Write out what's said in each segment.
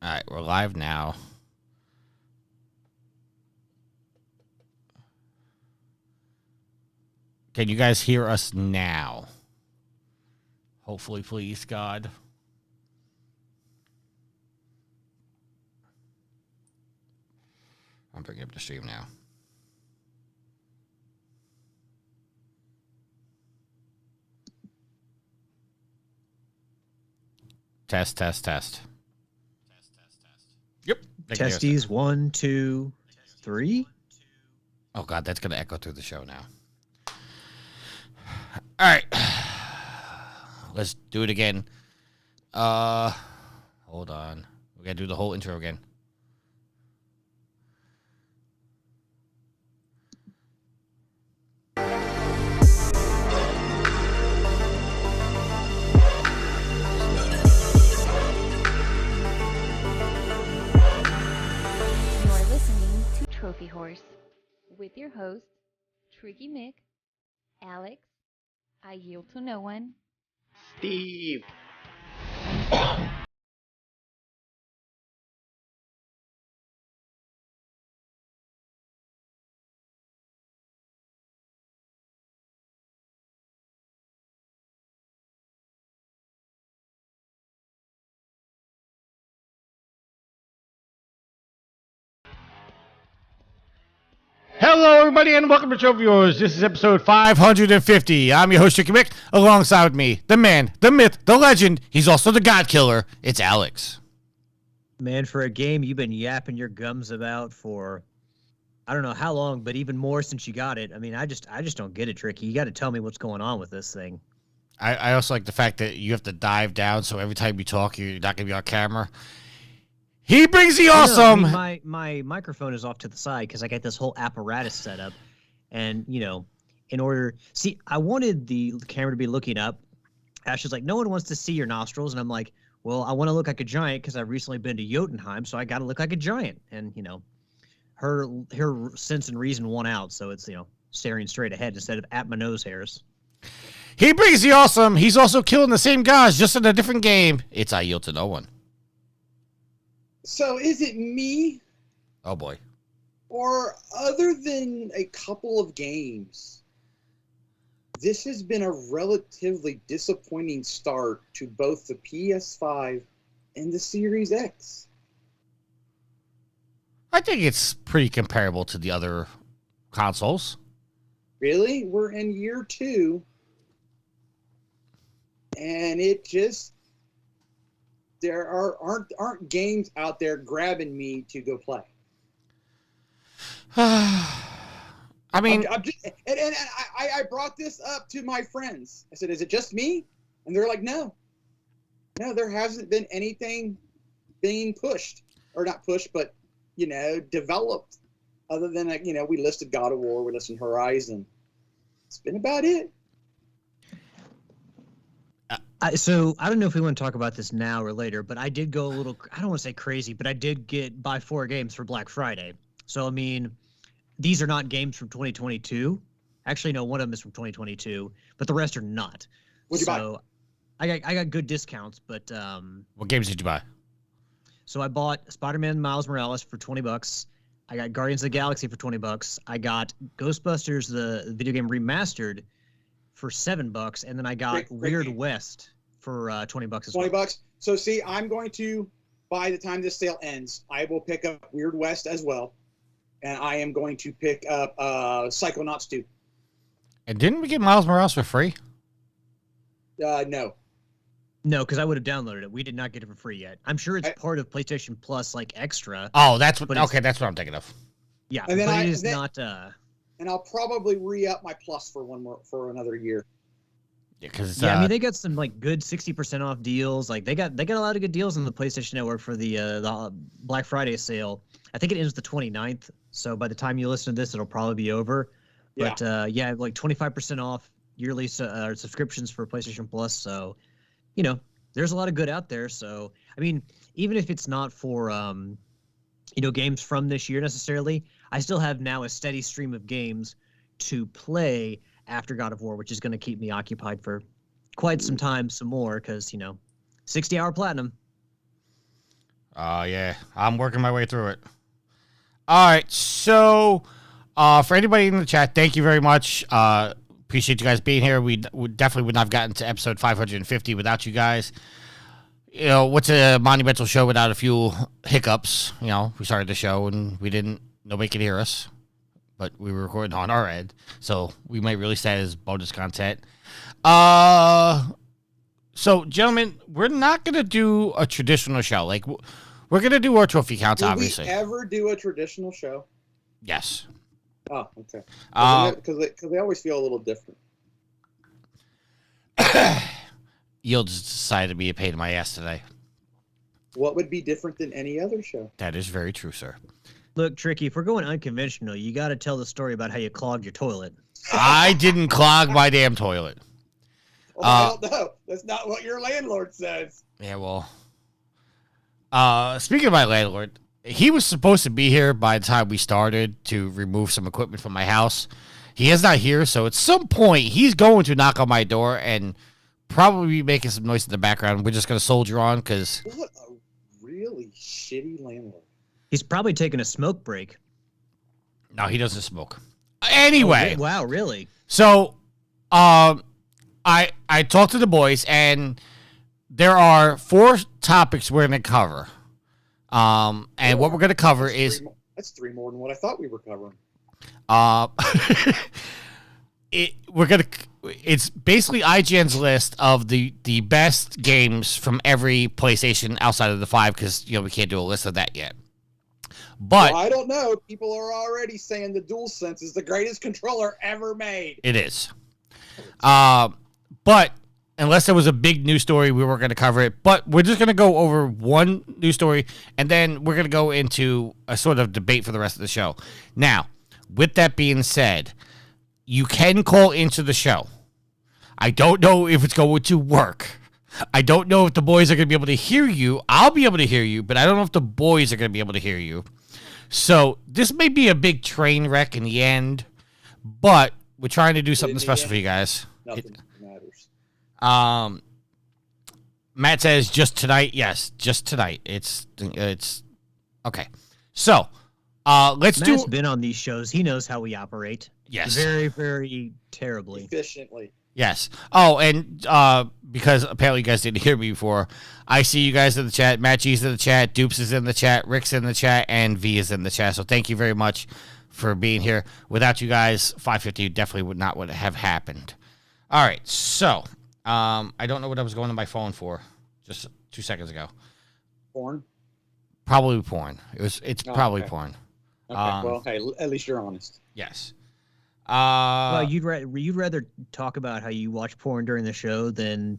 All right, we're live now. Can you guys hear us now? Hopefully, please, God. I'm bringing up the stream now. Test. Yep. Testes 1, 2, 3. Oh, God, that's going to echo through the show now. All right. Let's do it again. Hold on. We got to do the whole intro again. Trophy Horse with your hosts Tricky Mick, Alex, I Yield to No One, Steve. Hello, everybody, and welcome to Trophy Wars. This is episode 550. I'm your host, Tricky Mick. Alongside with me, the man, the myth, the legend. He's also the God Killer. It's Alex. Man, for a game you've been yapping your gums about for, I don't know how long, but even more since you got it. I mean, I just don't get it, Tricky. You got to tell me what's going on with this thing. I also like the fact that you have to dive down, so every time you talk, you're not going to be on camera. He brings the awesome. I mean, my microphone is off to the side because I got this whole apparatus set up. And, you know, I wanted the camera to be looking up. Ash was like, no one wants to see your nostrils. And I'm like, well, I want to look like a giant because I've recently been to Jotunheim, so I got to look like a giant. And, you know, her sense and reason won out. So it's, you know, staring straight ahead instead of at my nose hairs. He brings the awesome. He's also killing the same guys, just in a different game. It's I Yield to No One. So is it me? Oh, boy. Or other than a couple of games, this has been a relatively disappointing start to both the PS5 and the Series X. I think it's pretty comparable to the other consoles. Really? We're in year 2. And it just... There aren't games out there grabbing me to go play. I mean, I brought this up to my friends. I said, "Is it just me?" And they're like, "No, there hasn't been anything being pushed, or not pushed, but developed. Other than we listed God of War, we listed Horizon. It's been about it." So I don't know if we want to talk about this now or later, but I did go a little, I don't want to say crazy, but I did buy 4 games for Black Friday. So, I mean, these are not games from 2022. Actually, no, one of them is from 2022, but the rest are not. What'd you buy? I got good discounts, but... what games did you buy? So I bought Spider-Man Miles Morales for $20. I got Guardians of the Galaxy for $20. I got Ghostbusters, the video game remastered, for $7, and then I got Weird West for $20 as well. $20. So see, I'm going to, by the time this sale ends, I will pick up Weird West as well, and I am going to pick up Psychonauts 2. And didn't we get Miles Morales for free? No. No, because I would have downloaded it. We did not get it for free yet. I'm sure it's part of PlayStation Plus, like extra. Oh, that's what. Okay, that's what I'm thinking of. Yeah, and then it is not. And I'll probably re-up my Plus for another year. Yeah, because I mean, they got some like good 60% off deals. Like they got a lot of good deals on the PlayStation Network for the Black Friday sale. I think it ends the 29th. So by the time you listen to this, it'll probably be over. Yeah. But yeah, like 25% off yearly subscriptions for PlayStation Plus. So, there's a lot of good out there. So, I mean, even if it's not for games from this year necessarily, I still have now a steady stream of games to play after God of War, which is going to keep me occupied for quite some time, some more, because 60-hour platinum. Yeah, I'm working my way through it. All right, so for anybody in the chat, thank you very much. Appreciate you guys being here. We definitely would not have gotten to episode 550 without you guys. You know, what's a monumental show without a few hiccups? You know, we started the show and nobody could hear us, but we were recording on our end, so we might release that as bonus content. So, gentlemen, we're not going to do a traditional show. Like, we're going to do our trophy counts, obviously. Will we ever do a traditional show? Yes. Oh, okay. Because they always feel a little different. Yield just decided to be a pain in my ass today. What would be different than any other show? That is very true, sir. Look, Tricky, if we're going unconventional, you got to tell the story about how you clogged your toilet. I didn't clog my damn toilet. Well, I don't know. That's not what your landlord says. Yeah, well. Speaking of my landlord, he was supposed to be here by the time we started to remove some equipment from my house. He is not here, so at some point, he's going to knock on my door and probably be making some noise in the background. We're just going to soldier on because... What a really shitty landlord. He's probably taking a smoke break. No, he doesn't smoke. Anyway. Oh, wow, really? So, I talked to the boys, and there are 4 topics we're going to cover. And what we're going to cover is... That's 3 more than what I thought we were covering. It's basically IGN's list of the best games from every PlayStation outside of the 5, because we can't do a list of that yet. But well, I don't know. People are already saying the DualSense is the greatest controller ever made. It is. But unless there was a big news story, we were going to cover it. But we're just going to go over one news story, and then we're going to go into a sort of debate for the rest of the show. Now, with that being said, you can call into the show. I don't know if it's going to work. I don't know if the boys are going to be able to hear you. I'll be able to hear you, but I don't know if the boys are going to be able to hear you. So this may be a big train wreck in the end, but we're trying to do something special for you guys. Nothing matters. Matt says just tonight. Yes, just tonight. It's okay. So let's Matt's been on these shows. He knows how we operate. Yes. Very, very terribly. Efficiently. Yes. Oh, and because apparently you guys didn't hear me before, I see you guys in the chat. Matt G's in the chat. Dupes is in the chat. Rick's in the chat. And V is in the chat. So thank you very much for being here. Without you guys, 550 definitely would not have happened. All right. So I don't know what I was going to my phone for just 2 seconds ago. Porn? Probably porn. It's probably porn. Okay. Well, hey, at least you're honest. Yes. Well, you'd rather talk about how you watch porn during the show than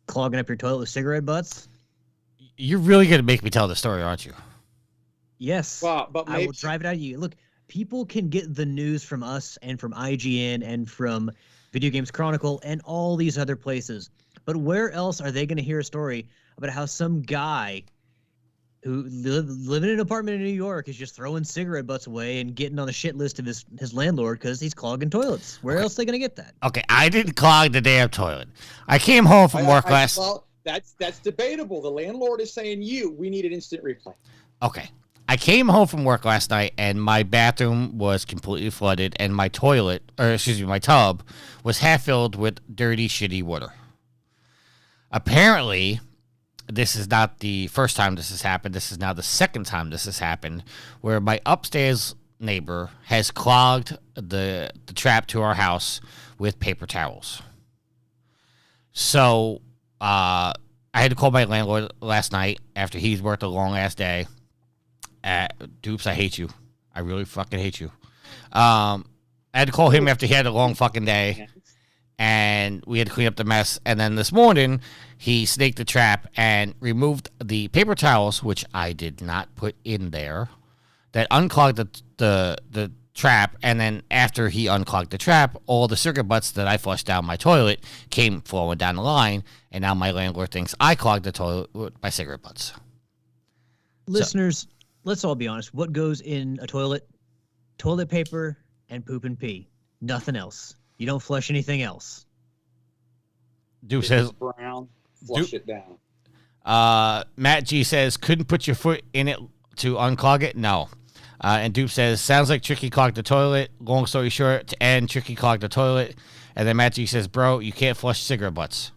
clogging up your toilet with cigarette butts? You're really going to make me tell the story, aren't you? Yes. Well, but maybe... I will drive it out of you. Look, people can get the news from us and from IGN and from Video Games Chronicle and all these other places. But where else are they going to hear a story about how some guy who living in an apartment in New York is just throwing cigarette butts away and getting on the shit list of his landlord because he's clogging toilets? Where else are they going to get that? Okay, I didn't clog the damn toilet. I came home from work last... Well, that's debatable. The landlord is saying we need an instant replay. Okay. I came home from work last night, and my bathroom was completely flooded, and my my tub was half filled with dirty, shitty water. Apparently... This is not the first time this has happened. This is now the second time this has happened, where my upstairs neighbor has clogged the trap to our house with paper towels. So I had to call my landlord last night after he's worked a long-ass day. Dupes, I hate you. I really fucking hate you. I had to call him after he had a long fucking day. And we had to clean up the mess. And then this morning, he snaked the trap and removed the paper towels, which I did not put in there, that unclogged the trap. And then after he unclogged the trap, all the cigarette butts that I flushed down my toilet came flowing down the line. And now my landlord thinks I clogged the toilet with my cigarette butts. Listeners, let's all be honest. What goes in a toilet? Toilet paper and poop and pee. Nothing else. You don't flush anything else. Dupe says brown. Flush it down. Matt G says, couldn't put your foot in it to unclog it? No. And Dupe says, sounds like Tricky clogged the toilet. Long story short, to end, Tricky clogged the toilet. And then Matt G says, bro, you can't flush cigarette butts.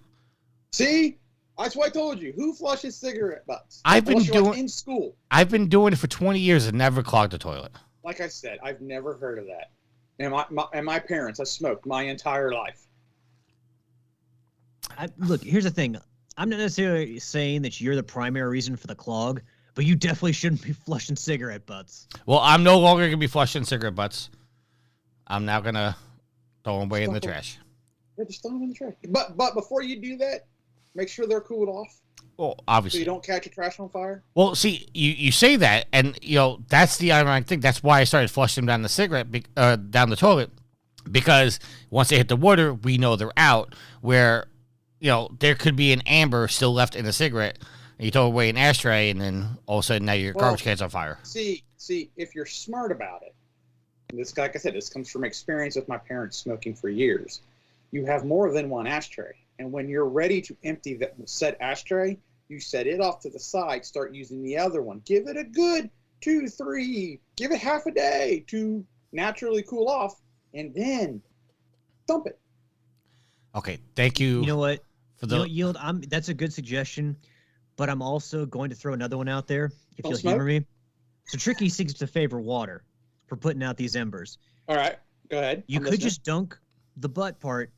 See? That's what I told you. Who flushes cigarette butts? I've been Unless you're, doing in school. I've been doing it for 20 years and never clogged the toilet. Like I said, I've never heard of that. And my parents, I smoked my entire life. Look, here's the thing. I'm not necessarily saying that you're the primary reason for the clog, but you definitely shouldn't be flushing cigarette butts. Well, I'm no longer going to be flushing cigarette butts. I'm now going to throw them away in the trash. Yeah, just throw them in the trash. But before you do that, make sure they're cooled off. Well, So obviously. you don't catch your trash on fire. Well, see, you say that, and that's the ironic thing. That's why I started flushing them down the toilet, because once they hit the water, we know they're out. Where, there could be an amber still left in the cigarette, and you throw away an ashtray, and then all of a sudden now your garbage can's on fire. See, if you're smart about it, and this, like I said, this comes from experience with my parents smoking for years. You have more than one ashtray, and when you're ready to empty that said ashtray, you set it off to the side, start using the other one. Give it a good 2, 3, give it half a day to naturally cool off, and then dump it. Okay, thank you. You know what? For the Yield, that's a good suggestion, but I'm also going to throw another one out there, if Don't you'll smoke? humor me. So Tricky seems to favor water for putting out these embers. All right, go ahead. You I'm could listening. just dunk the butt part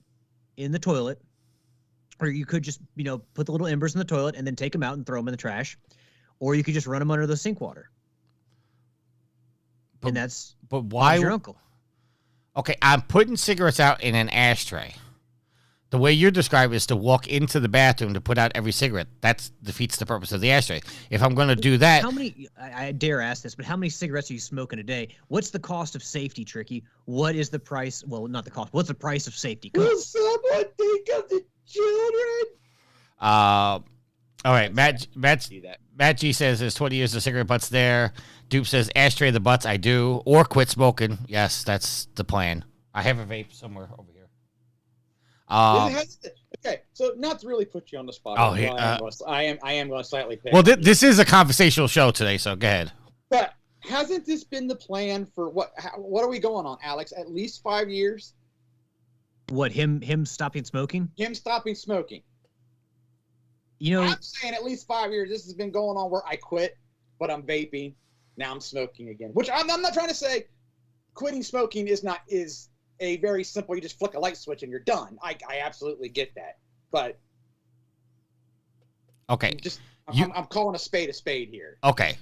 in the toilet, or you could just, put the little embers in the toilet and then take them out and throw them in the trash, or you could just run them under the sink water. And that's but why? your uncle. Okay, I'm putting cigarettes out in an ashtray. The way you're describing is to walk into the bathroom to put out every cigarette. That defeats the purpose of the ashtray. If I'm going to do that, How many? I dare ask this, but how many cigarettes are you smoking a day? What's the cost of safety, Tricky? What is the price? Well, not the cost. What's the price of safety? Will someone think of the children? all right, Matt See that. Matt G says there's 20 years of cigarette butts there. Dupe says ashtray the butts. I do, or quit smoking. Yes, that's the plan. I have a vape somewhere over here. Okay, so not to really put you on the spot. Oh, I am going to slightly pick. Well, this is a conversational show today, so go ahead. But hasn't this been the plan for what are we going on, Alex? At least 5 years? What, him stopping smoking? Him stopping smoking. I'm saying at least 5 years. This has been going on where I quit, but I'm vaping. Now I'm smoking again. Which I'm not trying to say quitting smoking is a very simple, you just flick a light switch and you're done. I absolutely get that. But Okay. I'm calling a spade here. Okay.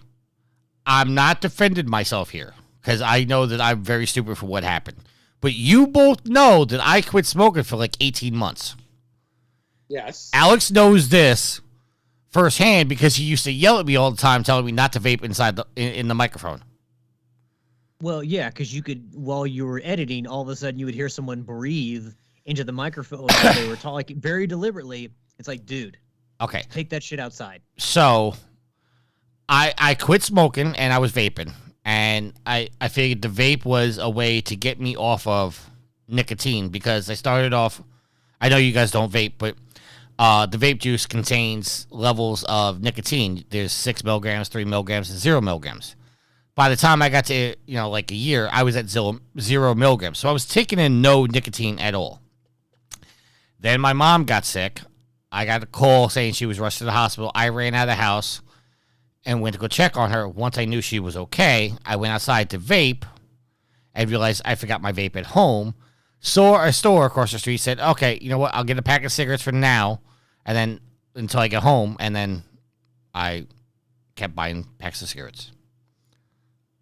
I'm not defending myself here because I know that I'm very stupid for what happened. But you both know that I quit smoking for like 18 months. Yes. Alex knows this firsthand because he used to yell at me all the time telling me not to vape in the microphone. Well, yeah, because you could, while you were editing, all of a sudden you would hear someone breathe into the microphone while they were talking very deliberately. It's like, dude, Okay. take that shit outside. So I quit smoking and I was vaping. And I figured the vape was a way to get me off of nicotine because I started off, I know you guys don't vape, but the vape juice contains levels of nicotine. There's 6 milligrams, 3 milligrams, and 0 milligrams. By the time I got to, like a year, I was at 0 milligrams. So I was taking in no nicotine at all. Then my mom got sick. I got a call saying she was rushed to the hospital. I ran out of the house and went to go check on her. Once I knew she was okay, I went outside to vape and realized I forgot my vape at home. Saw a store across the street, said, okay, you know what? I'll get a pack of cigarettes for now and then until I get home. And then I kept buying packs of cigarettes.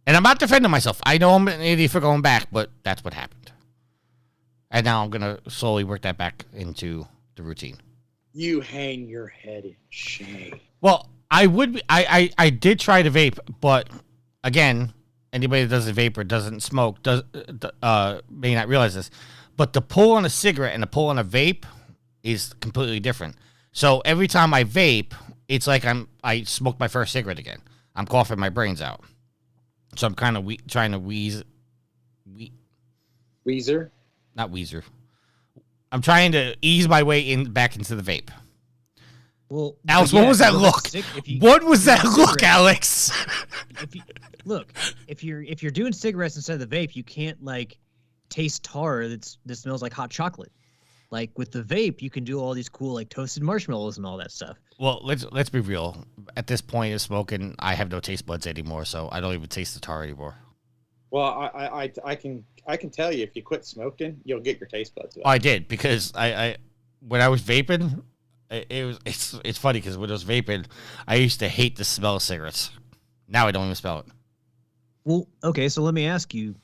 And I'm not defending myself. I know I'm an idiot for going back, but that's what happened. And now I'm going to slowly work that back into the routine. You hang your head in shame. Well, I did try to vape, but again, anybody that doesn't vape or doesn't smoke may not realize this. But the pull on a cigarette and the pull on a vape is completely different. So every time I vape, it's like I smoked my first cigarette again. I'm coughing my brains out. So I'm kind of trying to Weezer? Not Weezer. I'm trying to ease my way back into the vape. Well, Alex, but what yeah, was if that you look? What was that look, Alex? If you're doing cigarettes instead of the vape, you can't like taste tar that smells like hot chocolate. Like with the vape, you can do all these cool like toasted marshmallows and all that stuff. Well, let's be real. At this point of smoking, I have no taste buds anymore, so I don't even taste the tar anymore. Well, I can tell you, if you quit smoking, you'll get your taste buds back. Oh, I did, because I when I was vaping, it's funny because when I was vaping, I used to hate the smell of cigarettes. Now I don't even smell it. Well, okay, so let me ask you,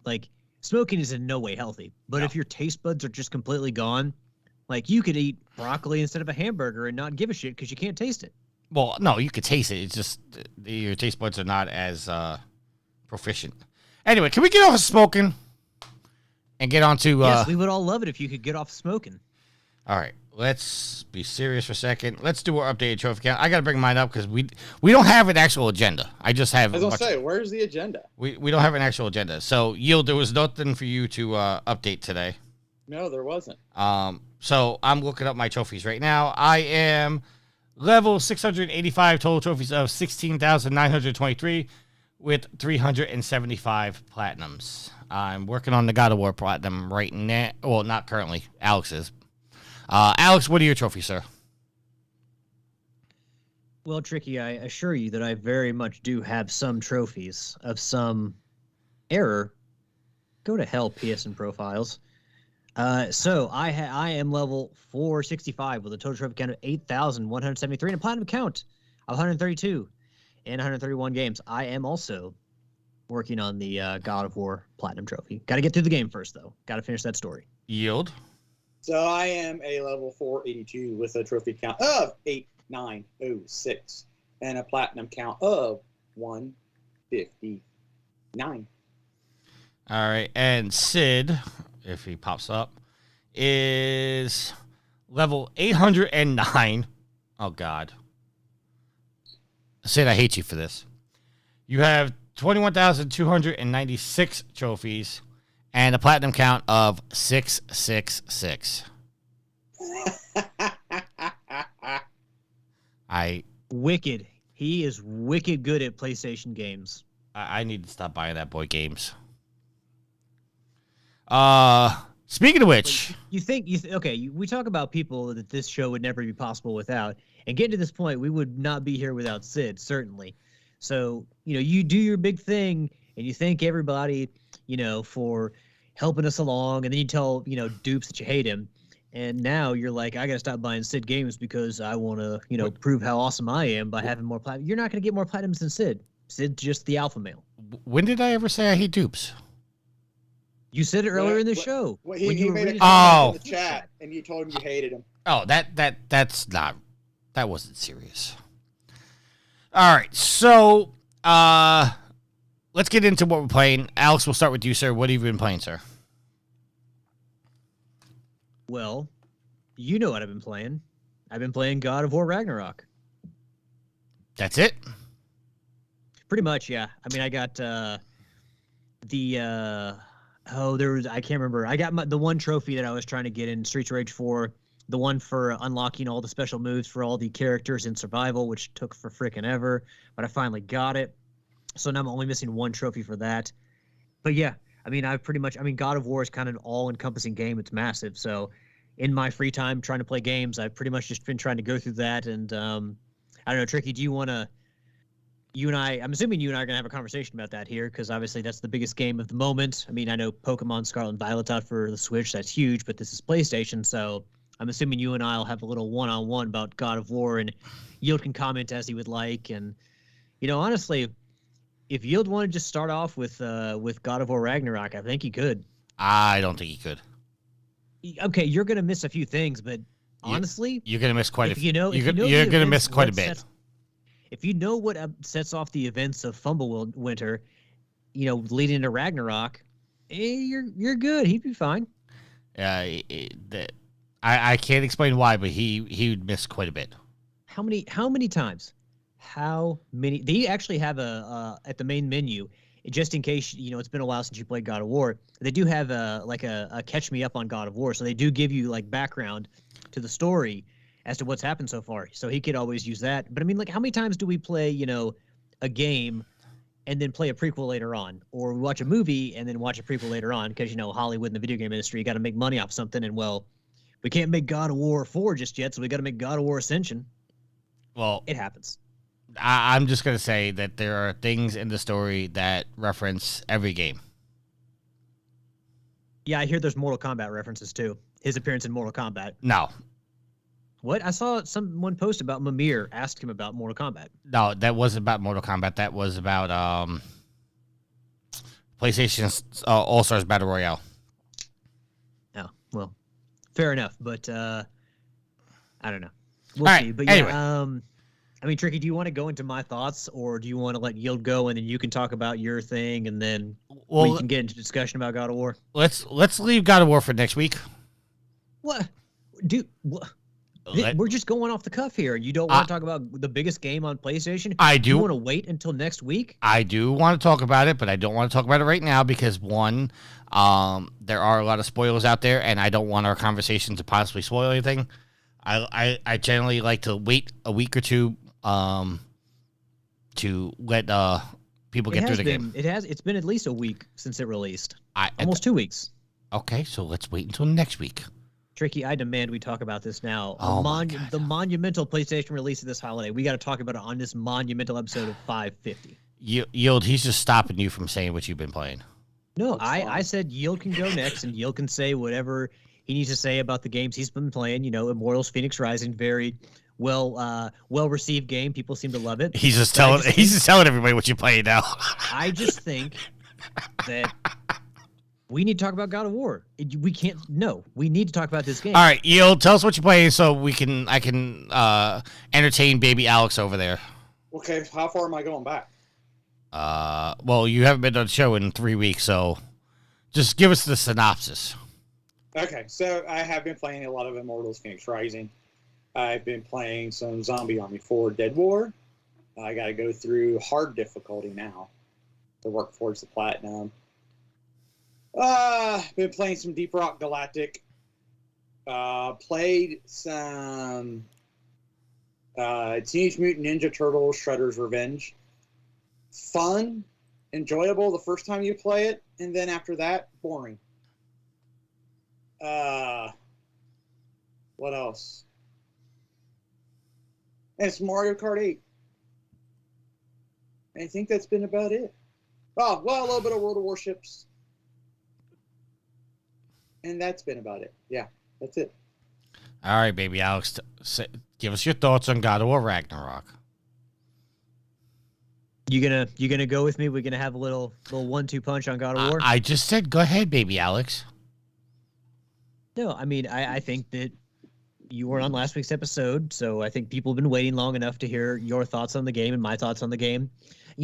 like, smoking is in no way healthy, but if your taste buds are just completely gone, like, you could eat broccoli instead of a hamburger and not give a shit because you can't taste it. Well, no, you could taste it. It's just your taste buds are not as proficient. Anyway, can we get off of smoking and get on to... yes, we would all love it if you could get off smoking. All right, let's be serious for a second. Let's do our updated trophy count. I got to bring mine up because we don't have an actual agenda. I just have... I was going to say, where's the agenda? We don't have an actual agenda. So, Yield, there was nothing for you to update today. No, there wasn't. So, I'm looking up my trophies right now. I am level 685, total trophies of 16,923 with 375 platinums. I'm working on the God of War platinum right now. Well, not currently. Alex is. Alex, what are your trophies, sir? Well, Tricky, I assure you that I very much do have some trophies of some error. Go to hell, PSN profiles. So I am level 465 with a total trophy count of 8,173 and a platinum count of 132 and 131 games. I am also working on the God of War platinum trophy. Got to get through the game first, though. Got to finish that story. Yield. So I am a level 482 with a trophy count of 8,906 and a platinum count of 159. All right, and Sid, if he pops up, is level 809. Oh, God. Sid, I hate you for this. You have 21,296 trophies and a platinum count of 666. Wicked. He is wicked good at PlayStation games. I need to stop buying that boy games. Speaking of which, we talk about people that this show would never be possible without, and getting to this point, we would not be here without Sid, certainly. So, you do your big thing, and you thank everybody, for helping us along, and then you tell, Dupes that you hate him, and now you're like, I gotta stop buying Sid games because I want to, prove how awesome I am by having more platinum. You're not gonna get more platinums than Sid. Sid's just the alpha male. when did I ever say I hate dupes? You said it earlier in the show. Well, he made a comment in the chat, and you told him you hated him. Oh, that wasn't serious. All right, so let's get into what we're playing. Alex, we'll start with you, sir. What have you been playing, sir? Well, you know what I've been playing. I've been playing God of War Ragnarok. That's it? Pretty much, yeah. I mean, I got I can't remember. I got the one trophy that I was trying to get in Streets of Rage 4, the one for unlocking all the special moves for all the characters in Survival, which took for frickin' ever, but I finally got it. So now I'm only missing one trophy for that. But yeah, I mean, God of War is kind of an all-encompassing game. It's massive. So in my free time trying to play games, I've pretty much just been trying to go through that. And I don't know, Tricky, do you want to... I'm assuming you and I are going to have a conversation about that here, because obviously that's the biggest game of the moment. I mean, I know Pokemon Scarlet and Violet's out for the Switch. That's huge, but this is PlayStation, so I'm assuming you and I will have a little one-on-one about God of War, and Yield can comment as he would like. And, honestly, if Yield wanted to just start off with God of War Ragnarok, I think he could. I don't think he could. Okay, you're going to miss a few things, but honestly... You're going to miss quite a few. You're going to miss quite a bit. If you know what sets off the events of Winter, leading into Ragnarok, you're good. He'd be fine. I can't explain why, but he would miss quite a bit. How many times? How many? They actually have at the main menu, just in case it's been a while since you played God of War. They do have a catch me up on God of War, so they do give you like background to the story as to what's happened so far. So he could always use that. But I mean, like, how many times do we play, a game and then play a prequel later on, or we watch a movie and then watch a prequel later on? Because Hollywood and the video game industry, you got to make money off something, and well, we can't make God of War 4 just yet, so we got to make God of War Ascension. Well, it happens. I'm just gonna say that there are things in the story that reference every game. Yeah, I hear there's Mortal Kombat references too. His appearance in Mortal Kombat. No. What? I saw someone post about Mimir, asked him about Mortal Kombat. No, that wasn't about Mortal Kombat. That was about PlayStation's All-Stars Battle Royale. Oh, well, fair enough. But I don't know. We'll All right, see. But anyway. yeah, I mean, Tricky, do you want to go into my thoughts, or do you want to let Yield go and then you can talk about your thing, and then we can get into discussion about God of War? Let's leave God of War for next week. What? Dude, what? We're just going off the cuff here. You don't want to talk about the biggest game on PlayStation? I do. You want to wait until next week? I do want to talk about it, but I don't want to talk about it right now because, one, there are a lot of spoilers out there, and I don't want our conversation to possibly spoil anything. I generally like to wait a week or two to let people get through the game. It's been at least a week since it released. Almost 2 weeks. Okay, so let's wait until next week. Tricky, I demand we talk about this now. The monumental PlayStation release of this holiday. We got to talk about it on this monumental episode of 550. Yield, he's just stopping you from saying what you've been playing. No, I said Yield can go next, and Yield can say whatever he needs to say about the games he's been playing. Immortals Phoenix Rising, very well received game. People seem to love it. He's just telling everybody what you're playing now. I just think that we need to talk about God of War. We can't. No, we need to talk about this game. All right, Yield, tell us what you're playing so I can entertain baby Alex over there. Okay, how far am I going back? Well, you haven't been on the show in 3 weeks, so just give us the synopsis. Okay, so I have been playing a lot of Immortals Phoenix Rising. I've been playing some Zombie Army 4 Dead War. I got to go through hard difficulty now to work towards the platinum. Been playing some Deep Rock Galactic. Played some Teenage Mutant Ninja Turtles Shredder's Revenge. Fun, enjoyable the first time you play it, and then after that, boring. What else? And it's Mario Kart 8. I think that's been about it. Oh, well, a little bit of World of Warships. And that's been about it. Yeah, that's it. All right, baby Alex, give us your thoughts on God of War Ragnarok. You gonna go with me? We're gonna have a little 1-2 punch on God of War. I just said go ahead, baby Alex. No, I mean I think that you were on last week's episode, so I think people have been waiting long enough to hear your thoughts on the game and my thoughts on the game.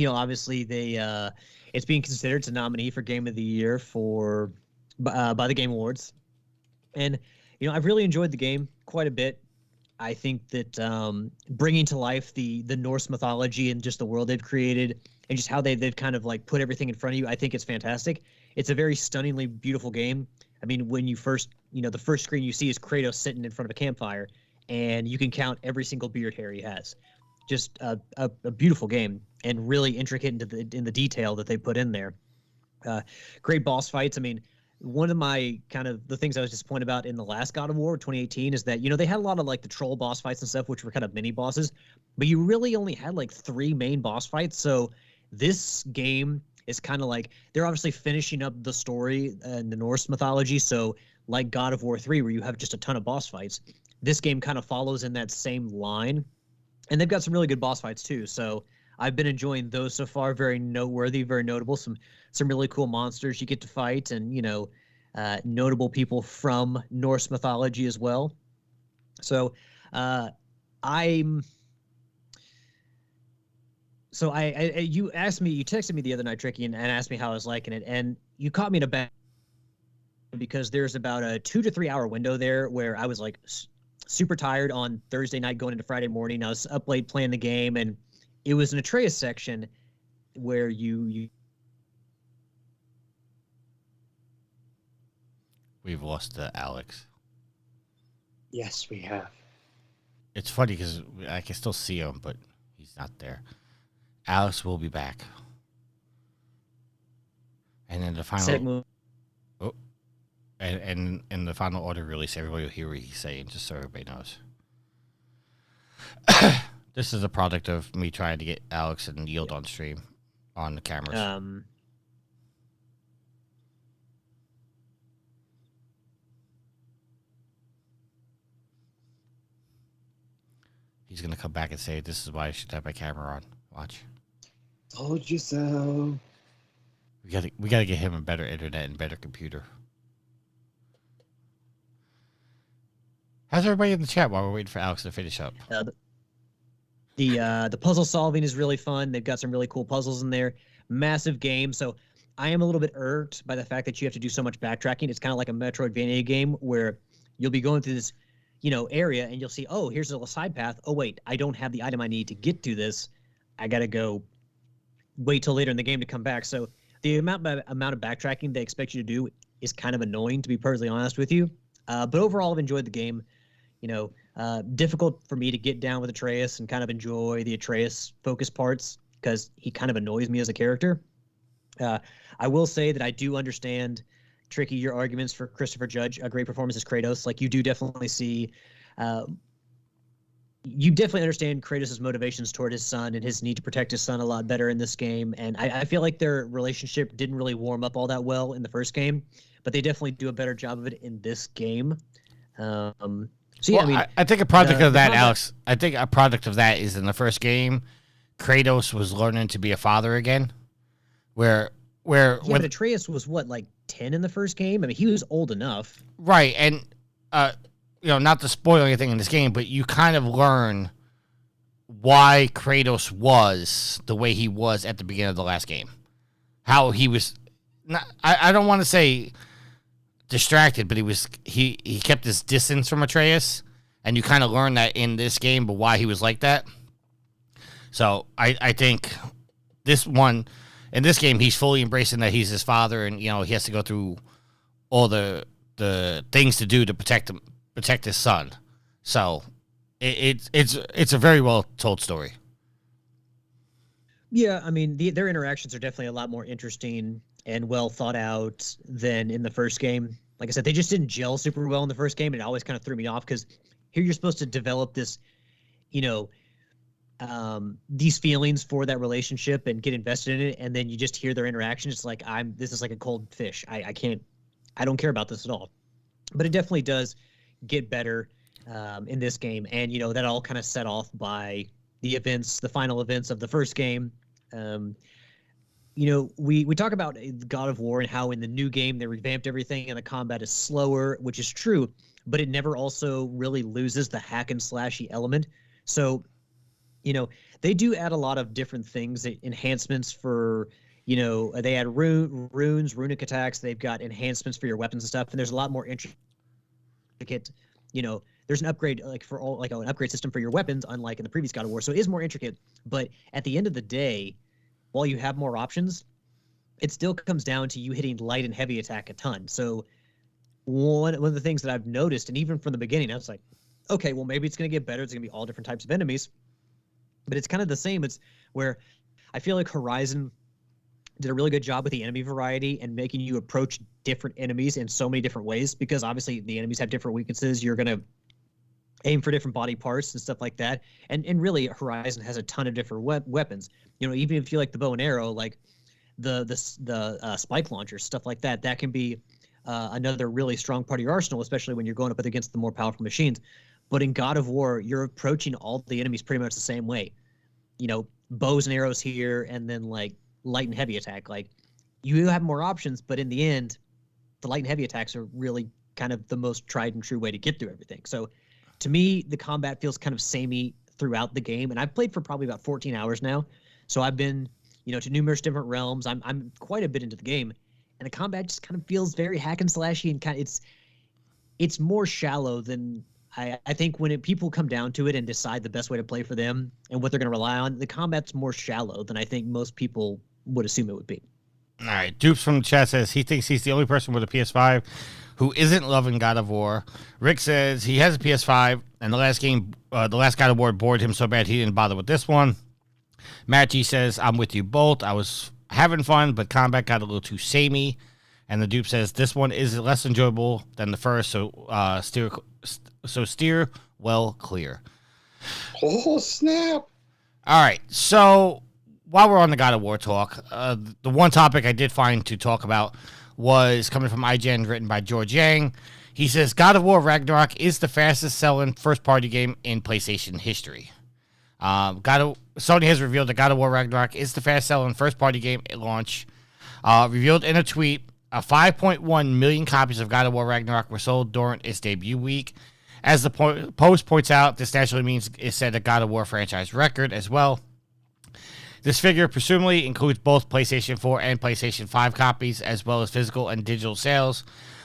Obviously it's being considered to nominee for Game of the Year by the Game Awards, and I've really enjoyed the game quite a bit. I think that bringing to life the Norse mythology and just the world they've created and just how they've kind of like put everything in front of you, I think it's fantastic. It's a very stunningly beautiful game. I mean, when you first, the first screen you see is Kratos sitting in front of a campfire, and you can count every single beard hair he has. Just a beautiful game, and really intricate in the detail that they put in there. Great boss fights. I mean, one of my kind of the things I was disappointed about in the last God of War 2018 is that, they had a lot of like the troll boss fights and stuff, which were kind of mini bosses, but you really only had like 3 main boss fights. So this game is kind of like they're obviously finishing up the story in the Norse mythology. So like God of War 3, where you have just a ton of boss fights, this game kind of follows in that same line, and they've got some really good boss fights too. So I've been enjoying those so far. Very noteworthy, very notable. Some really cool monsters you get to fight, and notable people from Norse mythology as well. So you texted me the other night, Tricky, and asked me how I was liking it, and you caught me in a bad because there's about a 2 to 3 hour window there where I was like super tired on Thursday night going into Friday morning. I was up late playing the game, and it was an Atreus section where you We've lost Alex. Yes, we have. it's funny because I can still see him, but he's not there. Alex will be back. And then the final... Oh, and in the final order release, everybody will hear what he's saying, just so everybody knows. This is a product of me trying to get Alex and Yield on stream on the cameras. He's gonna come back and say, "This is why I should have my camera on." Watch. Told you so. We gotta get him a better internet and better computer. How's everybody in the chat while we're waiting for Alex to finish up? The puzzle solving is really fun. They've got some really cool puzzles in there. Massive game. So I am a little bit irked by the fact that you have to do so much backtracking. It's kind of like a Metroidvania game where you'll be going through this, area, and you'll see, oh, here's a little side path. Oh, wait, I don't have the item I need to get to this. I got to go wait till later in the game to come back. So the amount of backtracking they expect you to do is kind of annoying, to be perfectly honest with you. But overall, I've enjoyed the game. Difficult for me to get down with Atreus and kind of enjoy the Atreus focus parts because he kind of annoys me as a character. I will say that I do understand, Tricky, your arguments for Christopher Judge, a great performance as Kratos. Like, you do definitely see, you definitely understand Kratos' motivations toward his son and his need to protect his son a lot better in this game. And I feel like their relationship didn't really warm up all that well in the first game, but they definitely do a better job of it in this game. So yeah, well, I think a product of that, Alex. I think a product of that is in the first game, Kratos was learning to be a father again. But Atreus was what, like 10 in the first game? I mean, he was old enough, right? And not to spoil anything in this game, but you kind of learn why Kratos was the way he was at the beginning of the last game. How he was, I don't want to say distracted, but he kept his distance from Atreus, and you kind of learn that in this game, but why he was like that. So I think in this game, he's fully embracing that he's his father, and he has to go through all the things to do to protect his son. So it's a very well told story. Yeah, I mean, their interactions are definitely a lot more interesting and well thought out than in the first game. Like I said, they just didn't gel super well in the first game, and it always kind of threw me off because here you're supposed to develop this, these feelings for that relationship and get invested in it, and then you just hear their interaction. It's like, this is like a cold fish. I don't care about this at all. But it definitely does get better in this game, and that all kind of set off by the final events of the first game. We talk about God of War and how in the new game they revamped everything and the combat is slower, which is true, but it never also really loses the hack and slashy element. So, they do add a lot of different things, enhancements for, they add runes, runic attacks. They've got enhancements for your weapons and stuff, and there's a lot more intricate, there's an upgrade an upgrade system for your weapons, unlike in the previous God of War. So it is more intricate, but at the end of the day, while you have more options, it still comes down to you hitting light and heavy attack a ton. So one of the things that I've noticed, and even from the beginning, I was like, okay, well, maybe it's going to get better. It's going to be all different types of enemies. But it's kind of the same. It's where I feel like Horizon did a really good job with the enemy variety and making you approach different enemies in so many different ways, because obviously the enemies have different weaknesses. You're going to aim for different body parts and stuff like that. And really, Horizon has a ton of different weapons. Even if you like the bow and arrow, like the spike launcher, stuff like that, that can be another really strong part of your arsenal, especially when you're going up against the more powerful machines. But in God of War, you're approaching all the enemies pretty much the same way. Bows and arrows here, and then like light and heavy attack. Like, you have more options, but in the end, the light and heavy attacks are really kind of the most tried and true way to get through everything. So to me, the combat feels kind of samey throughout the game, and I've played for probably about 14 hours now. So I've been, to numerous different realms. I'm quite a bit into the game, and the combat just kind of feels very hack and slashy, and it's more shallow than I think when people come down to it and decide the best way to play for them and what they're going to rely on. The combat's more shallow than I think most people would assume it would be. All right. Dupes from the chat says he thinks he's the only person with a PS5 who isn't loving God of War. Rick says he has a PS5, and the last God of War bored him so bad he didn't bother with this one. Matt G says, I'm with you both. I was having fun, but combat got a little too samey. And the Dupe says this one is less enjoyable than the first, so steer well clear. Oh, snap. All right, so while we're on the God of War talk, the one topic I did find to talk about was coming from IGN, written by George Yang. He says God of War Ragnarok is the fastest selling first-party game in PlayStation history. Sony has revealed that God of War Ragnarok is the fast-selling first-party game at launch. Revealed in a tweet, 5.1 million copies of God of War Ragnarok were sold during its debut week. As the post points out, this naturally means it set a God of War franchise record as well. This figure presumably includes both PlayStation 4 and PlayStation 5 copies, as well as physical and digital sales.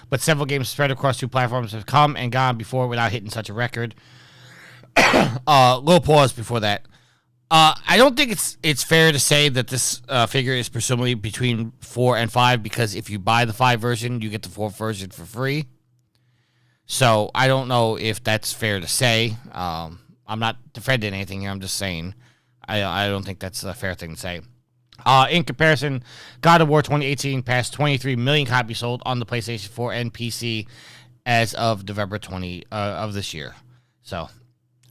But several games spread across two platforms have come and gone before without hitting such a record. Little pause before that. I don't think it's fair to say that this figure is presumably between 4 and 5, because if you buy the 5 version, you get the 4 version for free. So I don't know if that's fair to say. I'm not defending anything here. I'm just saying I don't think that's a fair thing to say. In comparison, God of War 2018 passed 23 million copies sold on the PlayStation 4 and PC as of November 20 of this year. So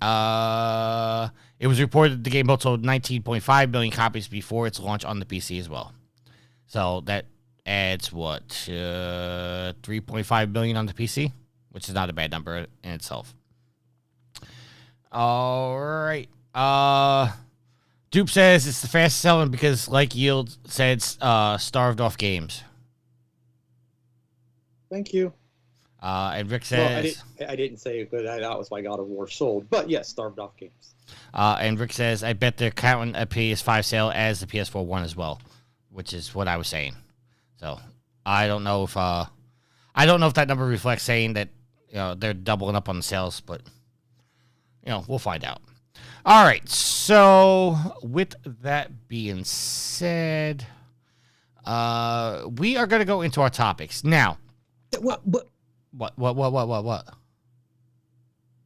it was reported the game both sold 19.5 million copies before its launch on the PC as well. So that adds 3.5 million on the PC, which is not a bad number in itself. All right. Dupe says it's the fastest selling because, like Yield said, starved off games. Thank you. And Rick says... Well, I didn't say that was why God of War sold, but yes, starved off games. And Rick says, I bet they're counting a PS5 sale as the PS4 one as well, which is what I was saying. So I don't know if that number reflects saying that they're doubling up on the sales, but we'll find out. All right, so with that being said, we are going to go into our topics now. What?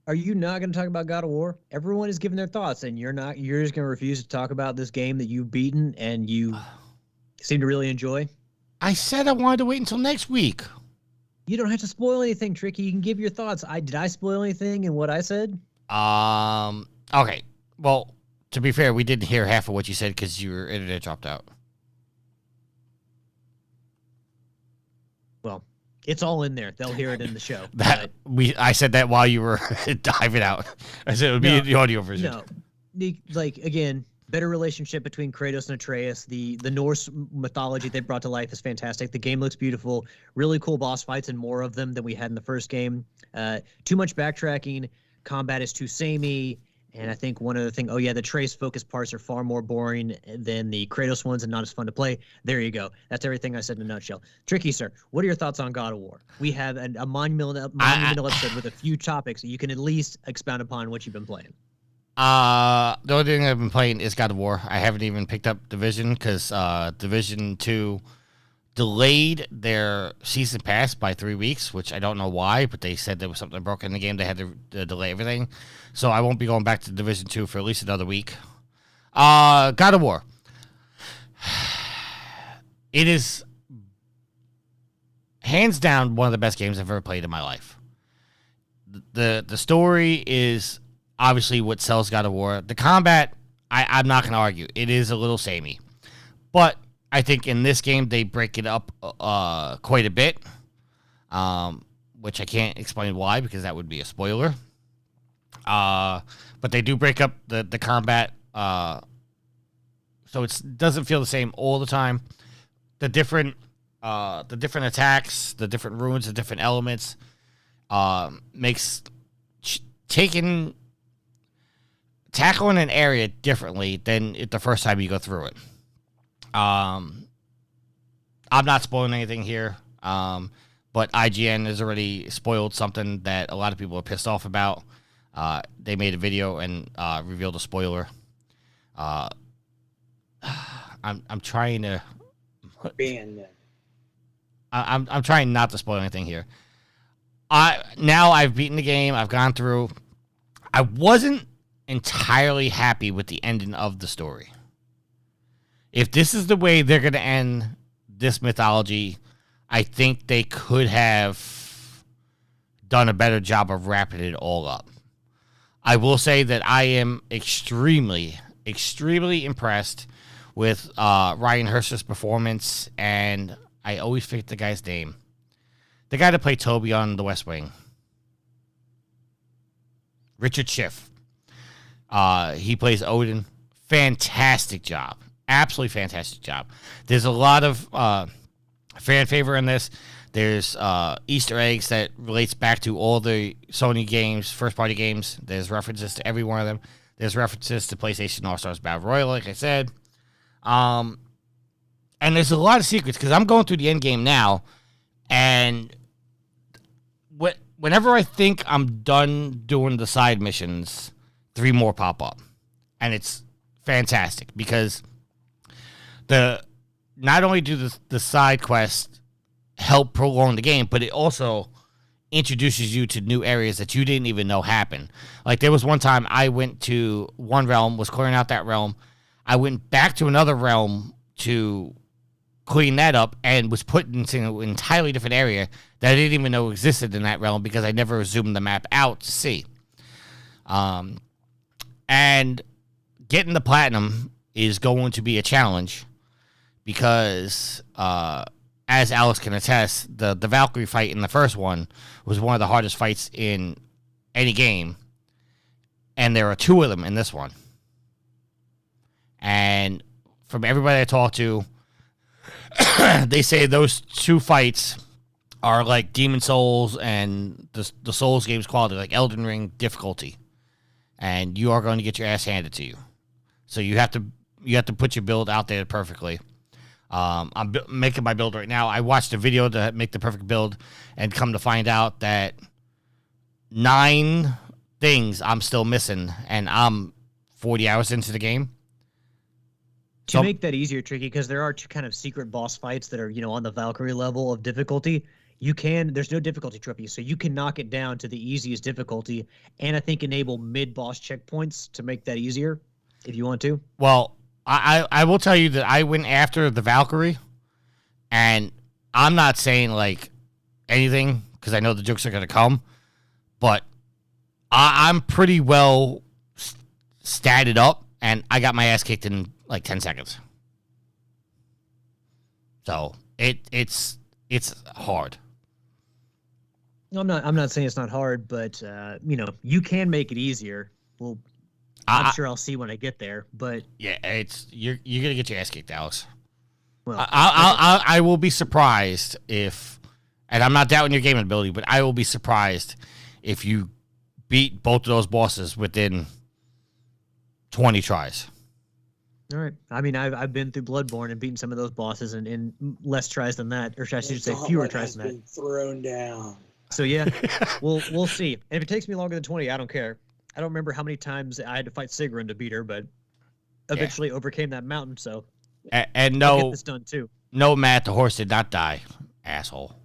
Are you not going to talk about God of War? Everyone is giving their thoughts, and you're not. You're just going to refuse to talk about this game that you've beaten and you seem to really enjoy. I said I wanted to wait until next week. You don't have to spoil anything, Tricky. You can give your thoughts. Did I spoil anything in what I said? Okay. Well, to be fair, we didn't hear half of what you said because your internet dropped out. Well, it's all in there. They'll hear it in the show. I said that while you were diving out. I said it would be in the audio version. No, again, better relationship between Kratos and Atreus. The Norse mythology they brought to life is fantastic. The game looks beautiful. Really cool boss fights and more of them than we had in the first game. Too much backtracking. Combat is too samey. And I think one other thing, the Atreus focused parts are far more boring than the Kratos ones and not as fun to play. There you go. That's everything I said in a nutshell. Tricky, sir, what are your thoughts on God of War? We have a monumental episode with a few topics that you can at least expound upon what you've been playing. The only thing I've been playing is God of War. I haven't even picked up Division because Division 2 delayed their season pass by 3 weeks, which I don't know why, but they said there was something broken in the game. They had to delay everything. So I won't be going back to Division 2 for at least another week. God of War. It is hands down one of the best games I've ever played in my life. The story is obviously what sells God of War. The combat, I'm not going to argue. It is a little samey. But I think in this game, they break it up quite a bit, which I can't explain why, because that would be a spoiler. But they do break up the combat, so it doesn't feel the same all the time. The different attacks, the different runes, the different elements, makes tackling an area differently than the first time you go through it. I'm not spoiling anything here, but IGN has already spoiled something that a lot of people are pissed off about. They made a video and revealed a spoiler. I'm trying to ban them. I'm trying not to spoil anything here. I've beaten the game. I've gone through. I wasn't entirely happy with the ending of the story. If this is the way they're going to end this mythology, I think they could have done a better job of wrapping it all up. I will say that I am extremely, extremely impressed with Ryan Hurst's performance, and I always forget the guy's name. The guy that played Toby on The West Wing. Richard Schiff. He plays Odin. Fantastic job. Absolutely fantastic job. There's a lot of fan favor in this. There's Easter eggs that relates back to all the Sony games, first-party games. There's references to every one of them. There's references to PlayStation All-Stars Battle Royale, like I said. And there's a lot of secrets, because I'm going through the end game now, and whenever I think I'm done doing the side missions, 3 more pop up. And it's fantastic, because not only do the side quests help prolong the game, but it also introduces you to new areas that you didn't even know happened. Like, there was one time I went to one realm, was clearing out that realm. I went back to another realm to clean that up, and was put into an entirely different area that I didn't even know existed in that realm, because I never zoomed the map out to see. And getting the platinum is going to be a challenge, because as Alex can attest, the Valkyrie fight in the first one was one of the hardest fights in any game, and there are 2 of them in this one. And from everybody I talk to, they say those 2 fights are like Demon Souls and the Souls games quality, like Elden Ring difficulty, and you are going to get your ass handed to you. So you have to put your build out there perfectly. I'm making my build right now. I watched a video to make the perfect build, and come to find out that 9 things I'm still missing, and I'm 40 hours into the game. To make that easier, Tricky, because there are 2 kind of secret boss fights that are, on the Valkyrie level of difficulty. There's no difficulty trophy, so you can knock it down to the easiest difficulty, and I think enable mid-boss checkpoints to make that easier, if you want to. Well, I will tell you that I went after the Valkyrie, and I'm not saying, like, anything, because I know the jokes are going to come, but I'm pretty well statted up, and I got my ass kicked in, like, 10 seconds. So, it's hard. I'm not saying it's not hard, but, you can make it easier. Well, I'm sure I'll see when I get there, but yeah, you're gonna get your ass kicked, Alex. Well, I will be surprised if, and I'm not doubting your gaming ability, but I will be surprised if you beat both of those bosses within 20 tries. All right. I mean, I've been through Bloodborne and beaten some of those bosses in less tries than that, or I should say fewer tries than that. Thrown down. So yeah, we'll see. And if it takes me longer than 20, I don't care. I don't remember how many times I had to fight Sigrun to beat her, but eventually overcame that mountain. So and I'll no, get this done too. No, Matt, the horse did not die, asshole.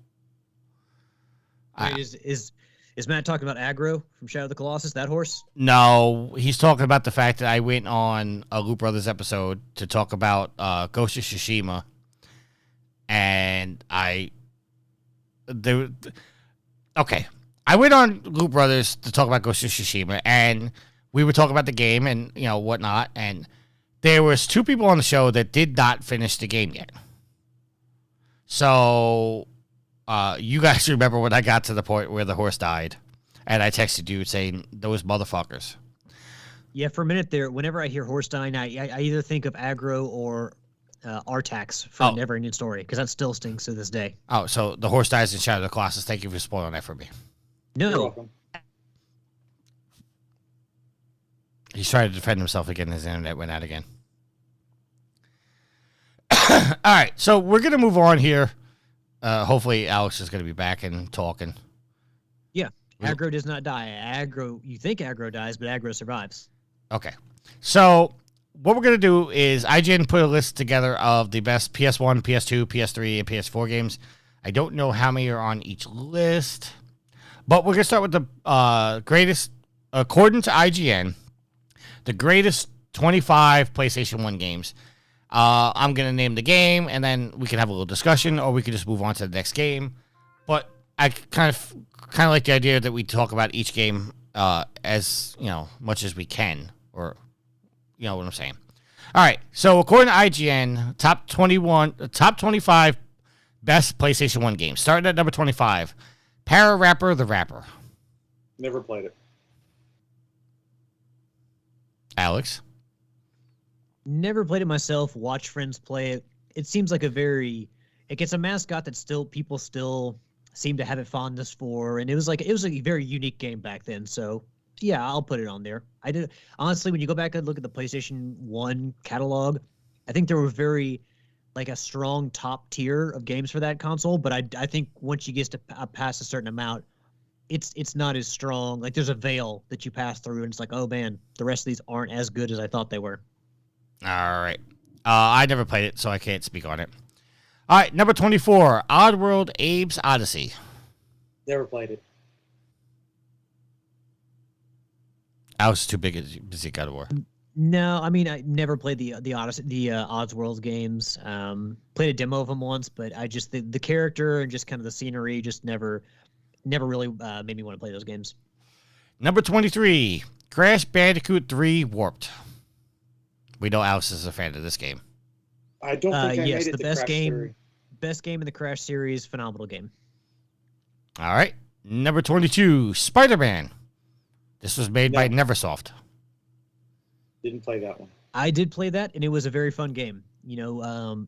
Wait, is Matt talking about Aggro from Shadow of the Colossus? That horse? No, he's talking about the fact that I went on a Loop Brothers episode to talk about Ghost of Tsushima, and okay. I went on Loop Brothers to talk about Ghost of Tsushima, and we were talking about the game and, whatnot, and there was 2 people on the show that did not finish the game yet. So, you guys remember when I got to the point where the horse died, and I texted you saying, those motherfuckers. Yeah, for a minute there, whenever I hear horse dying, I either think of Aggro or Artax from Neverending Story, because that still stinks to this day. Oh, so the horse dies in Shadow of the Colossus. Thank you for spoiling that for me. You're No, welcome. He's trying to defend himself again. His internet went out again. All right, so we're going to move on here. Hopefully, Alex is going to be back and talking. yeah, Aggro does not die. You think Aggro dies, but Aggro survives. Okay. So what we're going to do is IGN put a list together of the best PS1, PS2, PS3, and PS4 games. I don't know how many are on each list, but we're going to start with the greatest, according to IGN, the greatest 25 PlayStation 1 games. I'm going to name the game, and then we can have a little discussion, or we can just move on to the next game. But I kind of like the idea that we talk about each game as, much as we can, or, you know what I'm saying. All right, so according to IGN, top 25 best PlayStation 1 games. Starting at number 25, Para-Rapper the Rapper. Never played it. Alex? Never played it myself. Watch friends play it. It seems like it gets a mascot that people still seem to have it fondness for, and it was a very unique game back then. So yeah, I'll put it on there. I did honestly. When you go back and look at the PlayStation 1 catalog, I think there were a strong top tier of games for that console. But I think once you get to past a certain amount, it's not as strong. Like there's a veil that you pass through, and it's like, oh man, the rest of these aren't as good as I thought they were. All right. I never played it, so I can't speak on it. All right, number 24, Oddworld Abe's Odyssey. Never played it. I was too busy God of War. No, I mean I never played the Odyssey, the Oddworld games. Played a demo of them once, but I just the character and just kind of the scenery just never really made me want to play those games. Number 23, Crash Bandicoot 3 Warped. We know Alex is a fan of this game. I don't think I yes, made it the to best Crash game, Theory. best game in the Crash series, phenomenal game. All right. Number 22, Spider-Man. This was made by Neversoft. Didn't play that one. I did play that, and it was a very fun game.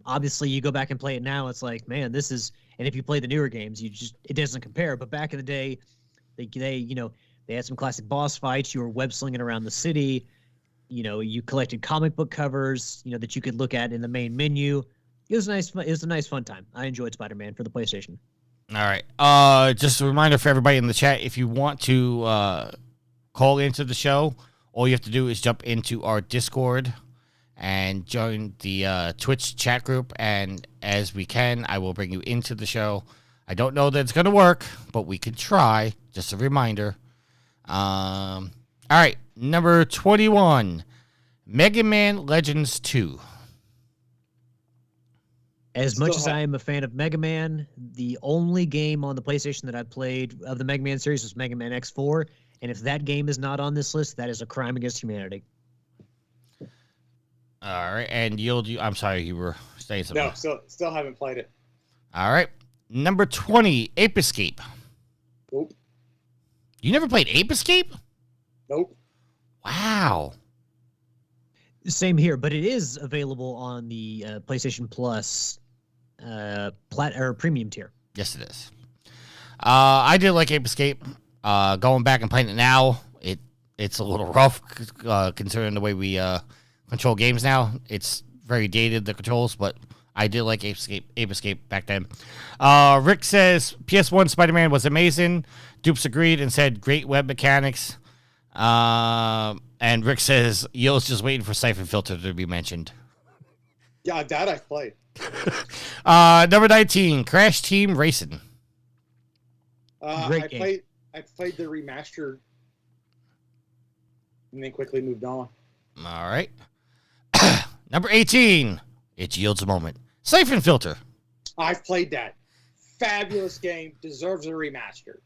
Obviously, you go back and play it now, it's like, man, this is. And if you play the newer games, it doesn't compare. But back in the day, they had some classic boss fights. You were web slinging around the city. You collected comic book covers, that you could look at in the main menu. It was nice. It was a nice, fun time. I enjoyed Spider-Man for the PlayStation. All right. Just a reminder for everybody in the chat, if you want to call into the show, all you have to do is jump into our Discord and join the Twitch chat group. And as we can, I will bring you into the show. I don't know that it's going to work, but we could try. Just a reminder. All right. Number 21, Mega Man Legends 2. As much as I am a fan of Mega Man, the only game on the PlayStation that I played of the Mega Man series was Mega Man X4. And if that game is not on this list, that is a crime against humanity. All right. And I'm sorry, you were saying something. No, still haven't played it. All right. Number 20, Ape Escape. Nope. You never played Ape Escape? Nope. Wow. Same here, but it is available on the PlayStation Plus premium tier. Yes, it is. I did like Ape Escape. Going back and playing it now, it's a little rough considering the way we control games now. It's very dated, the controls, but I did like Ape Escape back then. Rick says PS1 Spider-Man was amazing. Dupes agreed and said great web mechanics. And Rick says Yill's just waiting for Siphon Filter to be mentioned. Yeah, that I've played. Number 19, Crash Team Racing. Great game. I played the remaster and then quickly moved on. All right. Number 18, it's Yield's moment. Siphon Filter. I've played that. Fabulous game. Deserves a remaster.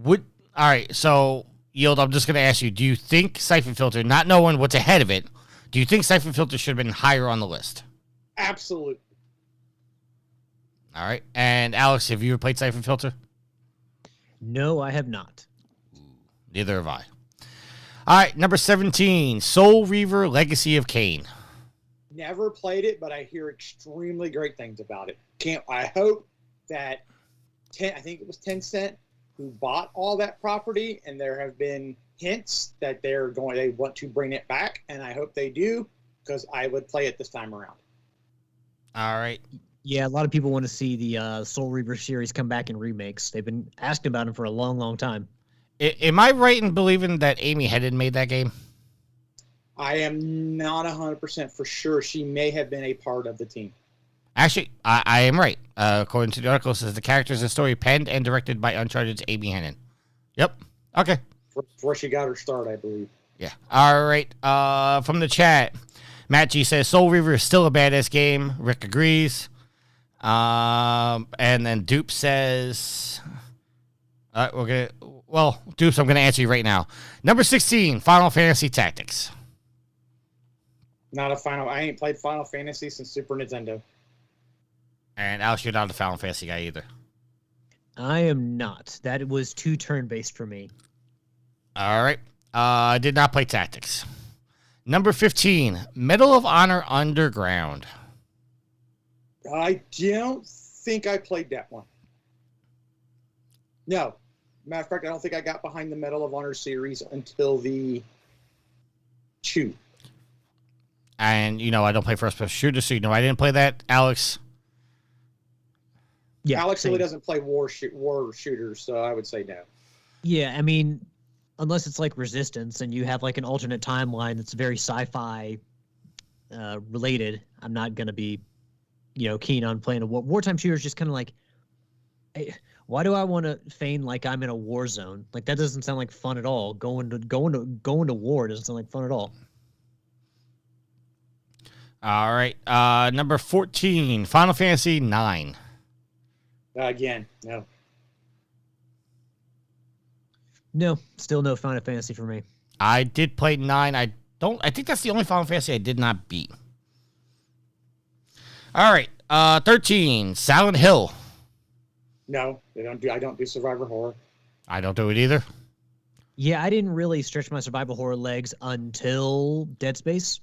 All right, so Yield, I'm just going to ask you, do you think Siphon Filter, not knowing what's ahead of it, do you think Siphon Filter should have been higher on the list? Absolutely. All right. And Alex, have you ever played Siphon Filter? No, I have not. Neither have I. All right, number 17, Soul Reaver Legacy of Kain. Never played it, but I hear extremely great things about it. I hope that I think it was Tencent who bought all that property, and there have been hints that they want to bring it back, and I hope they do, because I would play it this time around. All right. Yeah, a lot of people want to see the Soul Reaver series come back in remakes. They've been asking about them for a long, long time. Am I right in believing that Amy Hedden made that game? I am not 100% for sure. She may have been a part of the team. Actually, I am right. According to the article, it says the characters and story penned and directed by Uncharted's Amy Hennon. Yep. Okay. Before she got her start, I believe. Yeah. All right. From the chat, Matt G says Soul Reaver is still a badass game. Rick agrees. And then Dupe says, Dupes, I'm gonna answer you right now. Number 16, Final Fantasy Tactics. Not a final. I ain't played Final Fantasy since Super Nintendo. And Alex, you're not a Final Fantasy guy either. I am not. That was too turn-based for me. All right. I did not play Tactics. Number 15, Medal of Honor Underground. I don't think I played that one. No. Matter of fact, I don't think I got behind the Medal of Honor series until the 2. And, I don't play first-person shooters, so I didn't play that. Alex? Yeah, Alex same. really doesn't play war shooters, so I would say no. Yeah, I mean, unless it's like Resistance and you have like an alternate timeline that's very sci-fi related, I'm not going to be, keen on playing a wartime shooter. Is just kind of like, why do I want to feign like I'm in a war zone? Like that doesn't sound like fun at all. Going to war doesn't sound like fun at all. All right. Number 14, Final Fantasy 9. Again, no. No, still no Final Fantasy for me. I did play 9. I think that's the only Final Fantasy I did not beat. All right. 13, Silent Hill. No, I don't do survivor horror. I don't do it either. Yeah, I didn't really stretch my survival horror legs until Dead Space,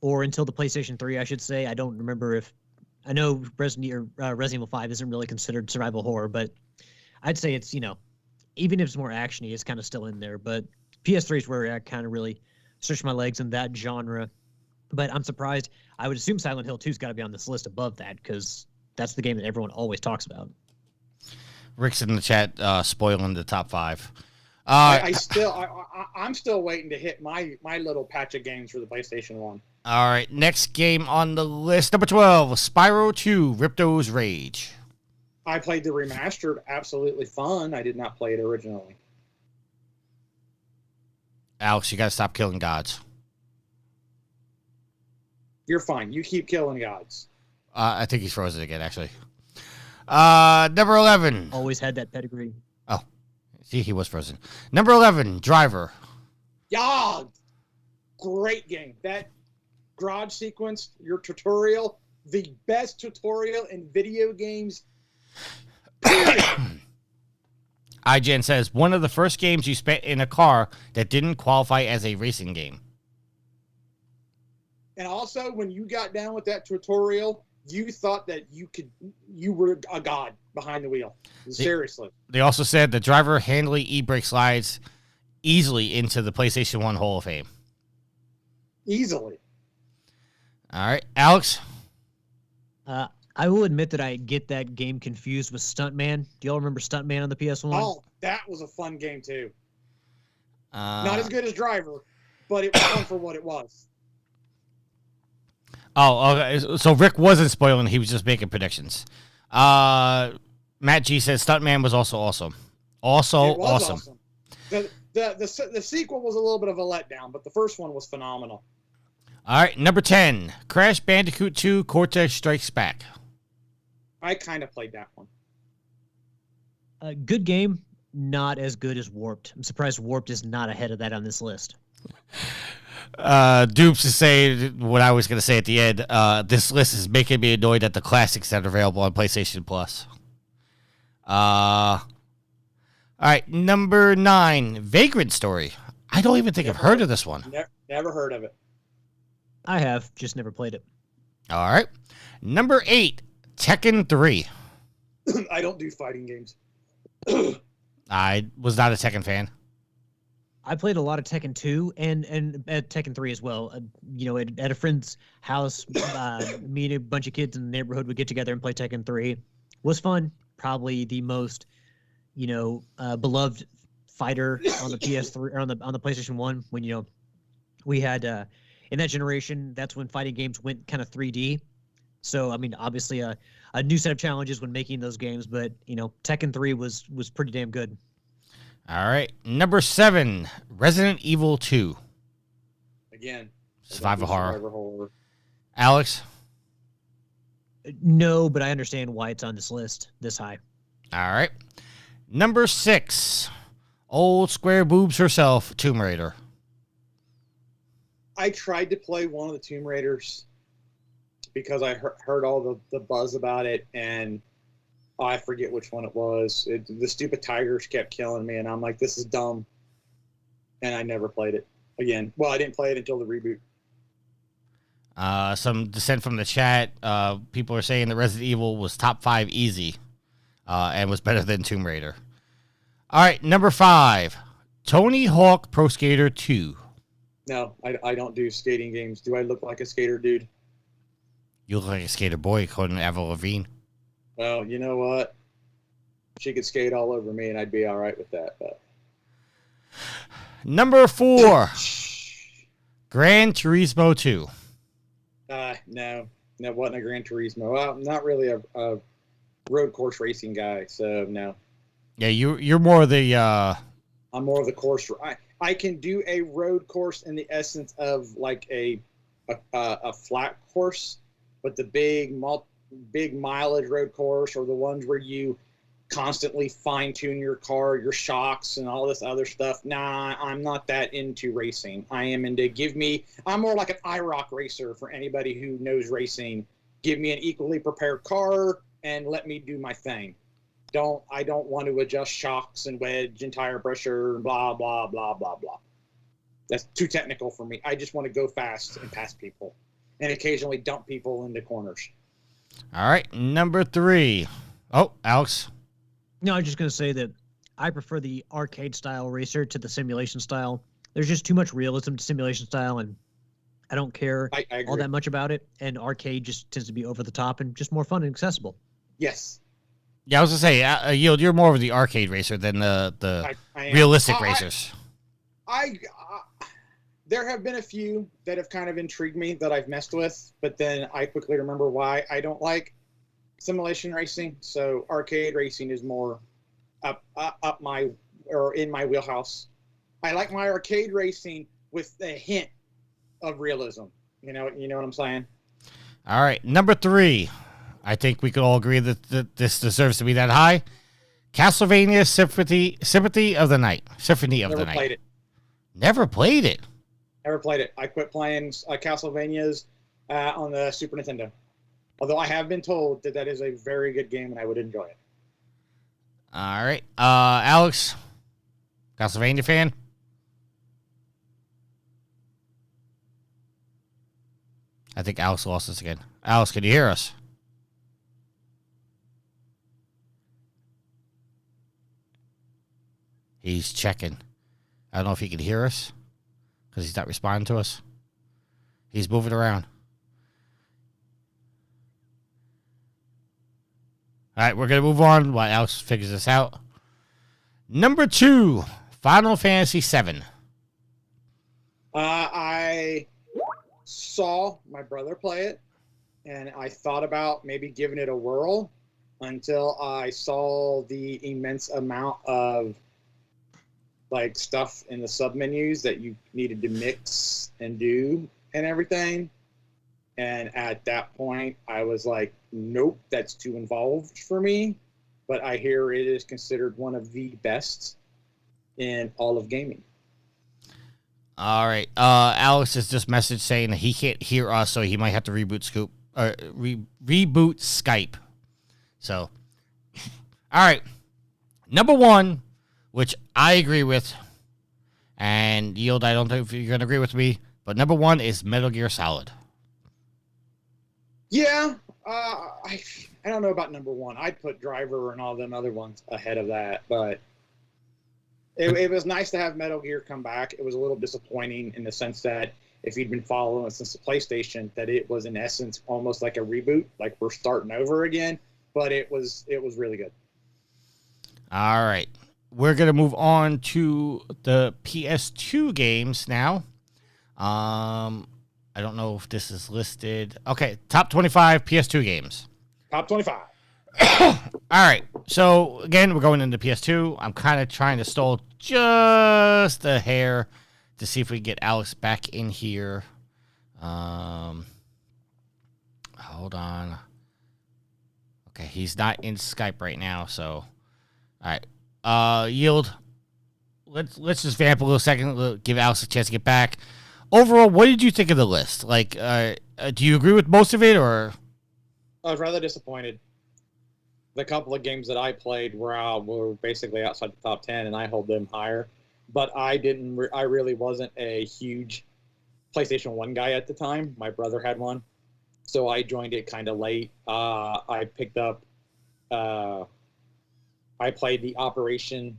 or until the PlayStation 3, I should say. I don't remember if... I know Resident Evil 5 isn't really considered survival horror, but I'd say it's, even if it's more actiony, it's kind of still in there. But PS3 is where I kind of really stretched my legs in that genre. But I'm surprised. I would assume Silent Hill 2's got to be on this list above that, because that's the game that everyone always talks about. Rick's in the chat spoiling the top 5. I'm still waiting to hit my little patch of games for the PlayStation 1. All right, next game on the list, number 12, Spyro 2, Ripto's Rage. I played the remastered, absolutely fun. I did not play it originally. Alex, you got to stop killing gods. You're fine. You keep killing gods. I think he's frozen again, actually. Number 11. Always had that pedigree. Oh, see, he was frozen. Number 11, Driver. Yeah, great game. That garage sequence, your tutorial, the best tutorial in video games. IGN says, one of the first games you spent in a car that didn't qualify as a racing game. And also, when you got down with that tutorial, you thought that you were a god behind the wheel. Seriously. They also said the Driver handily e-brake slides easily into the PlayStation 1 Hall of Fame. Easily. All right, Alex? I will admit that I get that game confused with Stuntman. Do y'all remember Stuntman on the PS1? Oh, that was a fun game, too. Not as good as Driver, but it was fun for what it was. Oh, okay. So Rick wasn't spoiling. He was just making predictions. Matt G says Stuntman was also awesome. Awesome. The sequel was a little bit of a letdown, but the first one was phenomenal. All right, number 10, Crash Bandicoot 2, Cortex Strikes Back. I kind of played that one. Good game, not as good as Warped. I'm surprised Warped is not ahead of that on this list. Dupes is saying what I was going to say at the end. This list is making me annoyed at the classics that are available on PlayStation Plus. All right, number 9, Vagrant Story. I don't even think I've heard of this one. Never heard of it. I have, just never played it. All right. Number 8, Tekken 3. I don't do fighting games. I was not a Tekken fan. I played a lot of Tekken 2 and Tekken 3 as well. At a friend's house, me and a bunch of kids in the neighborhood would get together and play Tekken 3. Was fun. Probably the most, beloved fighter on the PS3 or on the PlayStation 1 when, we had in that generation, that's when fighting games went kind of 3D. So, I mean, obviously a new set of challenges when making those games, but, Tekken 3 was pretty damn good. All right. Number 7, Resident Evil 2. Again, Survival horror. Survivor horror. Alex? No, but I understand why it's on this list this high. All right. Number 6, old square boobs herself, Tomb Raider. I tried to play one of the Tomb Raiders because I heard all the buzz about it, and I forget which one it was. The stupid tigers kept killing me, and I'm like, this is dumb. And I never played it again. Well, I didn't play it until the reboot. Some dissent from the chat. People are saying that Resident Evil was top 5 easy and was better than Tomb Raider. All right, number 5, Tony Hawk Pro Skater 2. No, I don't do skating games. Do I look like a skater dude? You look like a skater boy, according to Avril Lavigne. Well, you know what? She could skate all over me, and I'd be all right with that. But Number 4, Gran Turismo 2. no, wasn't a Gran Turismo. Well, I'm not really a road course racing guy, so no. Yeah, you're more the. I'm more of the course. I can do a road course in the essence of like a flat course, but the big mileage road course, or the ones where you constantly fine tune your car, your shocks, and all this other stuff. Nah, I'm not that into racing. I'm more like an IROC racer for anybody who knows racing. Give me an equally prepared car and let me do my thing. I don't want to adjust shocks and wedge and tire pressure and blah, blah, blah, blah, blah. That's too technical for me. I just want to go fast and pass people and occasionally dump people into corners. All right, number 3. Oh, Alex. No, I was just going to say that I prefer the arcade style racer to the simulation style. There's just too much realism to simulation style, and I don't care I agree. all that much about it. And arcade just tends to be over the top and just more fun and accessible. Yes. Yeah, I was going to say, you're more of the arcade racer than the I am. realistic racers. There have been a few that have kind of intrigued me that I've messed with, but then I quickly remember why I don't like simulation racing. So arcade racing is more up my, or in my wheelhouse. I like my arcade racing with a hint of realism. You know what I'm saying? All right, number 3. I think we could all agree that this deserves to be that high. Castlevania Symphony of the Night. Symphony of the Night. Never played it. Never played it. Never played it. I quit playing Castlevanias on the Super Nintendo. Although I have been told that is a very good game and I would enjoy it. All right. Alex, Castlevania fan? I think Alex lost us again. Alex, can you hear us? He's checking. I don't know if he can hear us because he's not responding to us. He's moving around. All right, we're going to move on while Alex figures this out. Number 2, Final Fantasy VII. I saw my brother play it, and I thought about maybe giving it a whirl until I saw the immense amount of like stuff in the submenus that you needed to mix and do and everything. And at that point, I was like, nope, that's too involved for me. But I hear it is considered one of the best in all of gaming. All right. Alex has just messaged saying that he can't hear us, so he might have to reboot Skype. So, all right. Number 1, which I agree with, and Yield, I don't know if you're going to agree with me, but number 1 is Metal Gear Solid. Yeah, I don't know about number 1. I'd put Driver and all them other ones ahead of that, but it was nice to have Metal Gear come back. It was a little disappointing in the sense that if you'd been following us since the PlayStation, that it was in essence almost like a reboot, like we're starting over again. But it was really good. All right. We're going to move on to the PS2 games now. I don't know if this is listed. Okay, top 25 PS2 games. Top 25. All right. So again, we're going into PS2. I'm kind of trying to stall just a hair to see if we can get Alex back in here. Hold on. Okay, he's not in Skype right now, so all right. Yield. Let's just vamp a little second. Give Alex a chance to get back. Overall, what did you think of the list? Like, do you agree with most of it, or? I was rather disappointed. The couple of games that I played were basically outside the top 10, and I hold them higher. But I really wasn't a huge PlayStation 1 guy at the time. My brother had one, so I joined it kind of late. I picked up. I played the Operation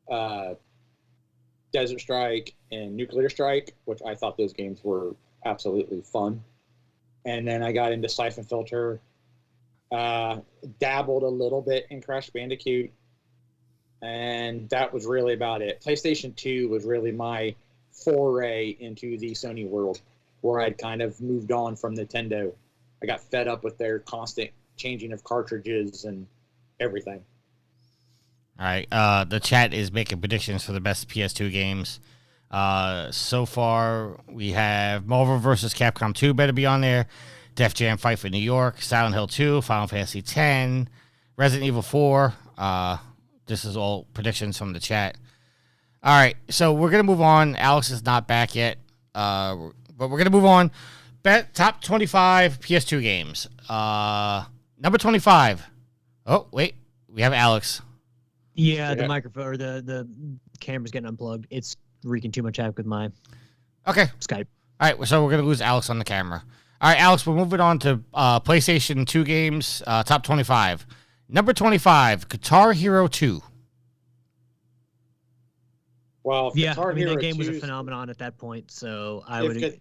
Desert Strike and Nuclear Strike, which I thought those games were absolutely fun. And then I got into Siphon Filter. Dabbled a little bit in Crash Bandicoot, and that was really about it. PlayStation 2 was really my foray into the Sony world, where I'd kind of moved on from Nintendo. I got fed up with their constant changing of cartridges and everything. All right. The chat is making predictions for the best PS2 games. So far, we have Marvel vs. Capcom 2 better be on there. Def Jam Fight for New York, Silent Hill 2, Final Fantasy X, Resident Evil 4. This is all predictions from the chat. All right, so we're going to move on. Alex is not back yet, but we're going to move on. Top 25 PS2 games. Number 25. Oh, wait. We have Alex. Yeah, the microphone or the camera's getting unplugged. It's wreaking too much havoc with my Skype. All right, so we're going to lose Alex on the camera. All right, Alex, we're moving on to PlayStation 2 games, top 25. Number 25, Guitar Hero 2. Well, that game was a phenomenon at that point, so I would...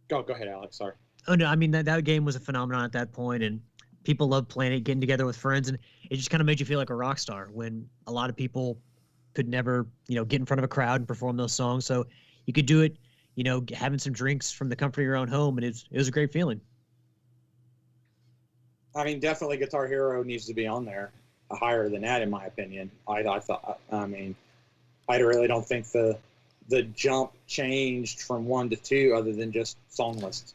Go ahead, Alex, sorry. Oh, no, I mean, that game was a phenomenon at that point, and people loved playing it, getting together with friends, and it just kind of made you feel like a rock star when a lot of people could never, get in front of a crowd and perform those songs, so you could do it, having some drinks from the comfort of your own home, and it was a great feeling. I mean, definitely Guitar Hero needs to be on there, higher than that, in my opinion. I really don't think the jump changed from 1 to 2 other than just song lists.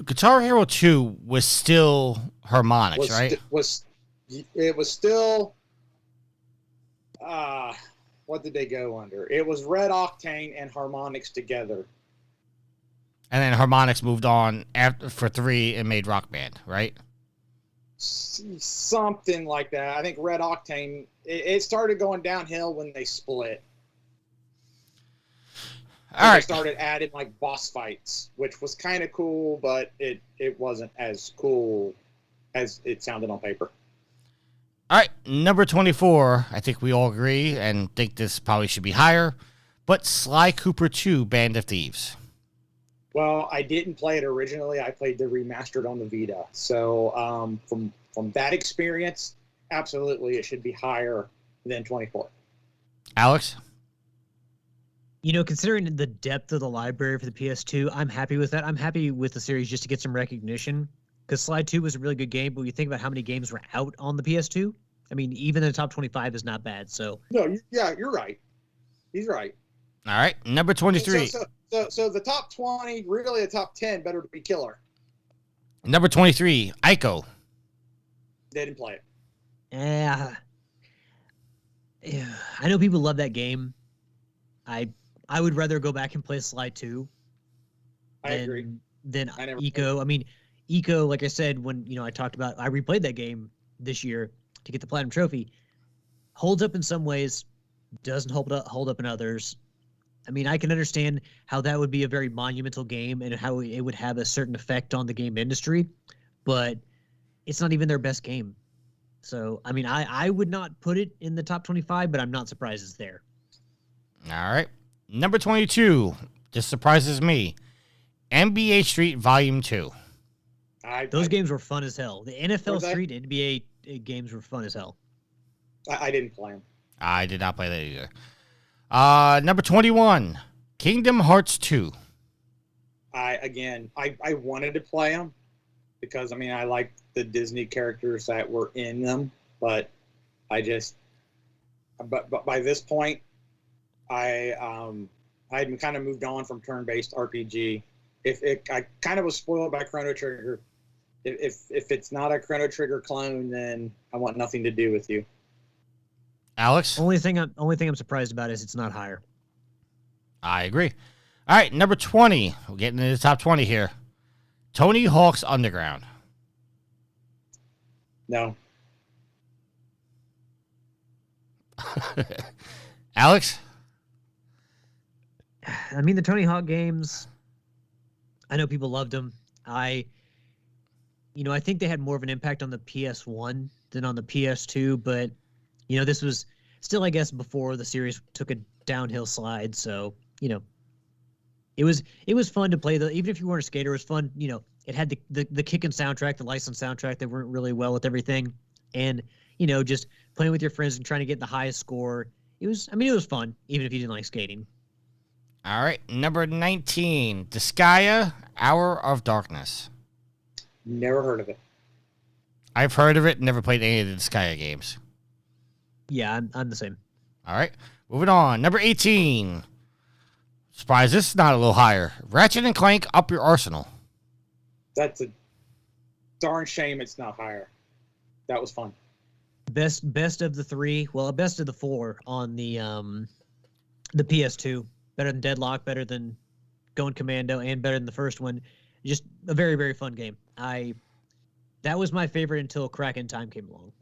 Guitar Hero 2 was still harmonics, right? It was still... what did they go under? It was Red Octane and Harmonix together. And then Harmonix moved on for 3 and made Rock Band, right? Something like that. I think Red Octane, it started going downhill when they split. All right. They started adding like boss fights, which was kind of cool, but it wasn't as cool as it sounded on paper. All right, number 24, I think we all agree and think this probably should be higher, but Sly Cooper 2, Band of Thieves. Well, I didn't play it originally. I played the remastered on the Vita. So from that experience, absolutely, it should be higher than 24. Alex? Considering the depth of the library for the PS2, I'm happy with that. I'm happy with the series just to get some recognition. Because Sly 2 was a really good game, but when you think about how many games were out on the PS2, I mean, even the top 25 is not bad. So you're right. He's right. All right, number 23. So the top 20, really the top 10 better be killer. Number 23, Ico. They didn't play it. Yeah. I know people love that game. I would rather go back and play Sly 2 than Ico. I mean, Ico, like I said, when I talked about, I replayed that game this year to get the platinum trophy. Holds up in some ways, doesn't hold up in others. I mean, I can understand how that would be a very monumental game and how it would have a certain effect on the game industry, but it's not even their best game. So, I mean, I would not put it in the top 25, but I'm not surprised it's there. All right, number 22. This surprises me. NBA Street Volume 2. Those games were fun as hell. The NFL Street NBA games were fun as hell. I didn't play them. I did not play that either. Number 21, Kingdom Hearts 2. I wanted to play them because I like the Disney characters that were in them, but by this point, I had kind of moved on from turn-based RPG. I kind of was spoiled by Chrono Trigger. If it's not a Chrono Trigger clone, then I want nothing to do with you. Alex? Only thing I'm surprised about is it's not higher. I agree. All right, number 20. We're getting into the top 20 here. Tony Hawk's Underground. No. Alex? I mean, the Tony Hawk games, I know people loved them. I think they had more of an impact on the PS1 than on the PS2, but, this was still, I guess, before the series took a downhill slide, so, it was fun to play. Even if you weren't a skater, it was fun. It had the kicking soundtrack, the licensed soundtrack that worked really well with everything, and just playing with your friends and trying to get the highest score. It was fun, even if you didn't like skating. All right, number 19. Disgaea, Hour of Darkness. Never heard of it. I've heard of it. Never played any of the Disgaea games. Yeah, I'm the same. All right, moving on. Number 18. Surprise, this is not a little higher. Ratchet and Clank, Up Your Arsenal. That's a darn shame it's not higher. That was fun. Best of the three. Well, best of the four on the PS2. Better than Deadlock, better than Going Commando, and better than the first one. Just a very, very fun game. That was my favorite until Crack in Time came along.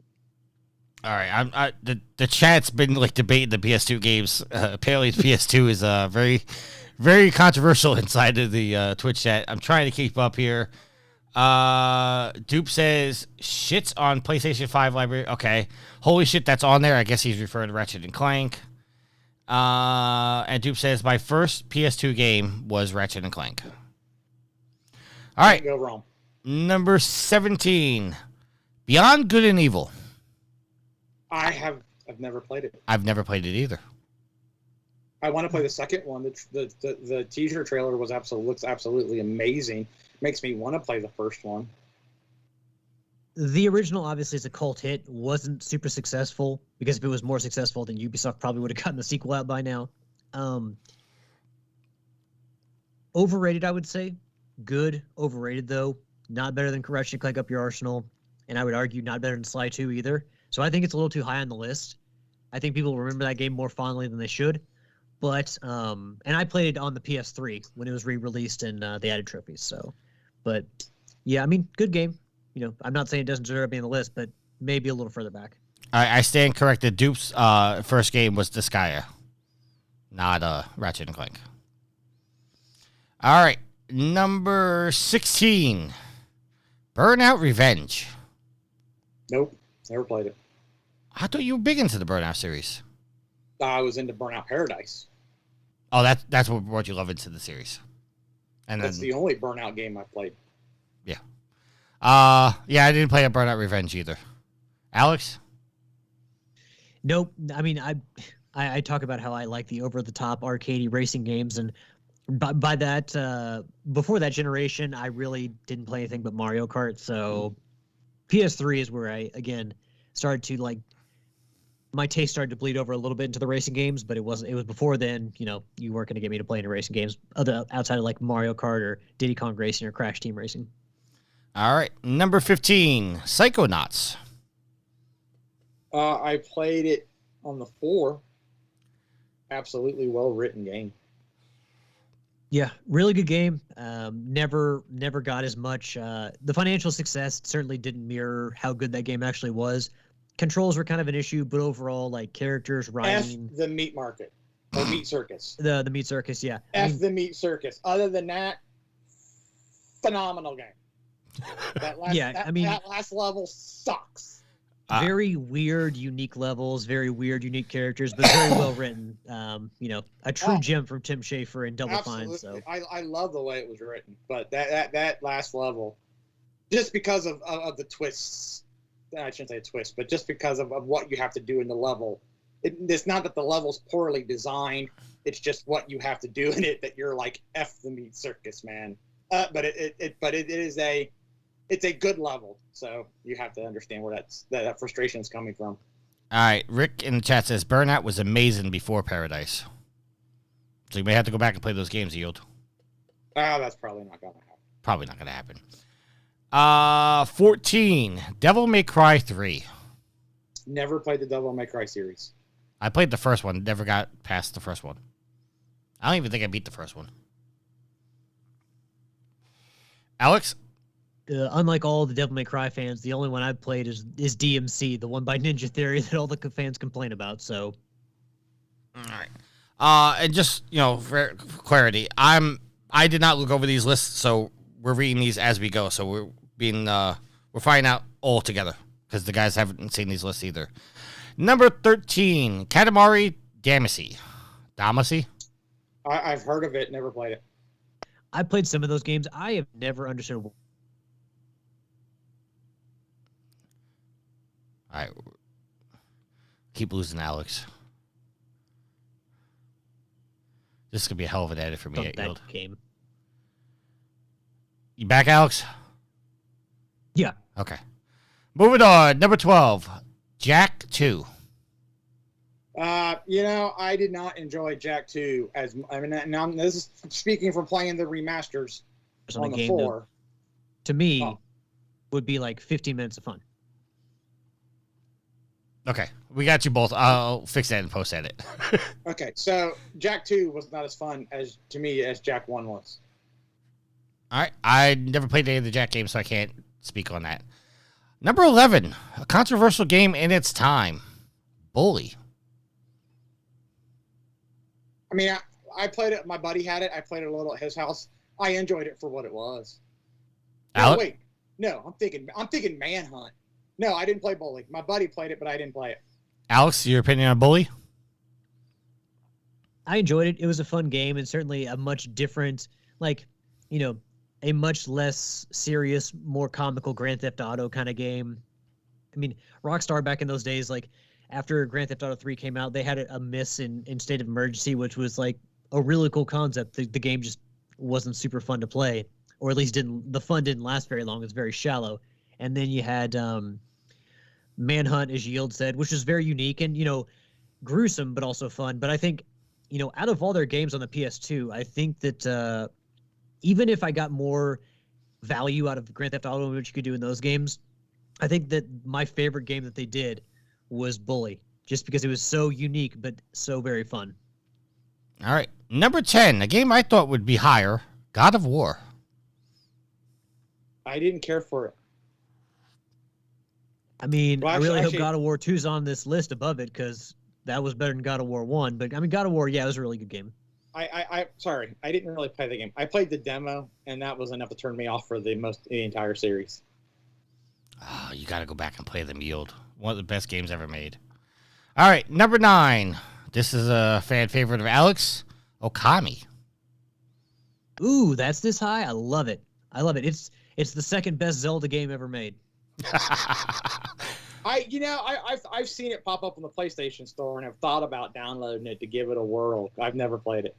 All right, the chat's been like debating the PS2 games. Apparently, the PS2 is very, very controversial inside of the Twitch chat. I'm trying to keep up here. Dupe says shit's on PlayStation 5 library. Okay, holy shit, that's on there. I guess he's referring to Ratchet and Clank. And Dupe says my first PS2 game was Ratchet and Clank. All right, Can't go wrong. number 17, Beyond Good and Evil. I've never played it. I've never played it either. I want to play the second one. The teaser trailer looks absolutely amazing. Makes me want to play the first one. The original obviously is a cult hit. Wasn't super successful because if it was more successful, then Ubisoft probably would have gotten the sequel out by now. Overrated, I would say. Good, overrated though. Not better than Ratchet and Clank Up Your Arsenal, and I would argue not better than Sly 2 either. So I think it's a little too high on the list. I think people remember that game more fondly than they should. But and I played it on the PS3 when it was re-released and they added trophies. So, but yeah, I mean, good game. I'm not saying it doesn't deserve being on the list, but maybe a little further back. I stand corrected. Dupe's first game was Disgaea, not Ratchet and Clank. All right, number 16, Burnout Revenge. Nope, never played it. I thought you were big into the Burnout series. I was into Burnout Paradise. Oh, that's what brought you love into the series. And That's then, the only Burnout game I played. yeah, I didn't play a Burnout Revenge either. Alex? Nope. I mean, I talk about how I like the over-the-top arcadey racing games, and by that, before that generation, I really didn't play anything but Mario Kart. So PS3 is where I again started to my taste started to bleed over a little bit into the racing games, but it was before then. You weren't going to get me to play any racing games outside of like Mario Kart or Diddy Kong Racing or Crash Team Racing. All right, number 15, Psychonauts. I played it on the 4. Absolutely well-written game. Yeah, really good game. Never got as much. The financial success certainly didn't mirror how good that game actually was. Controls were kind of an issue, but overall, like characters, writing. F the meat market. Or meat circus. The meat circus, yeah. F the meat circus. Other than that, phenomenal game. That last level sucks. Very weird, unique levels, very weird, unique characters, but very well written. A true gem from Tim Schafer and Double Fine. So I love the way it was written, but that last level, just because of the twists, I shouldn't say twist, but just because of what you have to do in the level, it's not that the level's poorly designed. It's just what you have to do in it that you're like, F the meat circus, man. But it's a good level, so you have to understand where that frustration is coming from. All right, Rick in the chat says Burnout was amazing before Paradise. So you may have to go back and play those games, Yield. That's probably not going to happen. Probably not going to happen. 14, Devil May Cry 3. Never played the Devil May Cry series. I played the first one, never got past the first one. I don't even think I beat the first one. Alex? Unlike all the Devil May Cry fans, the only one I've played is DMC, the one by Ninja Theory that all the fans complain about. So, all right. And just for clarity, I did not look over these lists, so we're reading these as we go. So we're finding out all together because the guys haven't seen these lists either. Number 13, Katamari Damacy. Damacy? I've heard of it, never played it. I played some of those games. I have never understood. All right. Keep losing Alex. This is going to be a hell of an edit for me at Yield. Game. You back, Alex? Yeah. Okay. Moving on. Number 12, Jack 2. I did not enjoy Jack 2 this is speaking from playing the remasters on the 4. To me, would be like 15 minutes of fun. Okay, we got you both. I'll fix that and post edit. Okay, so Jack 2 was not as fun to me as Jack 1 was. All right, I never played any of the Jack games, so I can't speak on that. Number 11, a controversial game in its time, Bully. I mean, I played it. My buddy had it. I played it a little at his house. I enjoyed it for what it was. Alex? Wait, no, I'm thinking Manhunt. No, I didn't play Bully. My buddy played it, but I didn't play it. Alex, your opinion on Bully? I enjoyed it. It was a fun game and certainly a much different, a much less serious, more comical Grand Theft Auto kind of game. I mean, Rockstar back in those days, after Grand Theft Auto 3 came out, they had a miss in State of Emergency, which was a really cool concept. The game just wasn't super fun to play, or at least the fun didn't last very long. It's very shallow. And then you had Manhunt, as Yield said, which was very unique and, gruesome, but also fun. But I think, out of all their games on the PS2, I think that even if I got more value out of Grand Theft Auto, which you could do in those games, I think that my favorite game that they did was Bully, just because it was so unique, but so very fun. All right. Number 10, a game I thought would be higher, God of War. I didn't care for it. I mean, Well, I really actually- hope God of War 2 is on this list above it, because that was better than God of War 1. But, I mean, God of War, yeah, it was a really good game. Sorry, I didn't really play the game. I played the demo, and that was enough to turn me off for the entire series. Oh, you got to go back and play them, Yield. One of the best games ever made. All right, number 9. This is a fan favorite of Alex, Okami. Ooh, that's this high? I love it. It's the second best Zelda game ever made. I've seen it pop up on the PlayStation Store and have thought about downloading it to give it a whirl. I've never played it.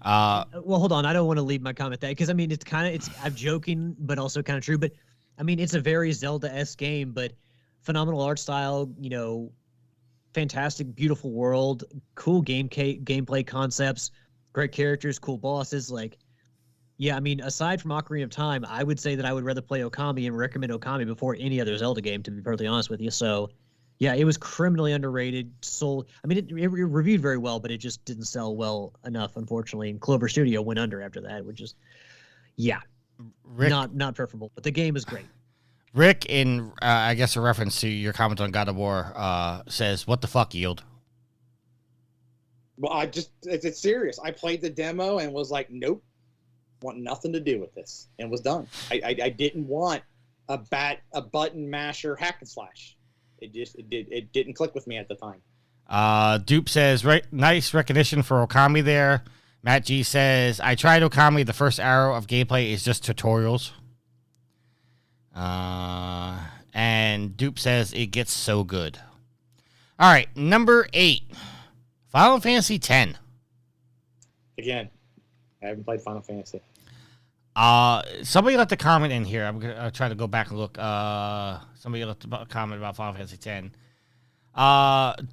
Well, hold on. I don't want to leave my comment there because I mean I'm joking, but also kind of true. But I mean, it's a very Zelda-esque game, but phenomenal art style. Fantastic, beautiful world, cool gameplay concepts, great characters, cool bosses. Yeah, I mean, aside from Ocarina of Time, I would say that I would rather play Okami and recommend Okami before any other Zelda game, to be perfectly honest with you. So, yeah, it was criminally underrated. It reviewed very well, but it just didn't sell well enough, unfortunately. And Clover Studio went under after that, which is, yeah, Rick, not preferable. But the game is great. Rick, in I guess a reference to your comment on God of War, says, "What the fuck, Yield?" Well, it's serious. I played the demo and was like, nope. Want nothing to do with this, and was done. I didn't want a button masher hack and slash. It didn't click with me at the time. Dupe says, nice recognition for Okami there. Matt G says, I tried Okami. The first hour of gameplay is just tutorials. And Dupe says, it gets so good. All right, number 8, Final Fantasy X. Again, I haven't played Final Fantasy. Somebody left a comment in here. I'm gonna try to go back and look. Somebody left a comment about Final Fantasy X.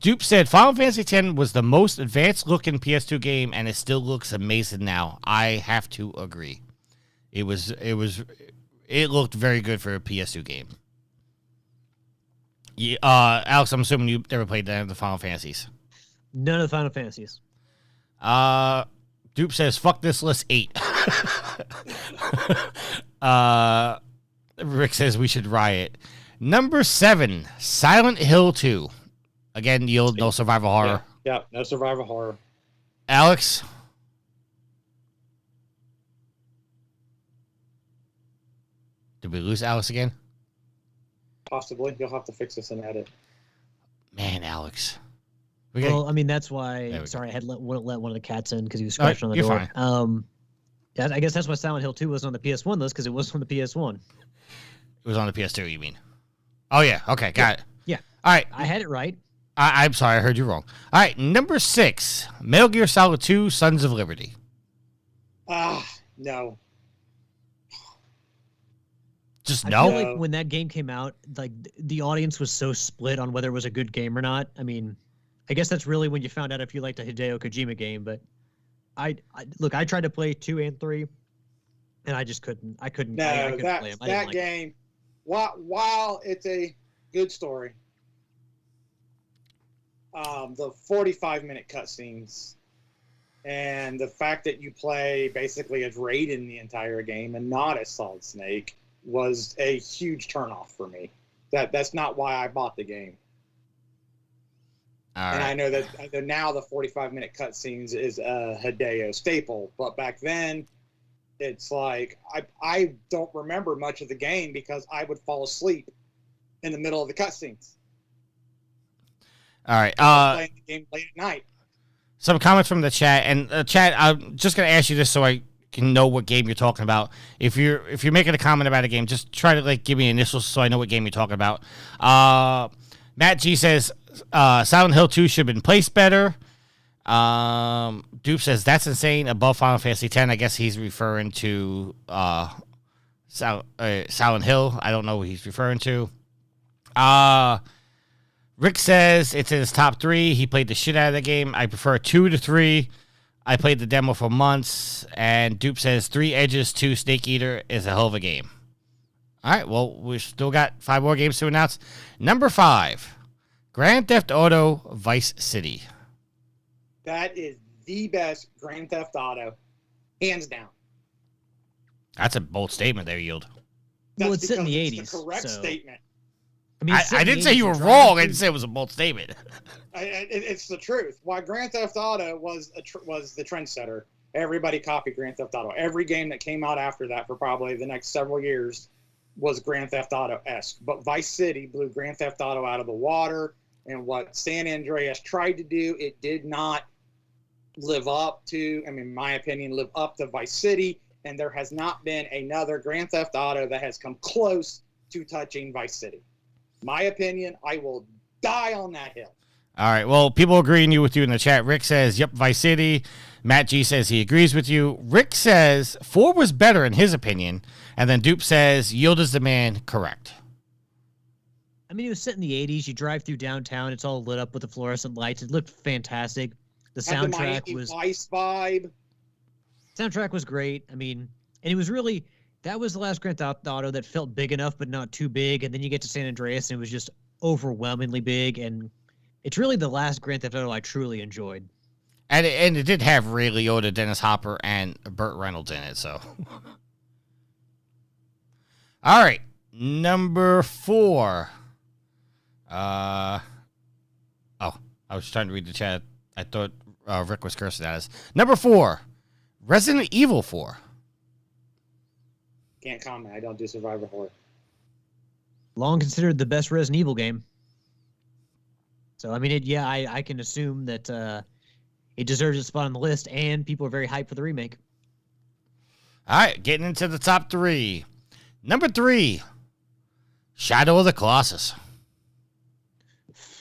Dupe said Final Fantasy X was the most advanced looking PS2 game, and it still looks amazing now. I have to agree. It looked very good for a PS2 game. Yeah, Alex, I'm assuming you never played any of the Final Fantasies. None of the Final Fantasies. Dupe says, fuck this list 8. Rick says we should riot. Number 7, Silent Hill 2. Again, yield no survival horror. Yeah, no survival horror. Alex? Did we lose Alex again? Possibly. You'll have to fix this and edit. Man, Alex. Well, I mean, that's why. There we Sorry, I wouldn't let one of the cats in because he was scratching on the door. Fine. I guess that's why Silent Hill 2 wasn't on the PS1 list because it was on the PS1. It was on the PS2, you mean? Oh, yeah. Okay, got it. Yeah. All right. I had it right. I'm sorry, I heard you wrong. All right, number 6, Metal Gear Solid 2, Sons of Liberty. No. Just I no? feel like when that game came out, like the audience was so split on whether it was a good game or not. I mean, I guess that's really when you found out if you liked a Hideo Kojima game. But I tried to play 2 and 3, and I just couldn't. I couldn't. No, I couldn't play them. that game, while it's a good story, the 45-minute cutscenes and the fact that you play basically as Raiden the entire game and not as Solid Snake was a huge turnoff for me. That's not why I bought the game. All right. And I know that now the 45-minute cutscenes is a Hideo staple, but back then, it's like I don't remember much of the game because I would fall asleep in the middle of the cutscenes. All right. Playing the game late at night. Some comments from the chat, and chat. I'm just gonna ask you this so I can know what game you're talking about. If you're making a comment about a game, just try to give me initials so I know what game you're talking about. Matt G says Silent Hill 2 should have been placed better. Dupe says that's insane. Above Final Fantasy X. I guess he's referring to Silent Hill. I don't know what he's referring to. Rick says it's in his top 3. He played the shit out of the game. I prefer 2 to 3. I played the demo for months. And Dupe says 3 Edges, 2 Snake Eater is a hell of a game. All right, well, we still got 5 more games to announce. Number 5, Grand Theft Auto Vice City. That is the best Grand Theft Auto, hands down. That's a bold statement there, Yield. Well, it's set in the because 80s. It's the correct so. statement. I mean, I didn't say you were wrong. I didn't say it was a bold statement. It's the truth. Why Grand Theft Auto was the trendsetter. Everybody copied Grand Theft Auto. Every game that came out after that for probably the next several years was Grand Theft Auto-esque. But Vice City blew Grand Theft Auto out of the water. And what San Andreas tried to do, it did not live up to, in my opinion, live up to Vice City. And there has not been another Grand Theft Auto that has come close to touching Vice City. My opinion, I will die on that hill. All right. Well, people agreeing with you in the chat. Rick says, yep, Vice City. Matt G says he agrees with you. Rick says 4 was better in his opinion. And then Dupe says Yield is the man. Correct. I mean, it was set in the 80s. You drive through downtown. It's all lit up with the fluorescent lights. It looked fantastic. The soundtrack was... Vice vibe. Soundtrack was great. I mean, and it was really... That was the last Grand Theft Auto that felt big enough, but not too big. And then you get to San Andreas, and it was just overwhelmingly big. And it's really the last Grand Theft Auto I truly enjoyed. And it did have Ray Liotta, Dennis Hopper, and Burt Reynolds in it. So, all right, number 4. I was trying to read the chat. I thought Rick was cursing at us. Number 4, Resident Evil 4. Can't comment. I don't do survivor horror. Long considered the best Resident Evil game. So, I mean, I can assume that it deserves a spot on the list, and people are very hyped for the remake. All right, getting into the top 3. Number 3, Shadow of the Colossus.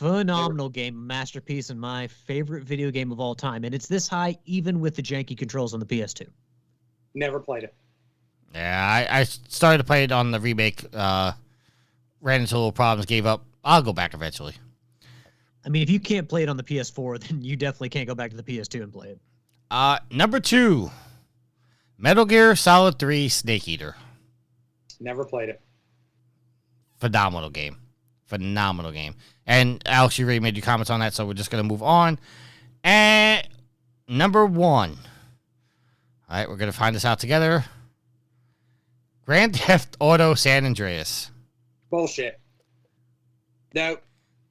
Phenomenal game, masterpiece, and my favorite video game of all time. And it's this high even with the janky controls on the PS2. Never played it. Yeah, I started to play it on the remake. Ran into little problems, gave up. I'll go back eventually. I mean, if you can't play it on the PS4, then you definitely can't go back to the PS2 and play it. Number 2, Metal Gear Solid 3 Snake Eater. Never played it. Phenomenal game. Phenomenal game. And Alex, you already made your comments on that, so we're just going to move on. And number 1. All right, we're going to find this out together. Grand Theft Auto San Andreas. Bullshit. Nope.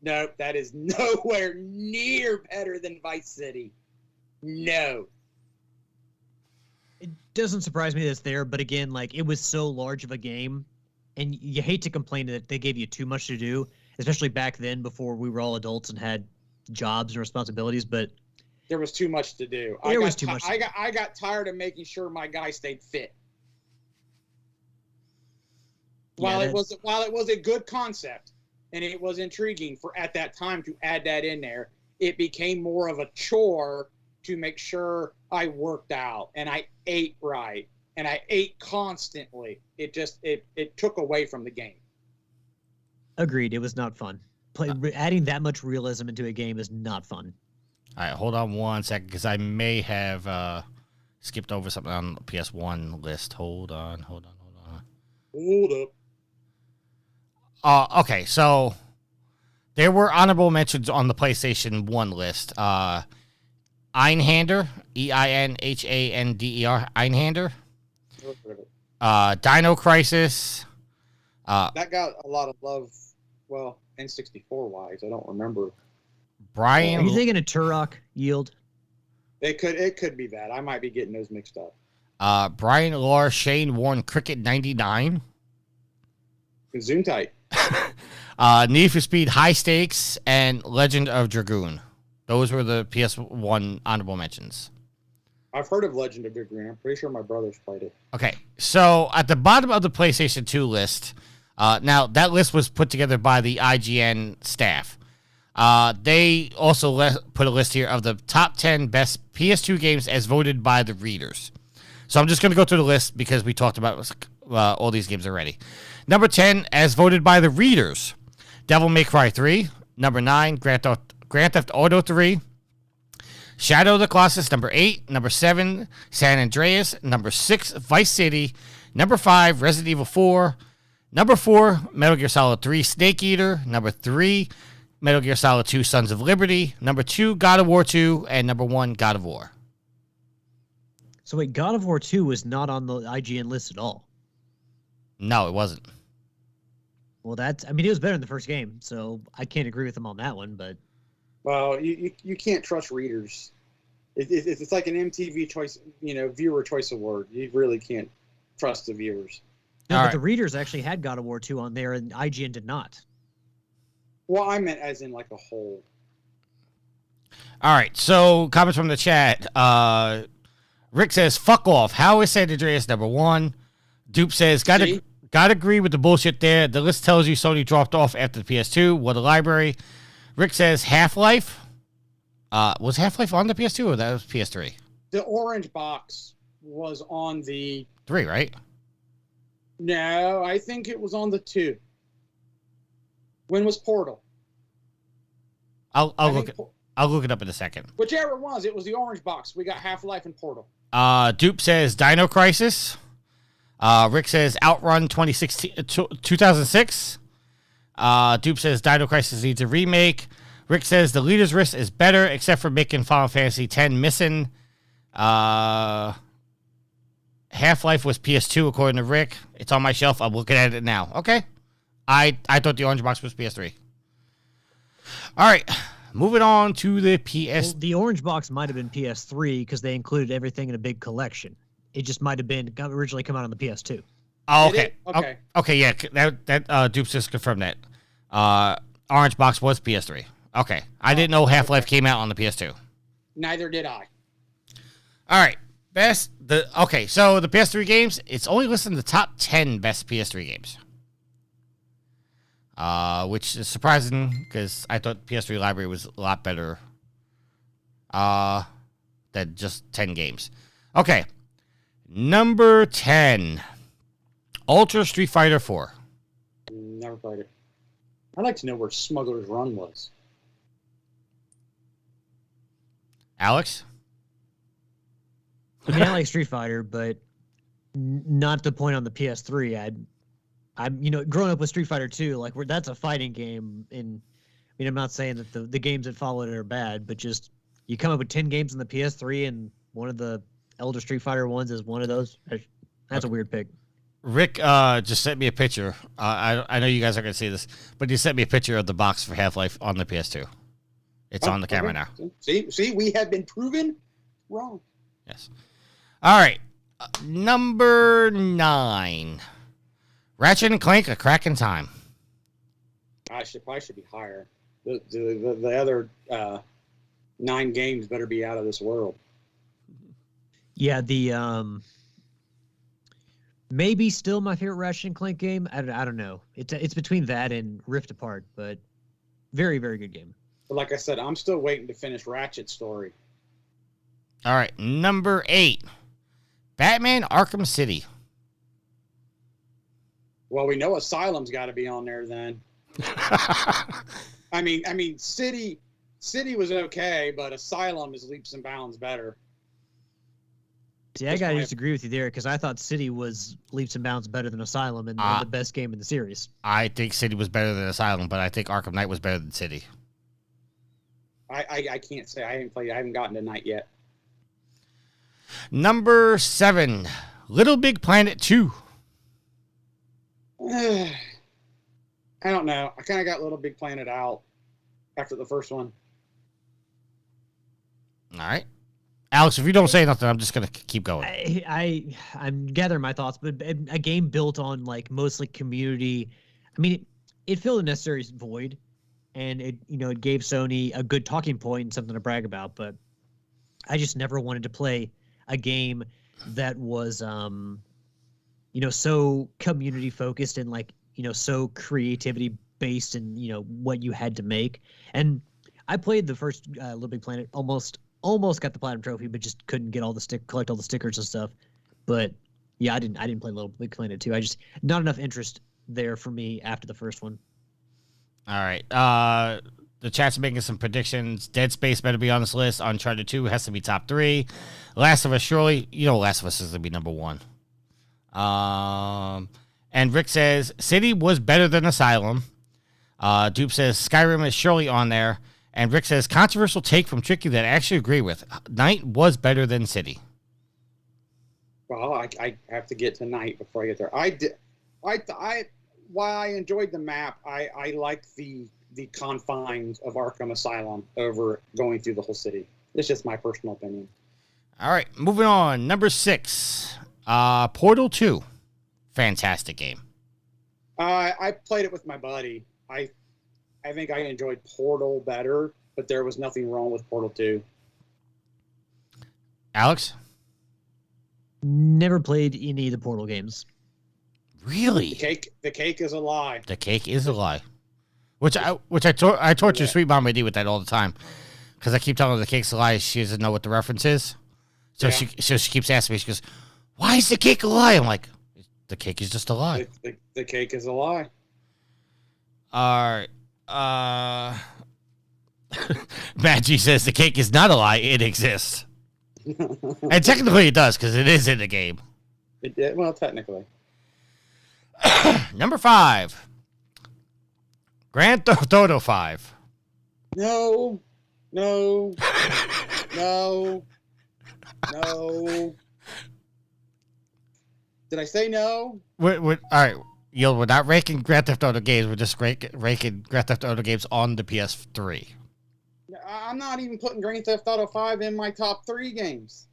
That is nowhere near better than Vice City. No. It doesn't surprise me that it's there, but again, like, it was so large of a game, and you hate to complain that they gave you too much to do, especially back then before we were all adults and had jobs and responsibilities, but there was too much to do. I got tired of making sure my guy stayed fit. While it was a good concept and it was intriguing for at that time to add that in there, it became more of a chore to make sure I worked out and I ate right and I ate constantly. It took away from the game. Agreed. It was not fun. Adding that much realism into a game is not fun. All right, hold on one second because I may have skipped over something on the PS1 list. Hold on. Hold up. Okay, so there were honorable mentions on the PlayStation 1 list. Einhander, Einhander. Einhander. Dino Crisis. That got a lot of love, well, N64 wise. I don't remember. Brian. Are you thinking of Turok Yield? It could be that. I might be getting those mixed up. Brian Lahr, Shane Warne, Cricket 99. Gesundheit. Need for Speed High Stakes and Legend of Dragoon. Those were the PS1 honorable mentions. I've heard of Legend of Dragoon. I'm pretty sure my brothers played it. Okay, so at the bottom of the PlayStation 2 list, now that list was put together by the IGN staff. They also put a list here of the top 10 best PS2 games as voted by the readers. So I'm just going to go through the list because we talked about all these games already. Number 10, as voted by the readers, Devil May Cry 3. Number 9, Grand Theft Auto 3. Shadow of the Colossus, number 8. Number 7, San Andreas. Number 6, Vice City. Number 5, Resident Evil 4. Number 4, Metal Gear Solid 3, Snake Eater. Number 3, Metal Gear Solid 2, Sons of Liberty. Number 2, God of War 2. And number 1, God of War. So wait, God of War 2 was not on the IGN list at all? No, it wasn't. Well, it was better than the first game, so I can't agree with them on that one, but... Well, you can't trust readers. It's like an MTV choice, viewer choice award. You really can't trust the viewers. No, but the readers actually had God of War 2 on there, and IGN did not. Well, I meant as in like a whole. All right, so comments from the chat. Rick says, fuck off. How is San Andreas number 1? Dupe says, gotta agree with the bullshit there. The list tells you Sony dropped off after the PS2. What a library. Rick says, Half-Life. Was Half-Life on the PS2 or that was PS3? The orange box was on the... 3, right? No, I think it was on the 2. When was Portal? I'll look it up in a second. Whichever it was the orange box. We got Half-Life and Portal. Dupe says Dino Crisis. Rick says Outrun 2006. Dupe says Dino Crisis needs a remake. Rick says The Leader's Risk is better, except for making Final Fantasy X missing. Half-Life was PS2, according to Rick. It's on my shelf. I'm looking at it now. Okay. I thought the orange box was PS3. All right. Moving on to the PS... Well, the orange box might have been PS3 because they included everything in a big collection. It just might have been originally come out on the PS2. Oh, okay. Okay. Okay, yeah. That Dupes just confirmed that. Orange box was PS3. Okay. I didn't know Half-Life came out on the PS2. Neither did I. All right. So the PS3 games, it's only listed in the top 10 best PS3 games. which is surprising because I thought PS3 library was a lot better than just 10 games. Okay, number 10, Ultra Street Fighter 4. Never played it. I'd like to know where Smuggler's Run was. Alex? I mean, I like Street Fighter, but not the point on the PS3. I'm growing up with Street Fighter 2, like that's a fighting game. And I mean, I'm not saying that the games that followed it are bad, but just you come up with 10 games on the PS3, and one of the Elder Street Fighter ones is one of those. That's a weird pick. Rick just sent me a picture. I know you guys are going to see this, but he sent me a picture of the box for Half-Life on the PS2. It's on the camera now. See, we have been proven wrong. Yes. All right. Number 9. Ratchet and Clank: A Crack in Time. I probably should be higher. The other 9 games better be out of this world. Yeah, the maybe still my favorite Ratchet and Clank game. I don't know. It's between that and Rift Apart, but very, very good game. But like I said, I'm still waiting to finish Ratchet's story. All right, number 8, Batman: Arkham City. Well, we know Asylum's got to be on there then. I mean, City was okay, but Asylum is leaps and bounds better. See, I gotta disagree with you there because I thought City was leaps and bounds better than Asylum and the best game in the series. I think City was better than Asylum, but I think Arkham Knight was better than City. I can't say. I haven't played. I haven't gotten to Night yet. Number 7, Little Big Planet 2. I don't know. I kind of got Little Big Planet out after the first one. All right. Alex, if you don't say nothing, I'm just going to keep going. I'm gathering my thoughts, but a game built on like mostly community. I mean, it filled a necessary void, and it gave Sony a good talking point and something to brag about. But I just never wanted to play a game that was so community focused and like so creativity based and what you had to make. And I played the first Little Big Planet, almost got the platinum trophy, but just couldn't get collect all the stickers and stuff. But yeah, I didn't play Little Big Planet 2. I just not enough interest there for me after the first one. All right. The chat's making some predictions. Dead Space better be on this list. Uncharted 2 has to be top 3. Last of Us, surely. Last of Us is going to be number 1. And Rick says, City was better than Asylum. Dupe says, Skyrim is surely on there. And Rick says, controversial take from Tricky that I actually agree with. Night was better than City. Well, I have to get to Night before I get there. While I enjoyed the map, I liked the confines of Arkham Asylum over going through the whole city. It's just my personal opinion. All right, moving on. Number 6, Portal 2. Fantastic game. I played it with my buddy. I think I enjoyed Portal better, but there was nothing wrong with Portal 2. Alex? Never played any of the Portal games. Really? The cake is a lie. The cake is a lie. Which I torture sweet mom AD with that all the time, because I keep telling her the cake's a lie. She doesn't know what the reference is, so she keeps asking me. She goes, "Why is the cake a lie?" I'm like, "The cake is just a lie." The cake is a lie. All right. Matt G says the cake is not a lie. It exists, and technically it does because it is in the game. Well, technically. Number 5. Grand Theft Auto 5. No. Did I say no? All right. We're not ranking Grand Theft Auto games. We're just ranking Grand Theft Auto games on the PS3. I'm not even putting Grand Theft Auto 5 in my top 3 games.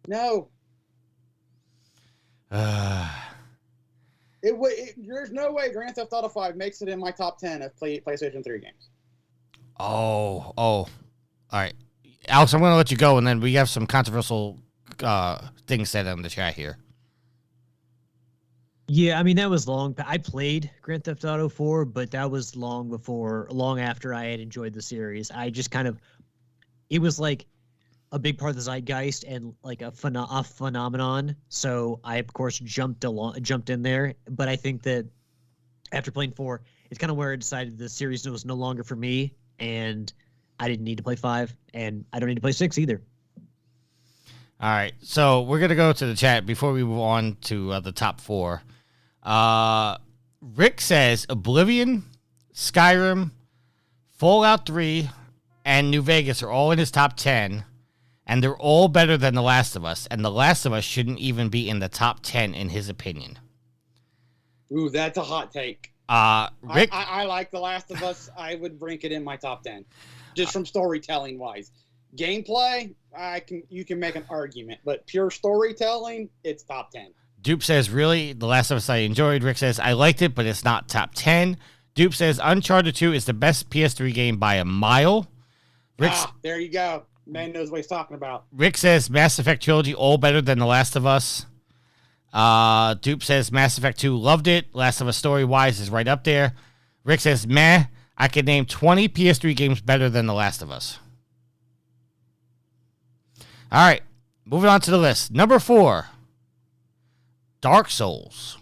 No. There's no way Grand Theft Auto 5 makes it in my top 10 of PlayStation 3 games. Oh. All right. Alex, I'm going to let you go, and then we have some controversial things said in the chat here. Yeah, I mean that was long. I played Grand Theft Auto 4, but that was long after I had enjoyed the series. I just kind of, it was like a big part of the zeitgeist and like a phenomenon. So I of course jumped in there. But I think that after playing 4, it's kind of where I decided the series was no longer for me, and I didn't need to play 5, and I don't need to play 6 either. All right, so we're gonna go to the chat before we move on to the top 4. Rick says Oblivion, Skyrim, Fallout 3, and New Vegas are all in his top 10, and they're all better than The Last of Us, and The Last of Us shouldn't even be in the top 10 in his opinion. Ooh, that's a hot take. Rick, I like The Last of Us. I would rank it in my top 10, just from storytelling wise. Gameplay, you can make an argument, but pure storytelling, it's top 10. Dupe says, really? The Last of Us I enjoyed. Rick says, I liked it, but it's not top 10. Dupe says, Uncharted 2 is the best PS3 game by a mile. There you go. Man knows what he's talking about. Rick says, Mass Effect Trilogy, all better than The Last of Us. Dupe says, Mass Effect 2, loved it. Last of Us story-wise is right up there. Rick says, meh, I could name 20 PS3 games better than The Last of Us. All right, moving on to the list. Number 4, Dark Souls.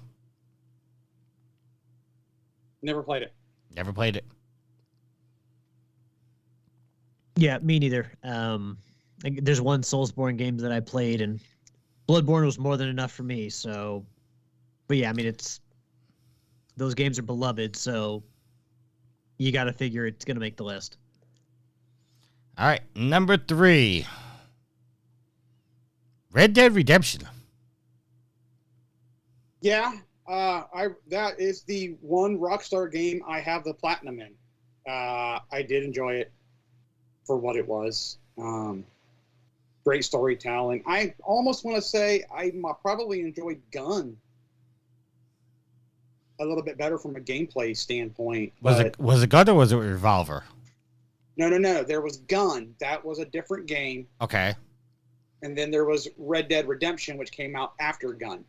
Never played it. Never played it. Yeah, me neither. There's one Soulsborne game that I played, and Bloodborne was more than enough for me. So, but yeah, I mean, those games are beloved, so you got to figure it's gonna make the list. All right, number 3, Red Dead Redemption. Yeah, that is the one Rockstar game I have the platinum in. I did enjoy it for what it was. Great storytelling. I almost want to say I probably enjoyed Gun a little bit better from a gameplay standpoint. Was it Gun or was it Revolver? No. There was Gun. That was a different game. Okay. And then there was Red Dead Redemption, which came out after Gun.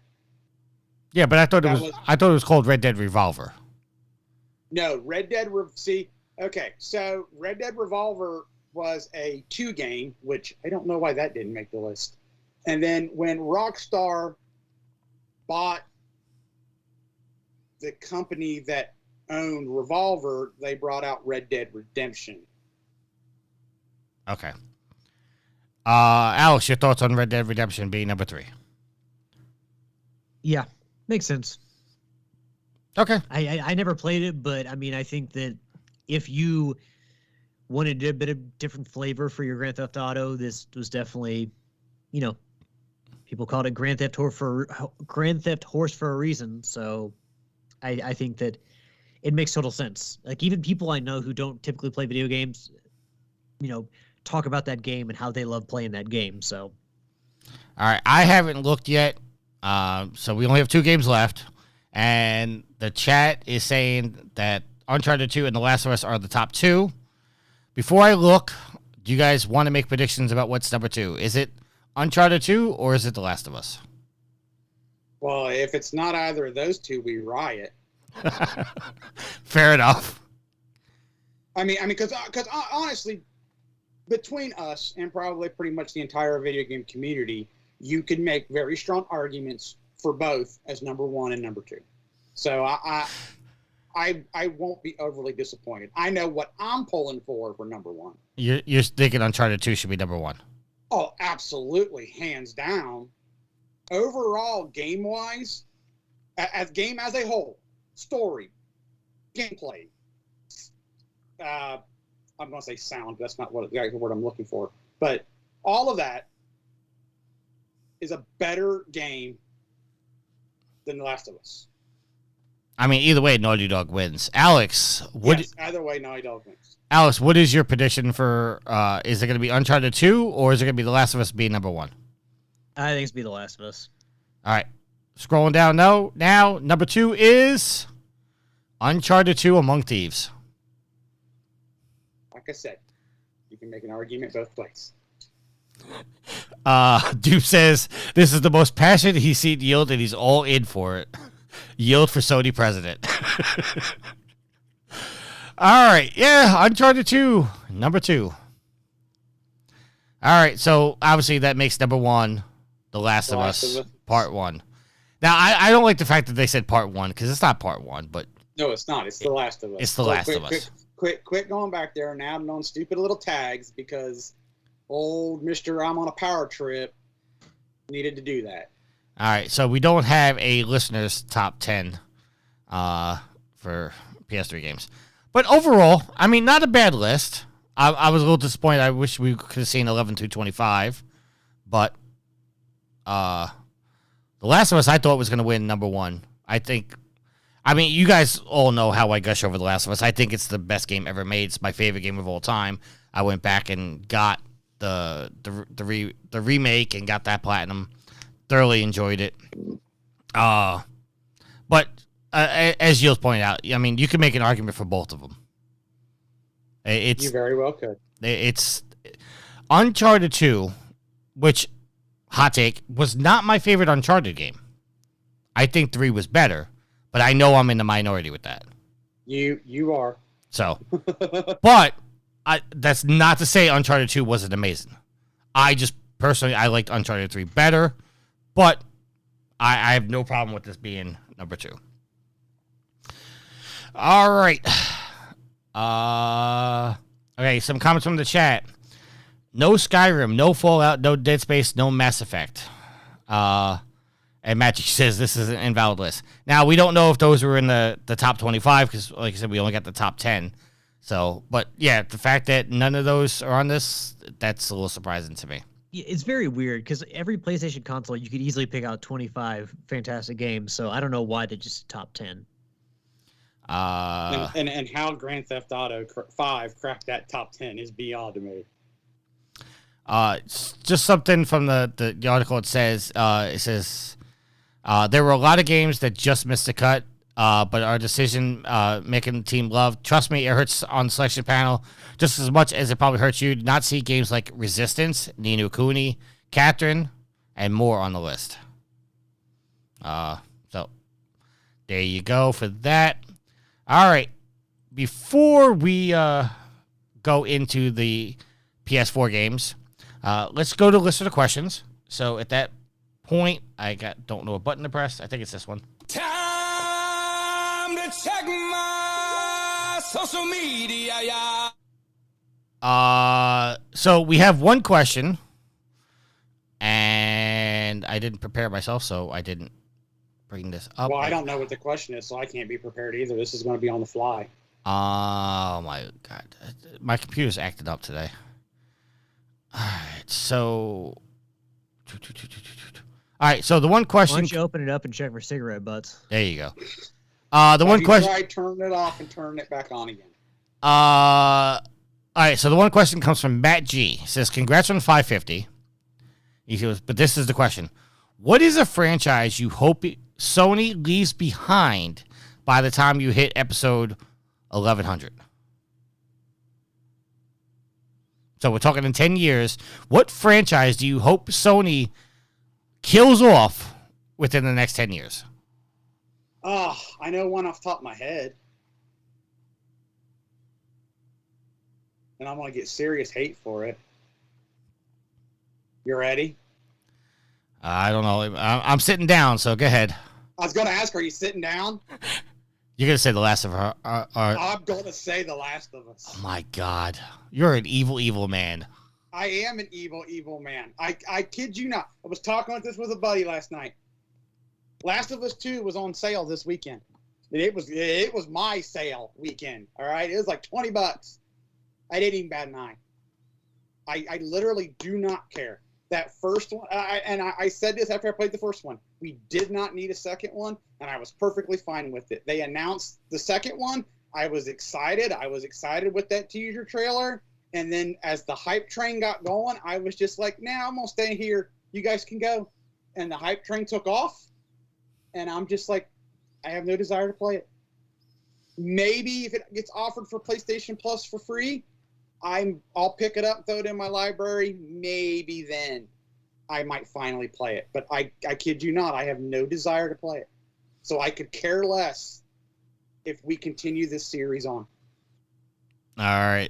Yeah, but I thought it was called Red Dead Revolver. No, Red Dead. So Red Dead Revolver was a 2 game, which I don't know why that didn't make the list. And then when Rockstar bought the company that owned Revolver, they brought out Red Dead Redemption. Okay. Alex, your thoughts on Red Dead Redemption being number 3? Yeah, makes sense. Okay. I never played it, but I mean, I think that if you wanted a bit of different flavor for your Grand Theft Auto, this was definitely, people called it Grand Theft Horse for a reason. So I think that it makes total sense. Like, even people I know who don't typically play video games, talk about that game and how they love playing that game. So, all right, I haven't looked yet. So we only have 2 games left, and the chat is saying that Uncharted 2 and The Last of Us are the top 2. Before I look, do you guys want to make predictions about what's number 2? Is it Uncharted 2 or is it The Last of Us? Well, if it's not either of those 2, we riot. Fair enough. I mean, because honestly, between us and probably pretty much the entire video game community, you could make very strong arguments for both as number 1 and number 2. So I won't be overly disappointed. I know what I'm pulling for number 1. You're thinking Uncharted 2 should be number 1. Oh, absolutely, hands down. Overall, game-wise, as game as a whole, story, gameplay, I'm going to say sound. That's not the word I'm looking for. But all of that is a better game than The Last of Us. I mean, either way, Naughty Dog wins. Alex, either way, Naughty Dog wins. Alex, what is your prediction for, is it going to be Uncharted 2 or is it going to be The Last of Us being number 1? I think it's be The Last of Us. All right. Scrolling down now, number 2 is Uncharted 2 Among Thieves. Like I said, you can make an argument both ways. Dupe says this is the most passion he's seen yield and he's all in for it. Yield for Sony president. All right. Yeah, Uncharted 2, number 2. All right, so obviously that makes number 1 The Last of Us Part 1. Now, I don't like the fact that they said Part 1 because it's not Part 1, but... No, it's not. It's The Last of Us. It's The Last of Us. Quit going back there and adding on stupid little tags because old Mr. I'm on a power trip needed to do that. All right, so we don't have a listener's top 10 for PS3 games. But overall, I mean, not a bad list. I was a little disappointed. I wish we could have seen 11 through 25. But The Last of Us, I thought was going to win number 1. I mean, you guys all know how I gush over The Last of Us. I think it's the best game ever made. It's my favorite game of all time. I went back and got the remake and got that platinum. Thoroughly enjoyed it. But as Gilles pointed out, I mean, you can make an argument for both of them. You very well could. It's Uncharted 2, which, hot take, was not my favorite Uncharted game. I think 3 was better, but I know I'm in the minority with that. You are. So, but that's not to say Uncharted 2 wasn't amazing. I just personally, I liked Uncharted 3 better, but I have no problem with this being number 2. All right. Okay, some comments from the chat. No Skyrim, no Fallout, no Dead Space, no Mass Effect. And Magic says this is an invalid list. Now, we don't know if those were in the top 25 because, like I said, we only got the top 10. So, but yeah, the fact that none of those are on this, that's a little surprising to me. Yeah, it's very weird because every PlayStation console, you could easily pick out 25 fantastic games. So I don't know why they just top 10. And how Grand Theft Auto 5 cracked that top 10 is beyond me. It's just something from the article. It says there were a lot of games that just missed the cut, but our decision making the team love. Trust me, it hurts on the selection panel just as much as it probably hurts you to not see games like Resistance, Ni no Kuni, Catherine, and more on the list. So there you go for that. All right, before we go into the PS4 games, let's go to listener questions. So at that point, don't know what button to press. I think it's this one. Time to check my social media. So we have one question, and I didn't prepare myself, so I didn't bring this up. Well, I don't know what the question is, so I can't be prepared either. This is going to be on the fly. Oh my God, my computer's acting up today. All right, so. All right, so the one question. Why don't you open it up and check for cigarette butts? There you go. The one question. Try turning it off and turning it back on again. All right, so the one question comes from Matt G. He says, "Congrats on 550." He goes, but this is the question: what is a franchise you hope Sony leaves behind by the time you hit episode 1100? So we're talking in 10 years. What franchise do you hope Sony kills off within the next 10 years? Oh, I know one off the top of my head. And I'm going to get serious hate for it. You ready? I don't know. I'm sitting down, so go ahead. I was going to ask, are you sitting down? You're going to say The Last of Us. I'm going to say The Last of Us. Oh, my God. You're an evil, evil man. I am an evil, evil man. I kid you not. I was talking with this with a buddy last night. Last of Us 2 was on sale this weekend. It was my sale weekend, all right? It was like $20. I didn't even bat an eye. I literally do not care. That first one, I said this after I played the first one. We did not need a second one, and I was perfectly fine with it. They announced the second one. I was excited. I was excited with that teaser trailer. And then as the hype train got going, I was just like, nah, I'm going to stay here. You guys can go. And the hype train took off. And I'm just like, I have no desire to play it. Maybe if it gets offered for PlayStation Plus for free, I'll pick it up, throw it in my library. Maybe then I might finally play it. But I kid you not, I have no desire to play it. So I could care less if we continue this series on. All right.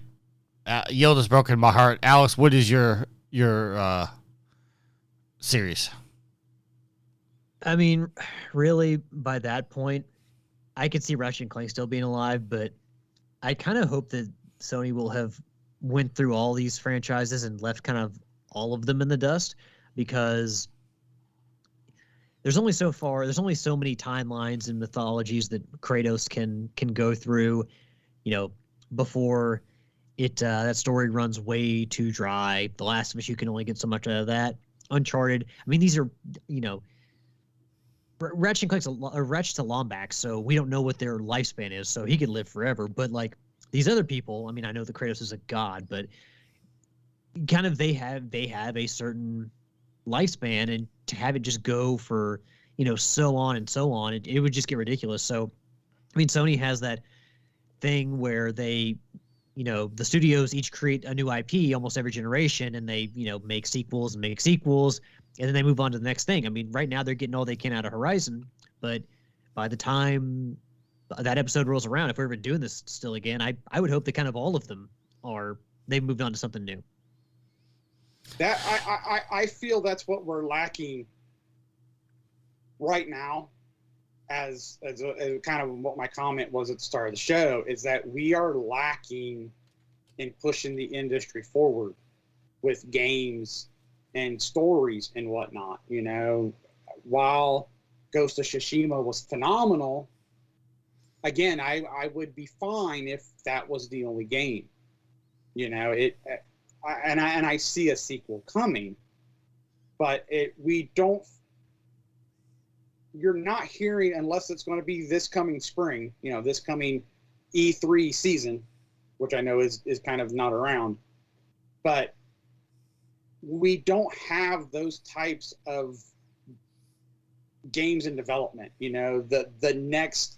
Yield has broken my heart. Alex, what is your series? I mean, really, by that point, I could see Ratchet and Clank still being alive, but I kind of hope that Sony will have went through all these franchises and left kind of all of them in the dust, because there's only so many timelines and mythologies that Kratos can go through, before that story runs way too dry. The Last of Us, you can only get so much out of that. Uncharted, I mean, these are, Ratchet and Clank's Ratchet's a Lombax, so we don't know what their lifespan is, so he could live forever. But like these other people, I mean, I know that Kratos is a god, but kind of they have a certain lifespan, and to have it just go for so on and so on, it would just get ridiculous. So, I mean, Sony has that thing where they, the studios each create a new IP almost every generation, and they make sequels, and then they move on to the next thing. I mean, right now they're getting all they can out of Horizon, but by the time that episode rolls around, if we're ever doing this still again, I would hope that kind of all of them they've moved on to something new. That I feel that's what we're lacking right now, as kind of what my comment was at the start of the show, is that we are lacking in pushing the industry forward with games and stories and whatnot. While Ghost of Tsushima was phenomenal, again, I would be fine if that was the only game. I see a sequel coming, but you're not hearing, unless it's going to be this coming spring, this coming E3 season, which I know is kind of not around, but we don't have those types of games in development, the next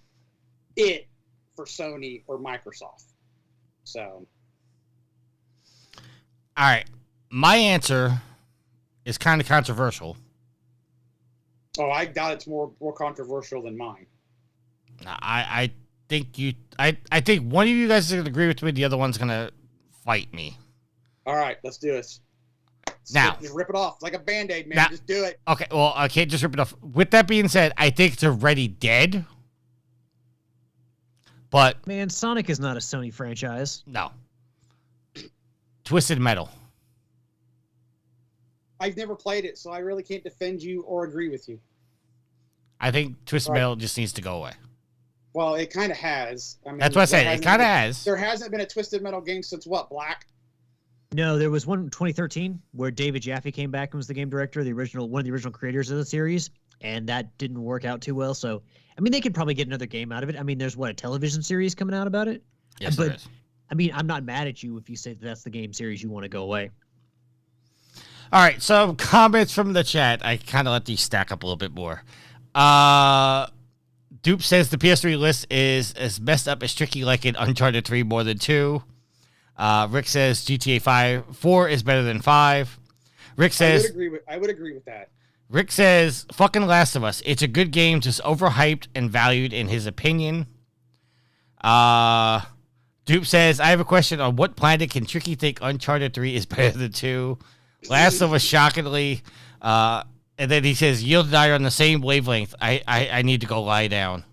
it for Sony or Microsoft. So. All right. My answer is kind of controversial. Oh, I doubt it's more controversial than mine. I think I think one of you guys is going to agree with me. The other one's going to fight me. All right, let's do this. Now, just rip it off like a Band-Aid, man. Just do it. Okay, well, I can't just rip it off. With that being said, I think it's already dead. But man, Sonic is not a Sony franchise. No. Twisted Metal. I've never played it, so I really can't defend you or agree with you. I think Twisted Metal just needs to go away. Well, it kind of has. I mean, that's what I said. It kind of has. There hasn't been a Twisted Metal game since what, Black? No, there was one in 2013 where David Jaffe came back and was the game director, one of the original creators of the series, and that didn't work out too well. So, I mean, they could probably get another game out of it. I mean, there's a television series coming out about it? Yes, but, there is. I mean, I'm not mad at you if you say that's the game series you want to go away. All right, so comments from the chat. I kind of let these stack up a little bit more. Dupe says the PS3 list is as messed up as Tricky like in Uncharted 3 more than 2. Rick says GTA 4 is better than 5. Rick says I would agree with that. Rick says fucking Last of Us. It's a good game, just overhyped and valued in his opinion. Dupe says I have a question on what planet can Tricky think Uncharted 3 is better than 2. Last of Us shockingly, and then he says Yield and I are on the same wavelength. I need to go lie down.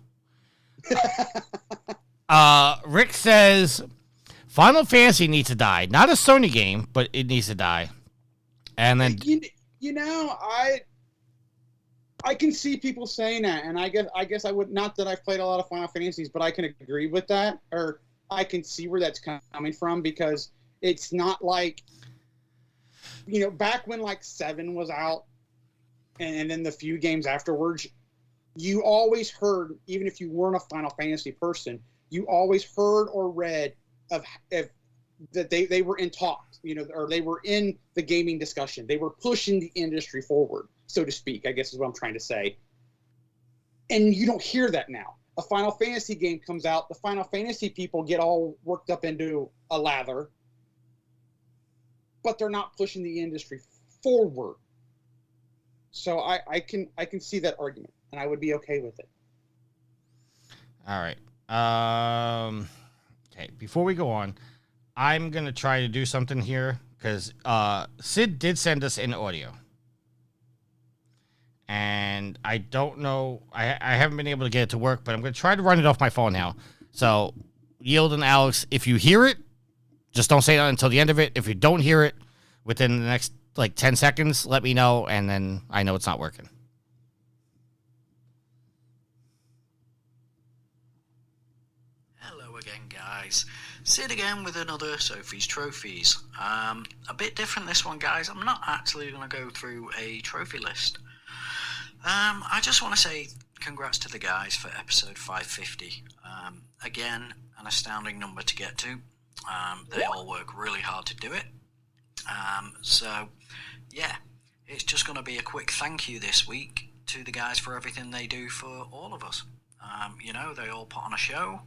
Rick says Final Fantasy needs to die. Not a Sony game, but it needs to die. And then I can see people saying that, and I guess I would, not that I've played a lot of Final Fantasies, but I can agree with that, or I can see where that's coming from, because it's not like, back when like 7 was out, and then the few games afterwards, you always heard, even if you weren't a Final Fantasy person, you always heard or read of that they were in talks, or they were in the gaming discussion. They were pushing the industry forward, so to speak, I guess is what I'm trying to say. And you don't hear that now. A Final Fantasy game comes out, the Final Fantasy people get all worked up into a lather, but they're not pushing the industry forward. So I can see that argument, and I would be okay with it. All right. Okay. Before we go on, I'm gonna try to do something here because Sid did send us an audio, and I don't know. I haven't been able to get it to work, but I'm gonna try to run it off my phone now. So, Yield and Alex, if you hear it, just don't say that until the end of it. If you don't hear it within the next like 10 seconds, let me know, and then I know it's not working. Hello again, guys. Sid again with another Sophie's Trophies. A bit different this one, guys. I'm not actually going to go through a trophy list. I just want to say congrats to the guys for episode 550. Again, an astounding number to get to. They all work really hard to do it. So, yeah, it's just going to be a quick thank you this week to the guys for everything they do for all of us. You know, they all put on a show,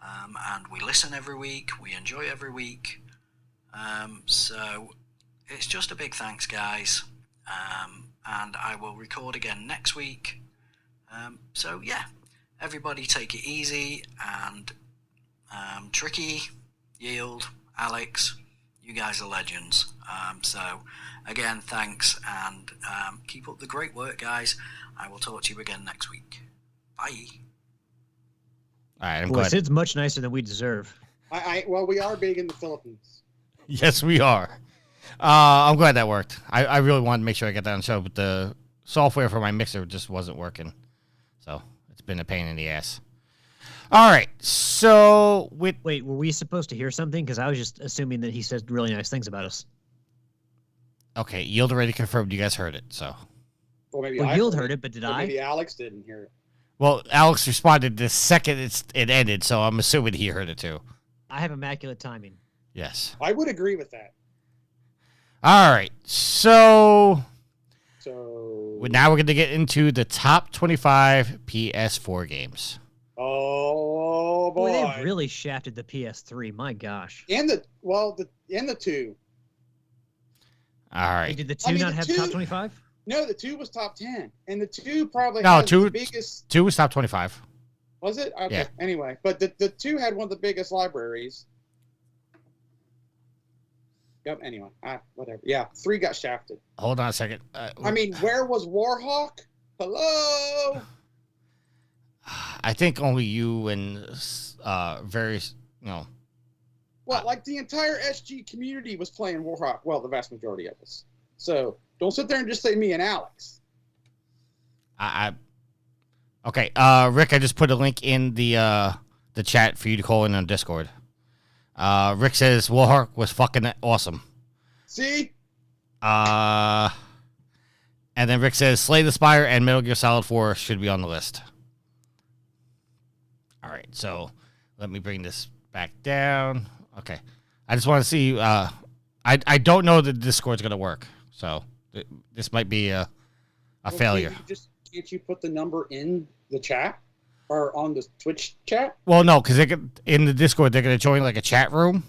and we listen every week, we enjoy every week. So, it's just a big thanks, guys. And I will record again next week. So, yeah, everybody take it easy, and Tricky, Yield, Alex, you guys are legends. So, again, thanks, and keep up the great work, guys. I will talk to you again next week. Bye. All right, I'm Boy, glad. Sid's much nicer than we deserve. Well, we are big in the Philippines. Yes, we are. I'm glad that worked. I really wanted to make sure I got that on the show, but the software for my mixer just wasn't working. So it's been a pain in the ass. All right, so Wait, were we supposed to hear something? Because I was just assuming that he said really nice things about us. Okay, Yield already confirmed you guys heard it, so. Well, maybe Well, I Yield heard it, but did or I? Maybe Alex didn't hear it. Well, Alex responded the second it ended, so I'm assuming he heard it too. I have immaculate timing. Yes. I would agree with that. All right, so So now we're going to get into the top 25 PS4 games. oh Boy, boy, they really shafted the PS3. My gosh. and the two. All Hey, right. did the I two mean, not the have two- top 25? No, the two was top 10, and the two probably No, has two- the biggest. 2 was top 25. Was it? Okay. Yeah. Anyway, but the two had one of the biggest libraries. Yep. Anyway, whatever. Yeah, 3 got shafted. Hold on a second. I mean, where was Warhawk? Hello. I think only you and various, Well, like the entire SG community was playing Warhawk. Well, the vast majority of us. So don't sit there and just say me and Alex. Okay, Rick, I just put a link in the chat for you to call in on Discord. Rick says Warhawk was fucking awesome. See? And then Rick says Slay the Spire and Metal Gear Solid 4 should be on the list. All right, so let me bring this back down. Okay, I just want to see. I don't know that Discord's gonna work, so this might be a failure. Can't you put the number in the chat or on the Twitch chat? Well, no, because in the Discord they're gonna join like a chat room.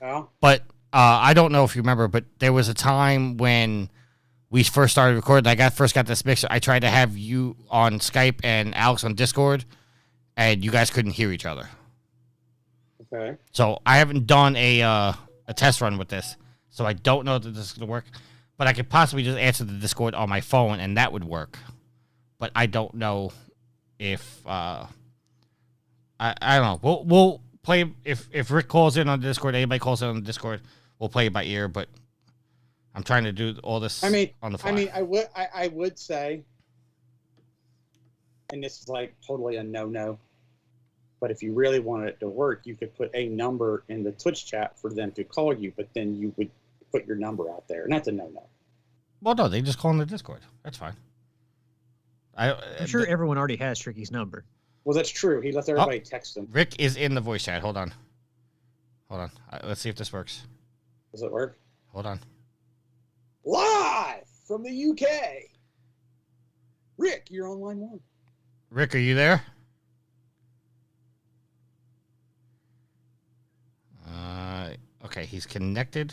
Oh. But I don't know if you remember, but there was a time when we first started recording. I first got this mixer. I tried to have you on Skype and Alex on Discord, and you guys couldn't hear each other. Okay. So I haven't done a test run with this, so I don't know that this is gonna work. But I could possibly just answer the Discord on my phone, and that would work. But I don't know if I don't know. We'll play if Rick calls in on the Discord, anybody calls in on the Discord, we'll play it by ear. But I'm trying to do all this on the fly. I would say, and this is like totally a no-no, but if you really wanted it to work, you could put a number in the Twitch chat for them to call you, but then you would put your number out there, and that's a no-no. Well, no, they just call in the Discord. That's fine. I'm sure everyone already has Tricky's number. Well, that's true. He lets everybody text him. Rick is in the voice chat. Hold on. Let's see if this works. Does it work? Hold on. Live from the UK. Rick, you're on line 1. Rick, are you there? Okay, he's connected.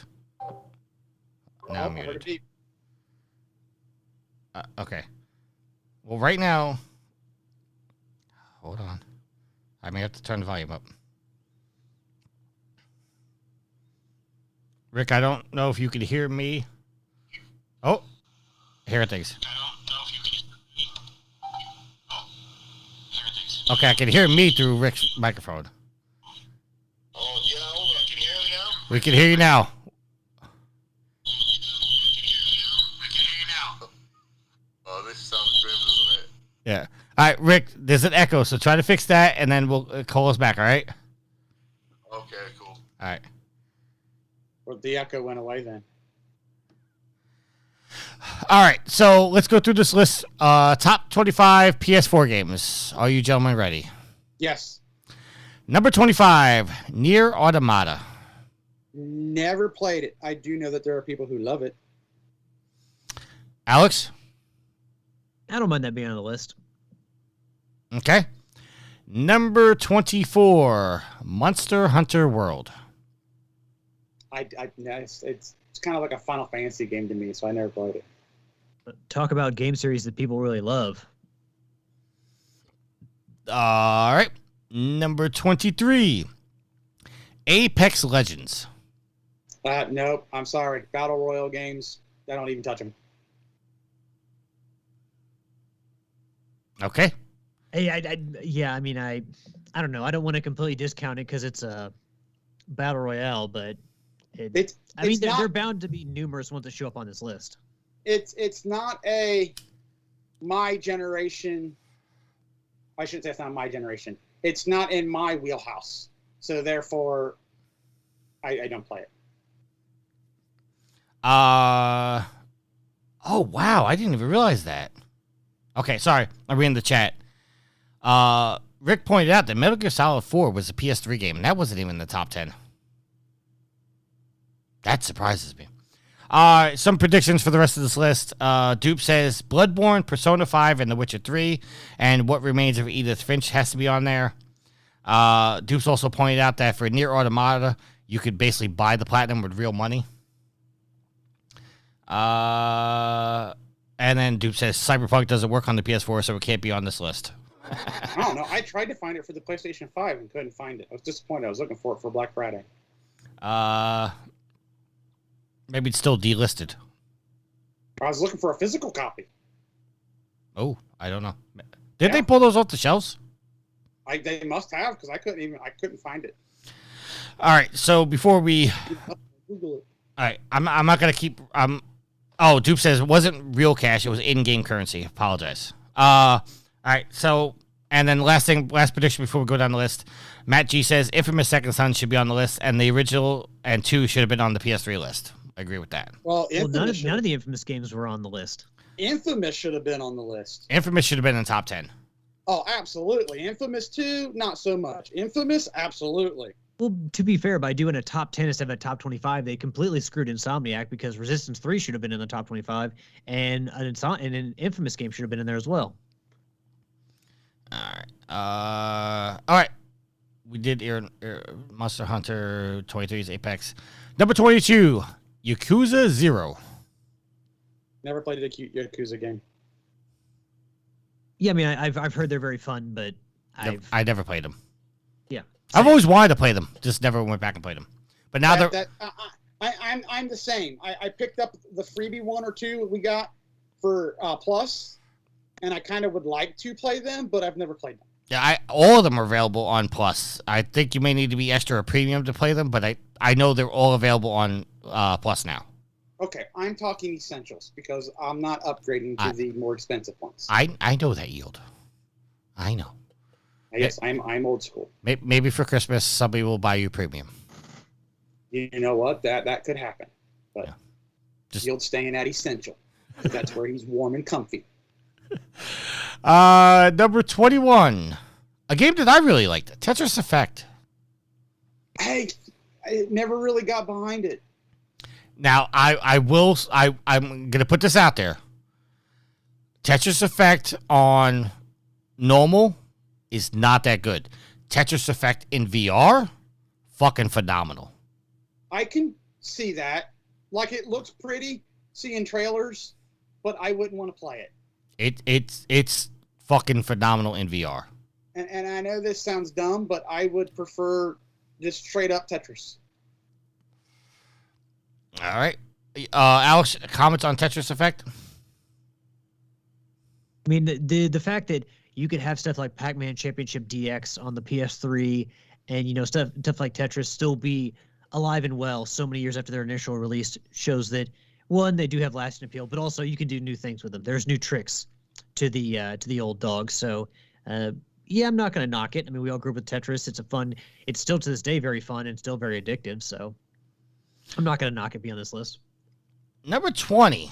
Now I'm I heard a muted. beep. Okay. Well, right now, hold on. I may have to turn the volume up. Rick, I don't know if you can hear me. Oh, here it is. Okay, I can hear me through Rick's microphone. Oh, yeah, hold on. Can you hear me now? We can hear you now. Oh, this sounds grim, doesn't it? Yeah. All right, Rick, there's an echo, so try to fix that, and then we'll call us back, all right? Okay, cool. All right. Well, the echo went away then. All right, so let's go through this list. Top 25 PS4 games. Are you gentlemen ready? Yes. Number 25, Nier Automata. Never played it. I do know that there are people who love it. Alex? I don't mind that being on the list. Okay. Number 24, Monster Hunter World. It's kind of like a Final Fantasy game to me, so I never played it. Talk about game series that people really love. All right. Number 23, Apex Legends. Nope. I'm sorry. Battle Royale games, I don't even touch them. Okay. Hey, I don't know. I don't want to completely discount it because it's a battle royale, but they're bound to be numerous ones that show up on this list. It's not a my generation. I shouldn't say it's not my generation. It's not in my wheelhouse. So therefore, I don't play it. Oh, wow. I didn't even realize that. Okay, sorry. I'm reading the chat. Rick pointed out that Metal Gear Solid 4 was a PS3 game, and that wasn't even in the top 10. That surprises me. Some predictions for the rest of this list. Dupe says Bloodborne, Persona 5, and The Witcher 3, and What Remains of Edith Finch has to be on there. Dupe's also pointed out that for Nier Automata, you could basically buy the platinum with real money. And then Dupe says Cyberpunk doesn't work on the PS4, so it can't be on this list. I don't know. I tried to find it for the PlayStation 5 and couldn't find it. I was disappointed. I was looking for it for Black Friday. Maybe it's still delisted. I was looking for a physical copy. Oh, I don't know. Did they pull those off the shelves? They must have, because I couldn't find it. All right, so before we... Google it. All right, I'm not going to keep... Oh, Dupe says it wasn't real cash. It was in-game currency. Apologize. All right, so... And then last prediction before we go down the list. Matt G says Infamous Second Son should be on the list, and the original and 2 should have been on the PS3 list. I agree with that. Well, none of the Infamous games were on the list. Infamous should have been on the list. Infamous should have been in the top 10. Oh, absolutely. Infamous 2, not so much. Infamous, absolutely. Well, to be fair, by doing a top 10 instead of a top 25, they completely screwed Insomniac because Resistance 3 should have been in the top 25, and an Infamous game should have been in there as well. All right. We did Monster Hunter 23's Apex. Number 22, Yakuza 0. Never played a Yakuza game. Yeah, I mean, I've heard they're very fun, but I never played them. Yeah. I've always wanted to play them, just never went back and played them. But now I'm the same. I picked up the freebie 1 or 2 we got for Plus, and I kind of would like to play them, but I've never played them. Yeah, all of them are available on Plus. I think you may need to be extra or premium to play them, but I know they're all available on Plus now. Okay, I'm talking essentials because I'm not upgrading to the more expensive ones. I know that, Yield. I know. Yes, I'm old school. Maybe for Christmas somebody will buy you premium. You know what? That could happen. But Yield's staying at essential. That's where he's warm and comfy. Number 21, a game that I really liked, Tetris Effect. Hey, I never really got behind it. Now I'm gonna put this out there. Tetris Effect on normal is not that good. Tetris Effect in VR, fucking phenomenal. I can see that. Like, it looks pretty, seeing trailers, but I wouldn't want to play it. It's fucking phenomenal in VR. and I know this sounds dumb, but I would prefer just straight up Tetris. All right. Alex, comments on Tetris Effect? I mean, the fact that you could have stuff like Pac-Man Championship DX on the PS3 and, stuff like Tetris still be alive and well so many years after their initial release shows that, one, they do have lasting appeal, but also you can do new things with them. There's new tricks to the old dog. So, yeah, I'm not going to knock it. I mean, we all grew up with Tetris. It's still to this day very fun and still very addictive. So I'm not going to knock it being on this list. Number 20.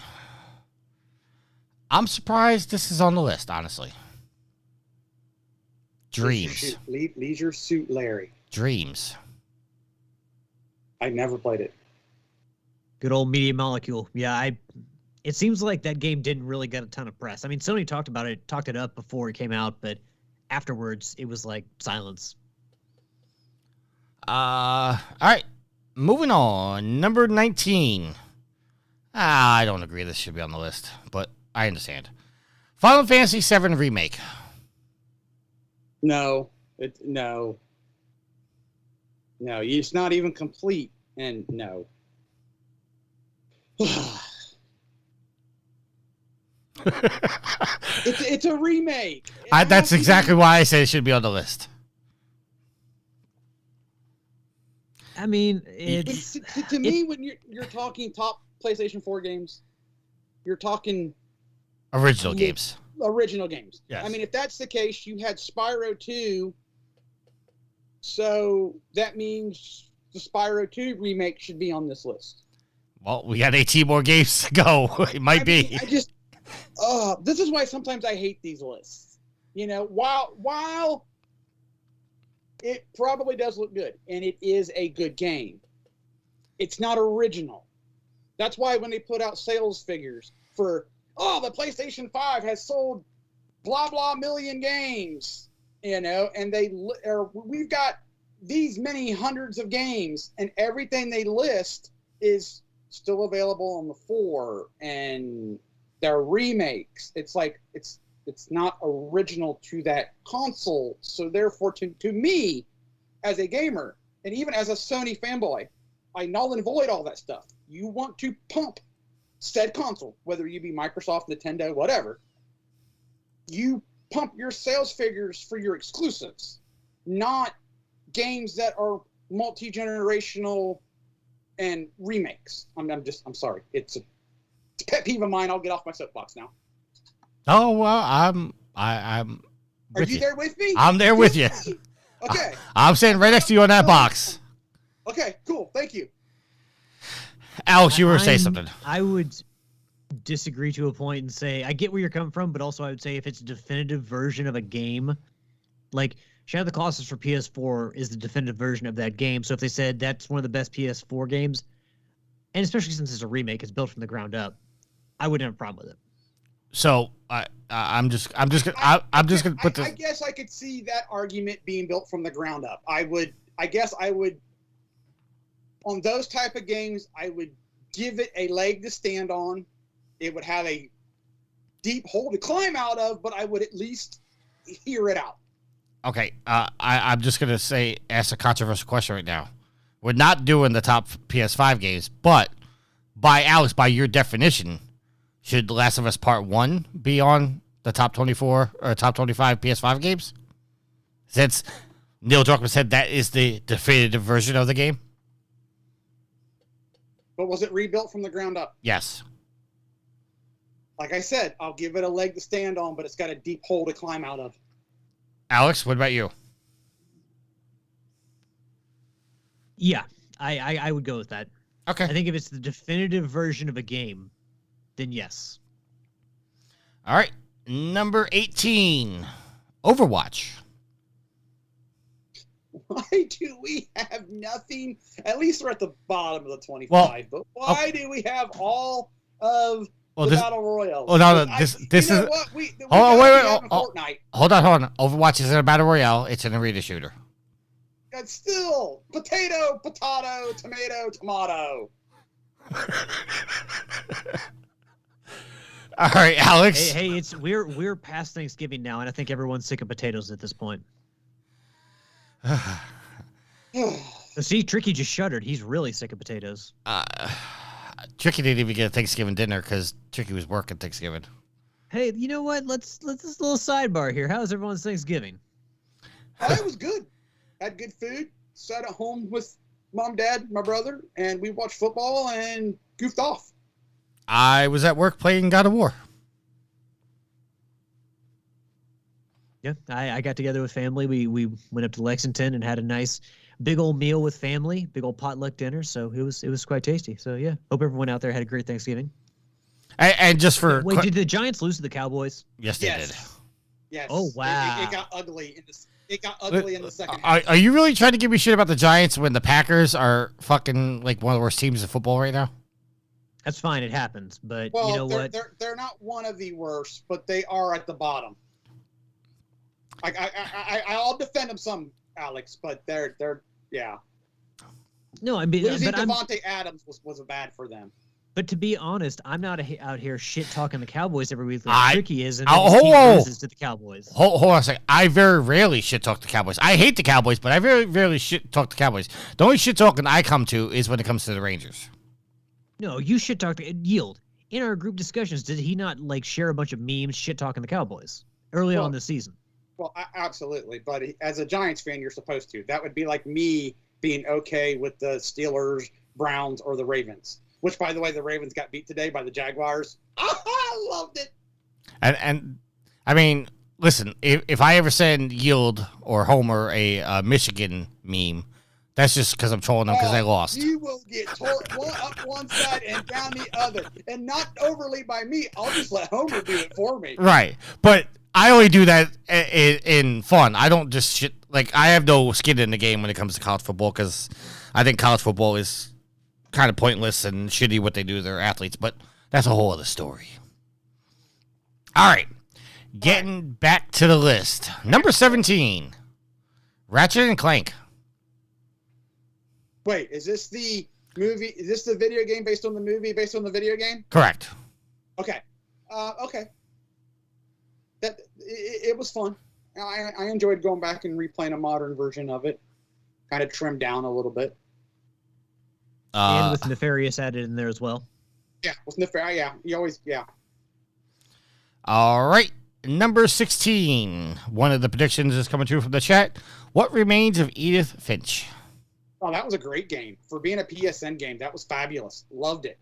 I'm surprised this is on the list, honestly. Dreams. Leisure Suit Larry. Dreams. I never played it. Good old Media Molecule. Yeah, it seems like that game didn't really get a ton of press. I mean, Sony talked it up before it came out, but afterwards it was like silence. All right. Moving on. Number 19. I don't agree this should be on the list, but I understand. Final Fantasy VII Remake. No. No, it's not even complete, and no. It's a remake. That's exactly why I said it should be on the list. I mean, to me, when you're talking top PlayStation 4 games, you're talking original games. Original games. Yes. I mean, if that's the case, you had Spyro 2, so that means the Spyro 2 remake should be on this list. Well, we got 18 more games to go. It might be. This is why sometimes I hate these lists. While it probably does look good, and it is a good game, it's not original. That's why when they put out sales figures for, the PlayStation 5 has sold blah, blah million games, and we've got these many hundreds of games, and everything they list is still available on the 4, and they're remakes. It's like, it's not original to that console, so therefore to me, as a gamer, and even as a Sony fanboy, I null and void all that stuff. You want to pump said console, whether you be Microsoft, Nintendo, whatever, you pump your sales figures for your exclusives, not games that are multi-generational and remakes. I'm sorry. It's a pet peeve of mine. I'll get off my soapbox now. Oh, well, I'm Are you there with me? I'm there with you. Okay. I'm sitting right next to you on that box. Okay, cool. Thank you. Alex, you were saying something. I would disagree to a point and say I get where you're coming from, but also I would say if it's a definitive version of a game, like Shadow of the Colossus for PS4 is the definitive version of that game. So if they said that's one of the best PS4 games, and especially since it's a remake, it's built from the ground up, I wouldn't have a problem with it. So I'm just gonna put this. I guess I could see that argument being built from the ground up. I guess I would on those type of games, I would give it a leg to stand on. It would have a deep hole to climb out of, but I would at least hear it out. Okay, I'm just gonna ask a controversial question right now. We're not doing the top PS5 games, but by your definition, should The Last of Us Part 1 be on the top 24 or top 25 PS5 games? Since Neil Druckmann said that is the definitive version of the game? But was it rebuilt from the ground up? Yes. Like I said, I'll give it a leg to stand on, but it's got a deep hole to climb out of. Alex, what about you? Yeah, I would go with that. Okay. I think if it's the definitive version of a game, then yes. All right. Number 18, Overwatch. Why do we have nothing? At least we're at the bottom of the 25. But why do we have all of the Battle Royale? Oh, no, this is... What? We wait. Fortnite. Hold on. Overwatch isn't a Battle Royale. It's an arena shooter. It's still potato, tomato. All right, Alex. Hey, we're past Thanksgiving now, and I think everyone's sick of potatoes at this point. See, Tricky just shuddered. He's really sick of potatoes. Tricky didn't even get a Thanksgiving dinner because Tricky was working Thanksgiving. Hey, you know what? Let's this little sidebar here. How's everyone's Thanksgiving? Oh, it was good. Had good food. Sat at home with mom, dad, my brother, and we watched football and goofed off. I was at work playing God of War. Yeah, I got together with family. We went up to Lexington and had a nice big old meal with family, big old potluck dinner. So it was quite tasty. So yeah, hope everyone out there had a great Thanksgiving. And just for did the Giants lose to the Cowboys? Yes, they did. Yes. Oh wow. It got ugly in the. It got ugly in the second half. Are you really trying to give me shit about the Giants when the Packers are fucking like one of the worst teams in football right now? That's fine. It happens. But well, you know what? They're not one of the worst, but they are at the bottom. I'll defend them some, Alex, but they're yeah. No, I mean, losing but Devontae Adams was bad for them. But to be honest, I'm not out here shit talking the Cowboys every week like Ricky is, and then his team loses to the Cowboys. Hold on a second. I very rarely shit talk the Cowboys. I hate the Cowboys, but I very rarely shit talk the Cowboys. The only shit talking I come to is when it comes to the Rangers. No, you shit talk to Yield. In our group discussions, did he not like share a bunch of memes shit talking the Cowboys early on this season? Well, absolutely. But as a Giants fan, you're supposed to. That would be like me being okay with the Steelers, Browns, or the Ravens. Which, by the way, the Ravens got beat today by the Jaguars. I loved it. And I mean, listen, if I ever send Yield or Homer a Michigan meme, that's just because I'm trolling them because they lost. You will get tore up one side and down the other. And not overly by me. I'll just let Homer do it for me. Right. But I only do that in fun. I don't just shit. Like, I have no skin in the game when it comes to college football because I think college football is kind of pointless and shitty what they do to their athletes, but that's a whole other story. All right. Getting back to the list. Number 17, Ratchet and Clank. Wait, is this the movie? Is this the video game based on the movie based on the video game? Correct. Okay. Okay. It was fun. I enjoyed going back and replaying a modern version of it. Kind of trimmed down a little bit. And with Nefarious added in there as well. Yeah, with Nefarious, yeah. You always, yeah. All right. Number 16. One of the predictions is coming through from the chat. What remains of Edith Finch? Oh, that was a great game. For being a PSN game, that was fabulous. Loved it.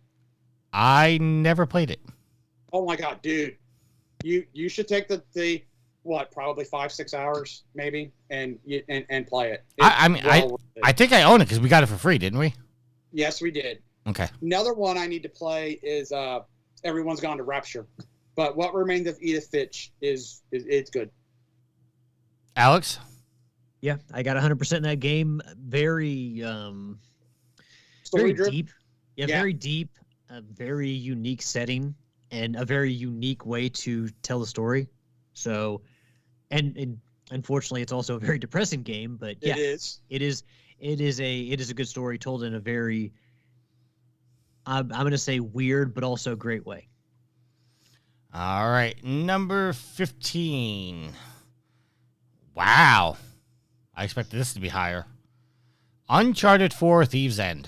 I never played it. Oh my god, dude. You should take the probably 5-6 hours maybe and play it. I think I own it because we got it for free, didn't we? Yes, we did. Okay. Another one I need to play is Everyone's Gone to Rapture. But What Remains of Edith Finch is it's good. Alex? Yeah, I got 100% in that game. Very deep. Yeah, very deep, a very unique setting and a very unique way to tell the story. So, and unfortunately it's also a very depressing game, but yeah. It is a good story told in a very I'm going to say weird but also great way. All right, number 15. Wow. I expected this to be higher. Uncharted 4 Thieves End.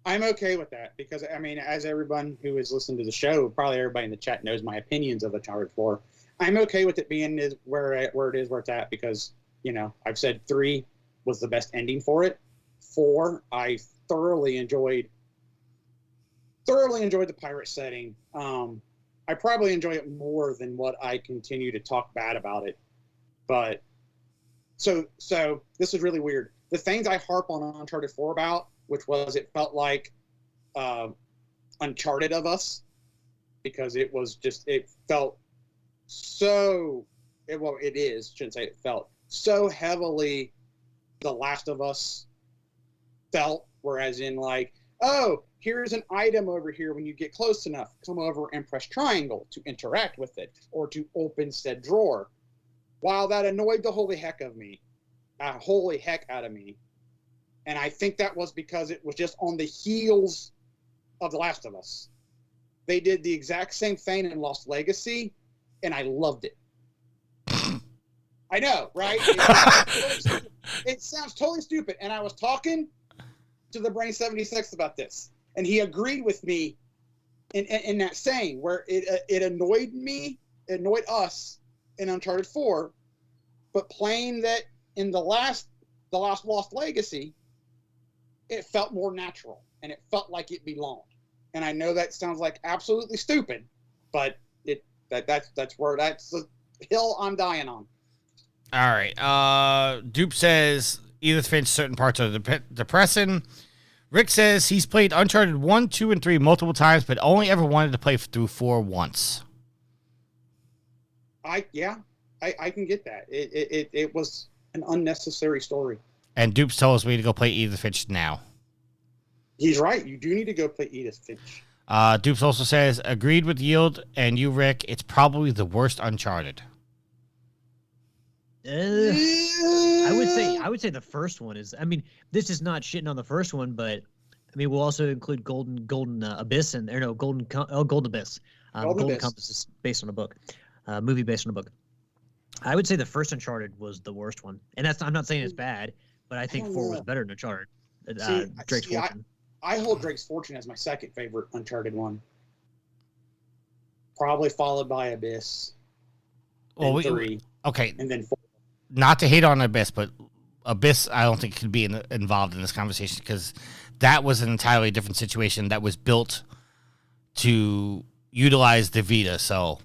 I'm okay with that because, I mean, as everyone who has listened to the show, probably everybody in the chat knows my opinions of Uncharted 4. I'm okay with it being where it's at because, you know, I've said 3 was the best ending for it. 4, I thoroughly enjoyed the pirate setting. I probably enjoy it more than what I continue to talk bad about it. But so this is really weird. The things I harp on Uncharted 4 about, which was it felt like Uncharted of us, because it felt so. Shouldn't say it felt so heavily The Last of Us felt, whereas in like, oh, here's an item over here. When you get close enough, come over and press triangle to interact with it or to open said drawer. Wow, that annoyed the holy heck out of me. And I think that was because it was just on the heels of The Last of Us. they did the exact same thing in Lost Legacy, and I loved it. I know, right? It sounds totally stupid. And I was talking to the Brain 76 about this, and he agreed with me in that saying where it annoyed me, it annoyed us in Uncharted 4, but playing that in the last Lost Legacy, it felt more natural and it felt like it belonged. And I know that sounds like absolutely stupid, but that's the hill I'm dying on. All right. Dupe says Edith Finch certain parts are depressing. Rick says he's played Uncharted 1, 2, and 3 multiple times, but only ever wanted to play through 4 once. I can get that. It was an unnecessary story. And Dupes tells me to go play Edith Finch now. He's right. You do need to go play Edith Finch. Dupes also says, agreed with Yield and you, Rick. It's probably the worst Uncharted. I would say the first one is. I mean, this is not shitting on the first one, but I mean, we'll also include Golden Abyss and Golden Abyss. Golden Compass is based on a book, movie based on a book. I would say the first Uncharted was the worst one, and I'm not saying it's bad, but I think 4 was better than Uncharted. Drake's Fortune. I hold Drake's Fortune as my second favorite Uncharted one. Probably followed by Abyss. Well, 3. Okay. And then 4. Not to hate on Abyss, but Abyss I don't think could be involved in this conversation because that was an entirely different situation that was built to utilize the Vita. So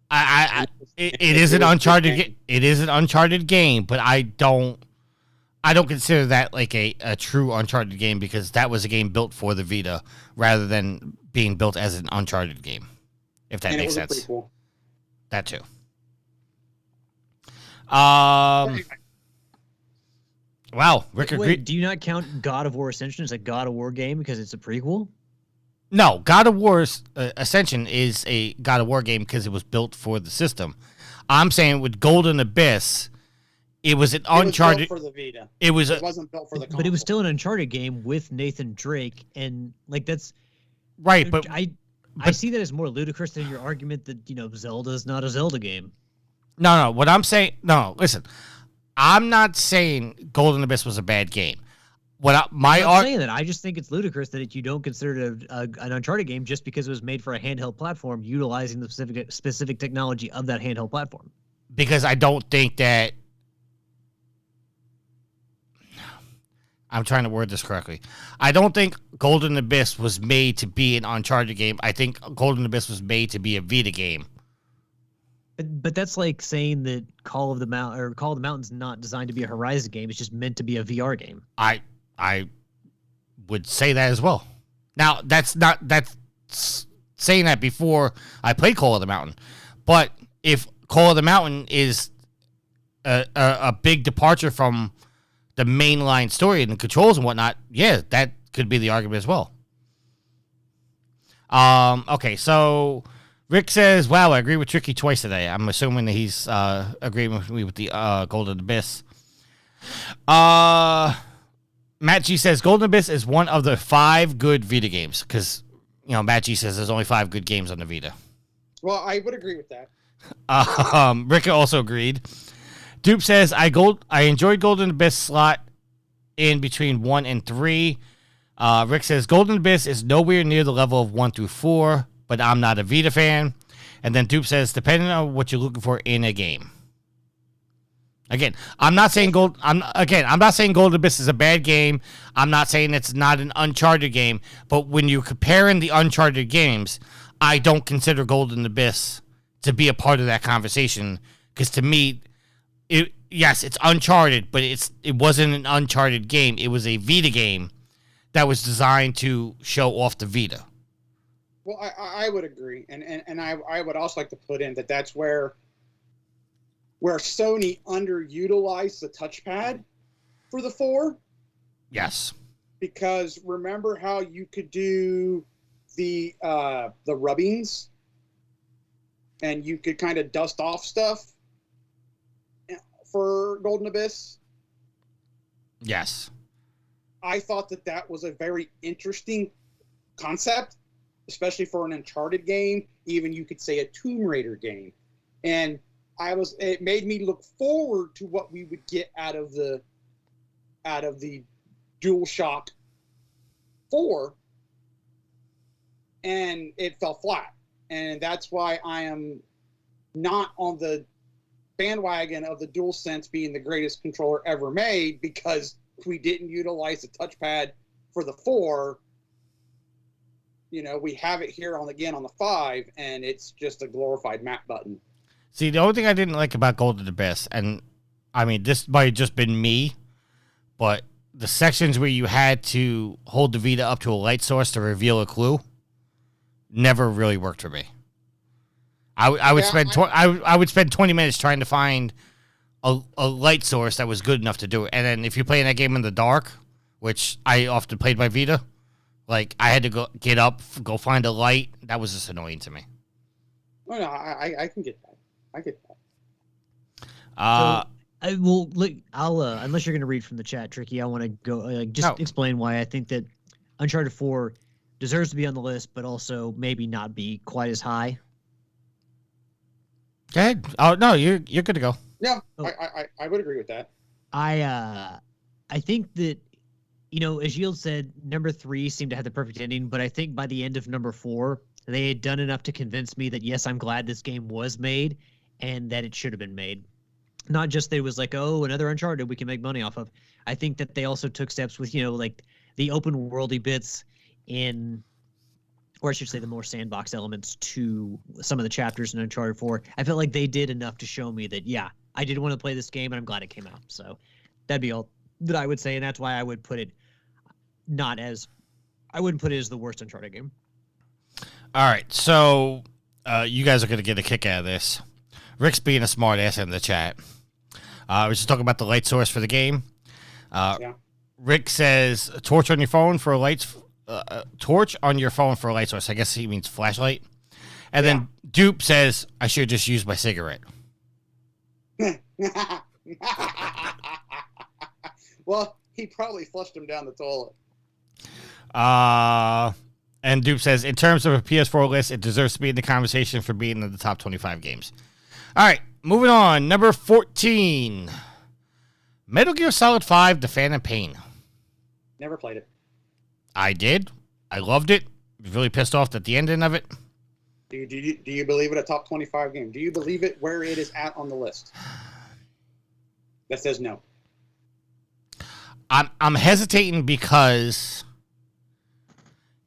it is an Uncharted. It is an Uncharted game, but I don't consider that like a true Uncharted game because that was a game built for the Vita rather than being built as an Uncharted game. If that makes sense. That too. Wow, Rick agreed. Wait, do you not count God of War Ascension as a God of War game because it's a prequel? No, God of War Ascension is a God of War game because it was built for the system. I'm saying with Golden Abyss, it was an Uncharted. It was built for the Vita. It wasn't built for the console. But it was still an Uncharted game with Nathan Drake, and like that's right. But I see that as more ludicrous than your argument that Zelda is not a Zelda game. No. What I'm saying, listen. I'm not saying Golden Abyss was a bad game. I'm not saying that. I just think it's ludicrous that you don't consider it an Uncharted game just because it was made for a handheld platform, utilizing the specific technology of that handheld platform. Because I don't think that. I'm trying to word this correctly. I don't think Golden Abyss was made to be an Uncharted game. I think Golden Abyss was made to be a Vita game. But that's like saying that Call of the Mountain's not designed to be a Horizon game. It's just meant to be a VR game. I would say that as well. Now that's saying that before I played Call of the Mountain. But if Call of the Mountain is a big departure from the mainline story and the controls and whatnot, yeah, that could be the argument as well. Okay, so Rick says, wow, I agree with Tricky twice today. I'm assuming that he's agreeing with me with the Golden Abyss. Matt G says, Golden Abyss is one of the 5 good Vita games. Because, Matt G says there's only 5 good games on the Vita. Well, I would agree with that. Rick also agreed. Dupe says, I enjoyed Golden Abyss slot in between 1 and 3. Rick says, Golden Abyss is nowhere near the level of 1 through 4. But I'm not a Vita fan. And then Dupe says, depending on what you're looking for in a game. Again, I'm not saying Golden Abyss is a bad game. I'm not saying it's not an Uncharted game. But when you're comparing the Uncharted games, I don't consider Golden Abyss to be a part of that conversation. Because to me, it's Uncharted, but it wasn't an Uncharted game. It was a Vita game that was designed to show off the Vita. Well, I would agree, and I would also like to put in that's where Sony underutilized the touchpad for the 4. Yes. Because remember how you could do the rubbings, and you could kind of dust off stuff for Golden Abyss? Yes. I thought that was a very interesting concept especially for an Uncharted game, even you could say a Tomb Raider game. And it made me look forward to what we would get out of the DualShock 4, and it fell flat. And that's why I am not on the bandwagon of the DualSense being the greatest controller ever made, because we didn't utilize the touchpad for the 4. You know, we have it here on the 5, and it's just a glorified map button. See, the only thing I didn't like about Golden Abyss, and I mean, this might have just been me, but the sections where you had to hold the Vita up to a light source to reveal a clue never really worked for me. I would spend 20 minutes trying to find a light source that was good enough to do it. And then if you're playing that game in the dark, which I often played by Vita, like I had to get up, go find a light. That was just annoying to me. Well, no, I can get that. I get that. I will look. I'll unless you're going to read from the chat, Tricky. I want to go explain why I think that Uncharted 4 deserves to be on the list, but also maybe not be quite as high. Go ahead. Oh no, you're good to go. Yeah, I would agree with that. I think that, you know, as Yield said, number 3 seemed to have the perfect ending, but I think by the end of number 4, they had done enough to convince me that yes, I'm glad this game was made and that it should have been made. Not just that it was like, oh, another Uncharted we can make money off of. I think that they also took steps with, you know, like the open worldy bits in, or I should say the more sandbox elements to some of the chapters in Uncharted 4. I felt like they did enough to show me that, yeah, I did want to play this game and I'm glad it came out. So that'd be all that I would say. And that's why I would put it I wouldn't put it as the worst Uncharted game. All right. So you guys are going to get a kick out of this. Rick's being a smart ass in the chat. I was just talking about the light source for the game. Yeah. Rick says torch on your phone for a light source. I guess he means flashlight. And then Dupe says I should just use my cigarette. Well, he probably flushed him down the toilet. And Dupe says in terms of a PS4 list, it deserves to be in the conversation for being in the top 25 games. All right, moving on. Number 14. Metal Gear Solid 5, The Phantom Pain. Never played it. I did. I loved it. Was really pissed off at the ending of it. Do you believe it a top 25 game? Do you believe it where it is at on the list? That says no. I'm hesitating because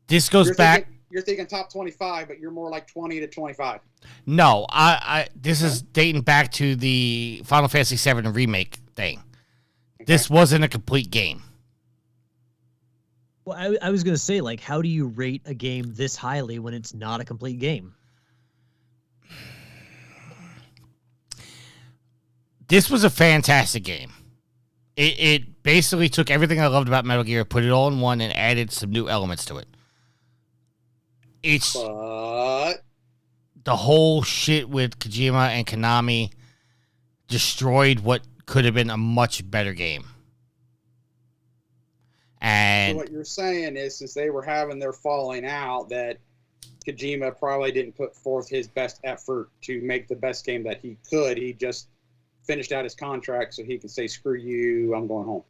this goes back. You're thinking top 25, but you're more like 20 to 25. No, this is dating back to the Final Fantasy VII remake thing. Okay. This wasn't a complete game. Well, I was going to say, like, how do you rate a game this highly when it's not a complete game? This was a fantastic game. It basically took everything I loved about Metal Gear, put it all in one, and added some new elements to it. The whole shit with Kojima and Konami destroyed what could have been a much better game. And so what you're saying is, since they were having their falling out, that Kojima probably didn't put forth his best effort to make the best game that he could. He just finished out his contract so he could say, screw you, I'm going home.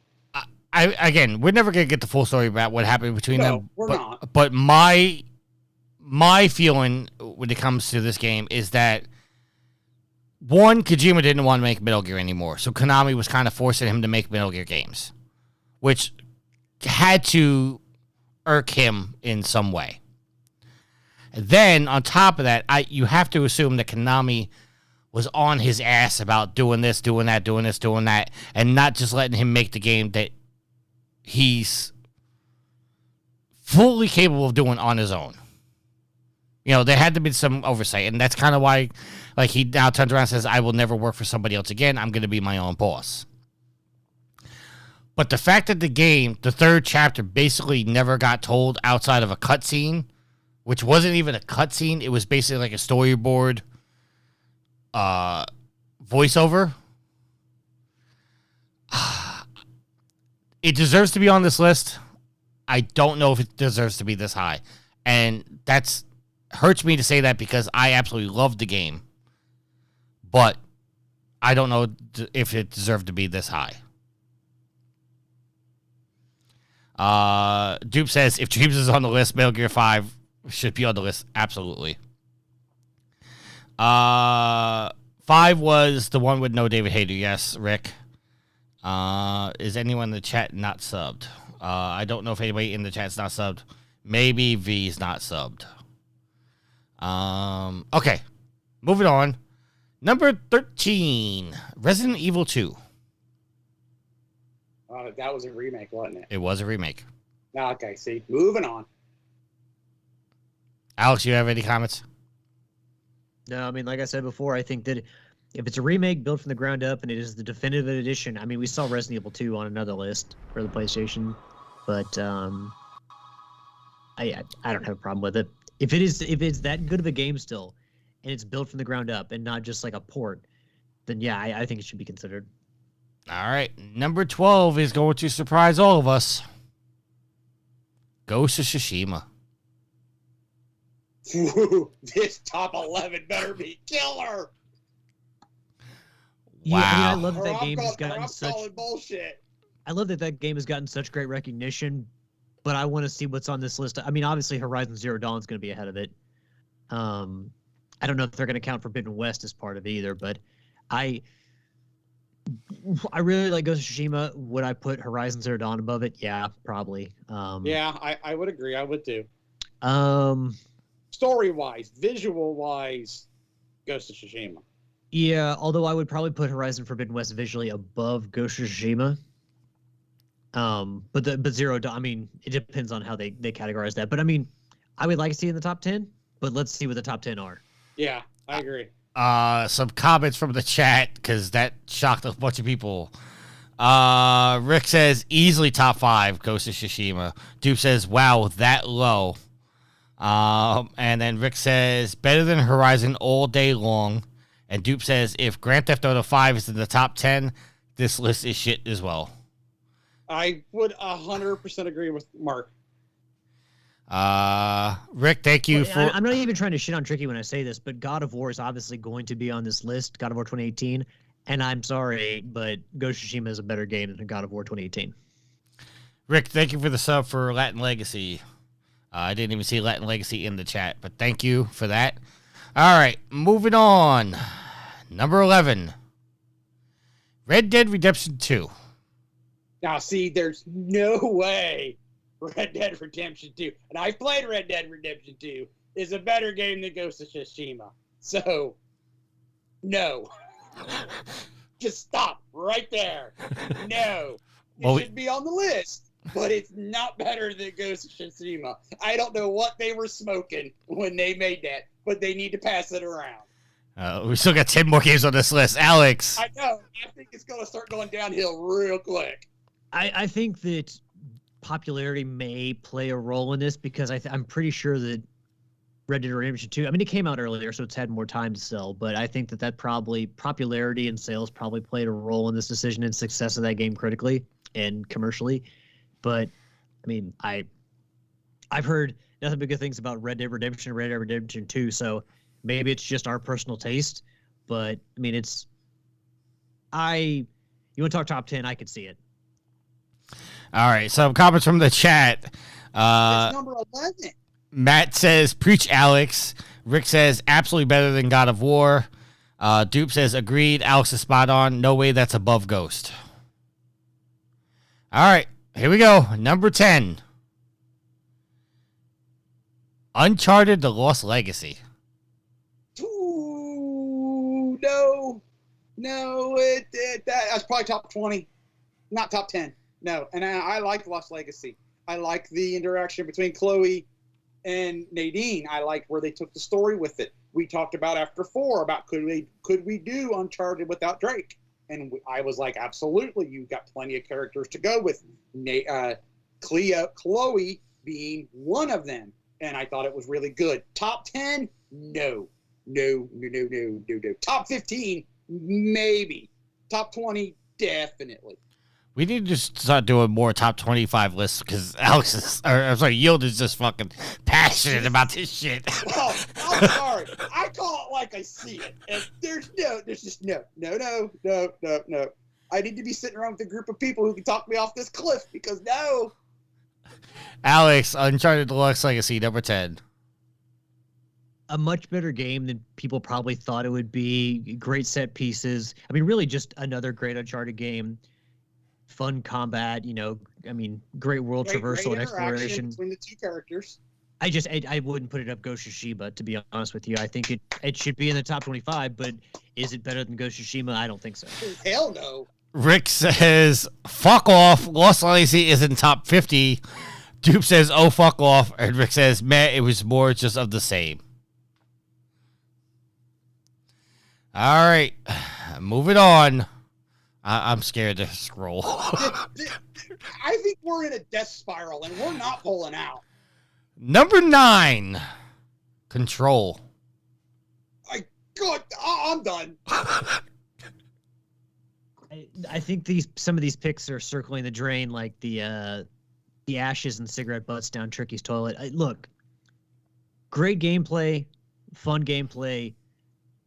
Again, we're never going to get the full story about what happened between them. We're not. But my feeling when it comes to this game is that, one, Kojima didn't want to make Metal Gear anymore, so Konami was kind of forcing him to make Metal Gear games, which had to irk him in some way. And then, on top of that, you have to assume that Konami was on his ass about doing this, doing that, doing this, doing that, and not just letting him make the game that he's fully capable of doing on his own. You know, there had to be some oversight, and that's kind of why, like, he now turns around and says, I will never work for somebody else again. I'm going to be my own boss. But the fact that the game, the third chapter, basically never got told outside of a cutscene, which wasn't even a cutscene, it was basically like a storyboard voiceover. It deserves to be on this list. I don't know if it deserves to be this high. And that's hurts me to say that because I absolutely loved the game. But I don't know if it deserved to be this high. Dupe says, if Dreams is on the list, Metal Gear 5 should be on the list. Absolutely. 5 was the one with no David Hayter. Yes, Rick. Is anyone in the chat not subbed? I don't know if anybody in the chat's not subbed. Maybe V's not subbed. Okay. Moving on. Number 13, Resident Evil 2. That was a remake, wasn't it? It was a remake. Okay, see. Moving on. Alex, you have any comments? No, I mean, like I said before, I think that if it's a remake built from the ground up and it is the definitive edition, I mean, we saw Resident Evil 2 on another list for the PlayStation, but I don't have a problem with it. If it's that good of a game still, and it's built from the ground up and not just like a port, then yeah, I think it should be considered. All right, number 12 is going to surprise all of us. Ghost of Tsushima. This top 11 better be killer. Yeah, I mean, I Wow. love that Or that I'm game has calling- or gotten I'm such. calling bullshit. I love that game has gotten such great recognition, but I want to see what's on this list. I mean, obviously, Horizon Zero Dawn is going to be ahead of it. I don't know if they're going to count Forbidden West as part of it either, but I really like Ghost of Tsushima. Would I put Horizon Zero Dawn above it? Yeah, probably. Yeah, I would agree. I would too. Um, Story-wise, visual-wise, Ghost of Tsushima. yeah, although I would probably put Horizon Forbidden West visually above Ghost of Tsushima. But Zero Dawn, I mean, it depends on how they categorize that. But I mean, I would like to see it in the top 10, but let's see what the top 10 are. Yeah, I agree. Some comments from the chat, because that shocked a bunch of people. Rick says, easily top 5, Ghost of Tsushima. Dupe says, wow, that low. And then Rick says, better than Horizon all day long. And Dupe says, if Grand Theft Auto 5 is in the top 10, this list is shit as well. I would 100% agree with Mark. Rick, thank you Well, for... I'm not even trying to shit on Tricky when I say this, but God of War is obviously going to be on this list, God of War 2018. And I'm sorry, but Ghost of Tsushima is a better game than God of War 2018. Rick, thank you for the sub for Latin Legacy. I didn't even see Latin Legacy in the chat, but thank you for that. All right, moving on. Number 11, Red Dead Redemption 2. Now, see, there's no way Red Dead Redemption 2, and I played Red Dead Redemption 2, is a better game than Ghost of Tsushima. So, no. Just stop right there. No. It should be on the list, but it's not better than Ghost of Tsushima. I don't know what they were smoking when they made that, but they need to pass it around. We still got 10 more games on this list. Alex. I know. I think it's going to start going downhill real quick. I think that popularity may play a role in this because I'm pretty sure that Red Dead Redemption 2, I mean, it came out earlier, so it's had more time to sell, but I think that probably popularity and sales probably played a role in this decision and success of that game critically and commercially. But, I mean, I've heard nothing but good things about Red Dead Redemption and Red Dead Redemption 2, so maybe it's just our personal taste, but, I mean, you want to talk top 10, I could see it. All right, some comments from the chat. It's number 11. Matt says, preach Alex. Rick says, absolutely better than God of War. Dupe says, agreed. Alex is spot on. No way that's above Ghost. All right, here we go. Number 10. Uncharted: The Lost Legacy. Ooh, no, that's probably top 20, not top 10. No, and I like Lost Legacy. I like the interaction between Chloe and Nadine. I like where they took the story with it. We talked about after 4 about could we do Uncharted without Drake, and I was like, absolutely. You've got plenty of characters to go with. Chloe being one of them, and I thought it was really good. Top 10? No. Top 15? Maybe. Top 20? Definitely. We need to just start doing more top 25 lists because Yield is just fucking passionate about this shit. Oh, I'm sorry. I call it like I see it. And there's just no. I need to be sitting around with a group of people who can talk me off this cliff because no. Alex, Uncharted Deluxe Legacy, number 10. A much better game than people probably thought it would be. Great set pieces. I mean, really just another great Uncharted game. Fun combat, great world traversal and exploration between the two characters. I wouldn't put it up Ghost of Tsushima, to be honest with you. I think it should be in the top 25, but is it better than Ghost of Tsushima? I don't think so. Hell no. Rick says, fuck off. Lost Legacy is in top 50. Dupe says, oh, fuck off. And Rick says, man, it was more just of the same. All right. Moving on. I'm scared to scroll. I think we're in a death spiral, and we're not pulling out. Number 9. Control. I'm done. I think some of these picks are circling the drain like the ashes and cigarette butts down Tricky's toilet. Look, great gameplay, fun gameplay.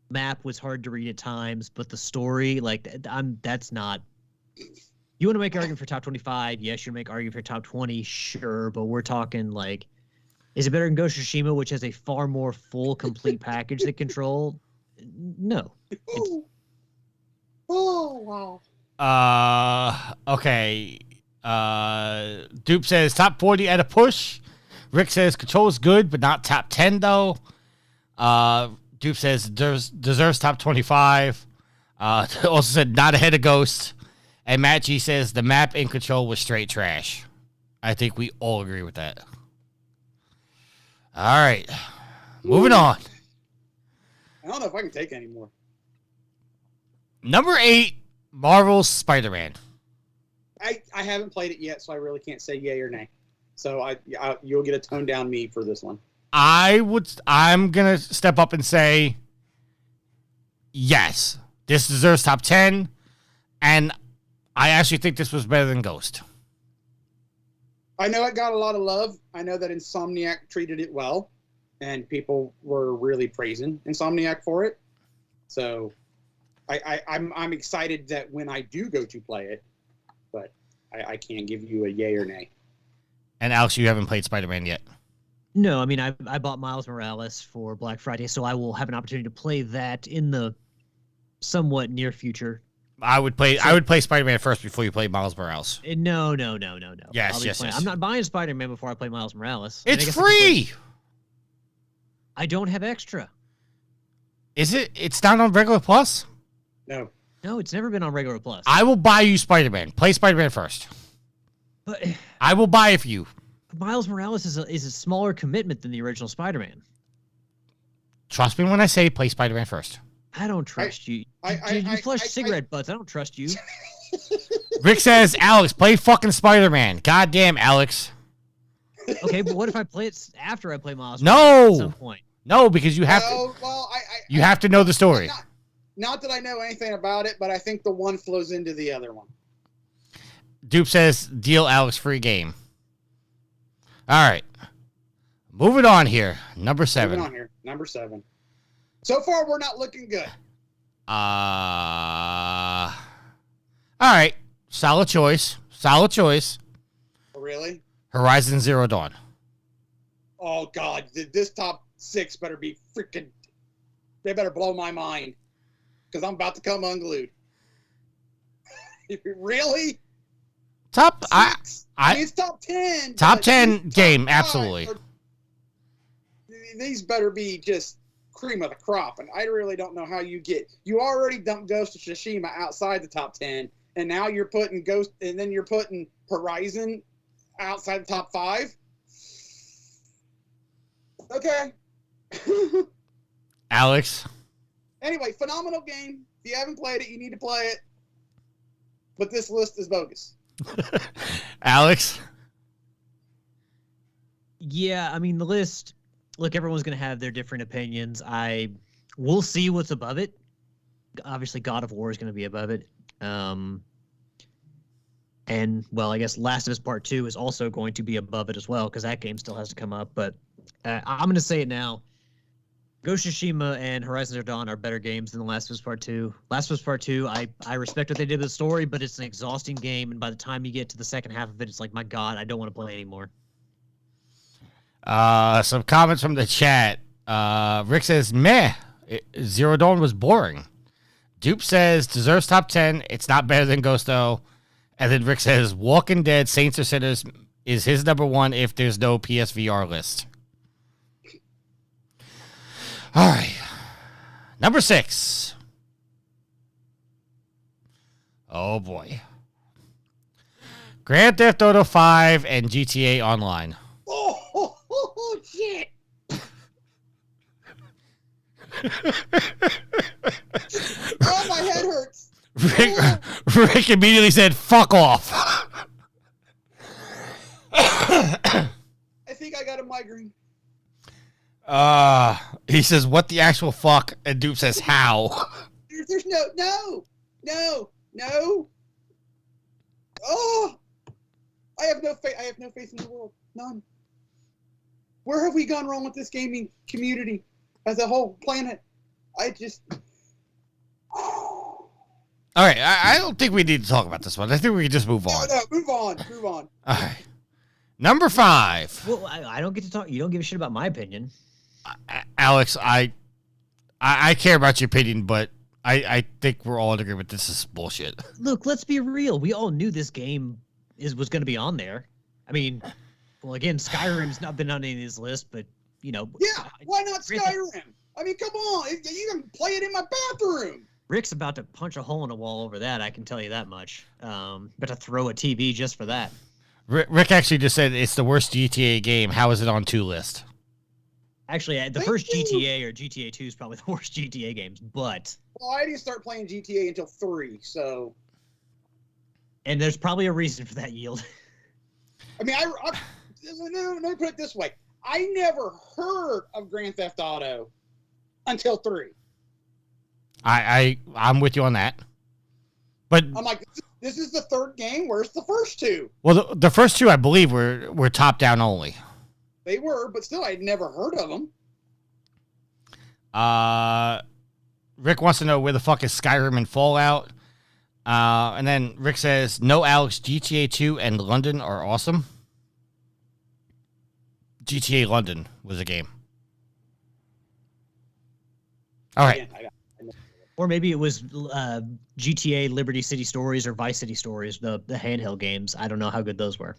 Map was hard to read at times, but the story, that's not. You want to make an argument for top 25? Yes, you make an argument for top 20, sure, but we're talking is it better than Ghost of Tsushima, which has a far more full, complete package than Control? No. Oh wow. Okay. Dupe says top 40 at a push. Rick says Control is good, but not top 10 though. Dupe says deserves top 25. Also said not ahead of Ghost. And Matt G says the map in Control was straight trash. I think we all agree with that. All right. Moving on. I don't know if I can take any more. Number 8, Marvel's Spider-Man. I haven't played it yet, so I really can't say yay or nay. So you'll get a toned down me for this one. I'm going to step up and say, yes, this deserves top 10. And I actually think this was better than Ghost. I know it got a lot of love. I know that Insomniac treated it well, and people were really praising Insomniac for it. So I'm excited that when I do go to play it, but I can't give you a yay or nay. And Alex, you haven't played Spider-Man yet. No, I mean, I bought Miles Morales for Black Friday, so I will have an opportunity to play that in the somewhat near future. I would play Spider-Man first before you play Miles Morales. No. Yes. I'm not buying Spider-Man before I play Miles Morales. It's free. I don't have extra. Is it? It's not on regular plus? No, it's never been on regular plus. I will buy you Spider-Man. Play Spider-Man first. But I will buy it for you. Miles Morales is a smaller commitment than the original Spider-Man. Trust me when I say play Spider-Man first. I don't trust you. You flush cigarette butts. I don't trust you. Rick says, Alex, play fucking Spider-Man. Goddamn, Alex. Okay, but what if I play it after I play Miles No. Morales at some point? No, because you have you have to know the story. Not that I know anything about it, but I think the one flows into the other one. Dupe says, deal Alex free game. All right. Moving on here. Number 7. Number 7. So far, we're not looking good. All right. Solid choice. Really? Horizon Zero Dawn. Oh, God. This top 6 better be freaking... They better blow my mind. Because I'm about to come unglued. Really? Top... It's top 10. Top 10 game, absolutely. These better be just cream of the crop, and I really don't know how you already dumped Ghost of Tsushima outside the top 10, and now you're putting Ghost, and then you're putting Horizon outside the top 5. Okay. Alex. Anyway, phenomenal game. If you haven't played it, you need to play it. But this list is bogus. Alex. Yeah, I mean the list. Look, everyone's going to have their different opinions. We'll see what's above it. Obviously, God of War is going to be above it. And, well, I guess Last of Us Part 2 is also going to be above it as well, because that game still has to come up. But I'm going to say it now. Ghost of Tsushima and Horizon Zero Dawn are better games than The Last of Us Part 2. Last of Us Part 2, I respect what they did with the story, but it's an exhausting game, and by the time you get to the second half of it, it's like, my God, I don't want to play anymore. Some comments from the chat. Rick says, meh, Zero Dawn was boring. Dupe says, deserves top 10. It's not better than Ghost, though. And then Rick says, Walking Dead, Saints or Sinners is his number one if there's no PSVR list. All right. Number 6. Oh, boy. Grand Theft Auto 5 and GTA Online. Oh, shit. Oh, my head hurts. Rick immediately said, fuck off. I think I got a migraine. He says, what the actual fuck? And Dupe says, how? There's no. Oh, I have no faith. I have no faith in the world. None. Where have we gone wrong with this gaming community as a whole planet? I just. All right, I don't think we need to talk about this one. I think we can just move on. No, move on. All right. Number 5. Well, I don't get to talk. You don't give a shit about my opinion. Alex, I care about your opinion, but I think we're all in agreement this is bullshit. Look, let's be real. We all knew this game was going to be on there. I mean, well, again, Skyrim's not been on any of these lists, but, you know. Yeah, why not Skyrim? I mean, come on. You can play it in my bathroom. Rick's about to punch a hole in a wall over that, I can tell you that much. But to throw a TV just for that. Rick actually just said it's the worst GTA game. How is it on 2 list? Actually, the first GTA or GTA 2 is probably the worst GTA games, but... Well, I didn't start playing GTA until 3, so... And there's probably a reason for that, Yield. I mean, let me put it this way. I never heard of Grand Theft Auto until 3. I'm with you on that. But I'm like, this is the 3rd game? Where's the first 2? Well, the first 2, I believe, were top-down only. They were, but still, I'd never heard of them. Rick wants to know where the fuck is Skyrim and Fallout. And then Rick says, no, Alex, GTA 2 and London are awesome. GTA London was a game. All right. Or maybe it was GTA Liberty City Stories or Vice City Stories, the handheld games. I don't know how good those were.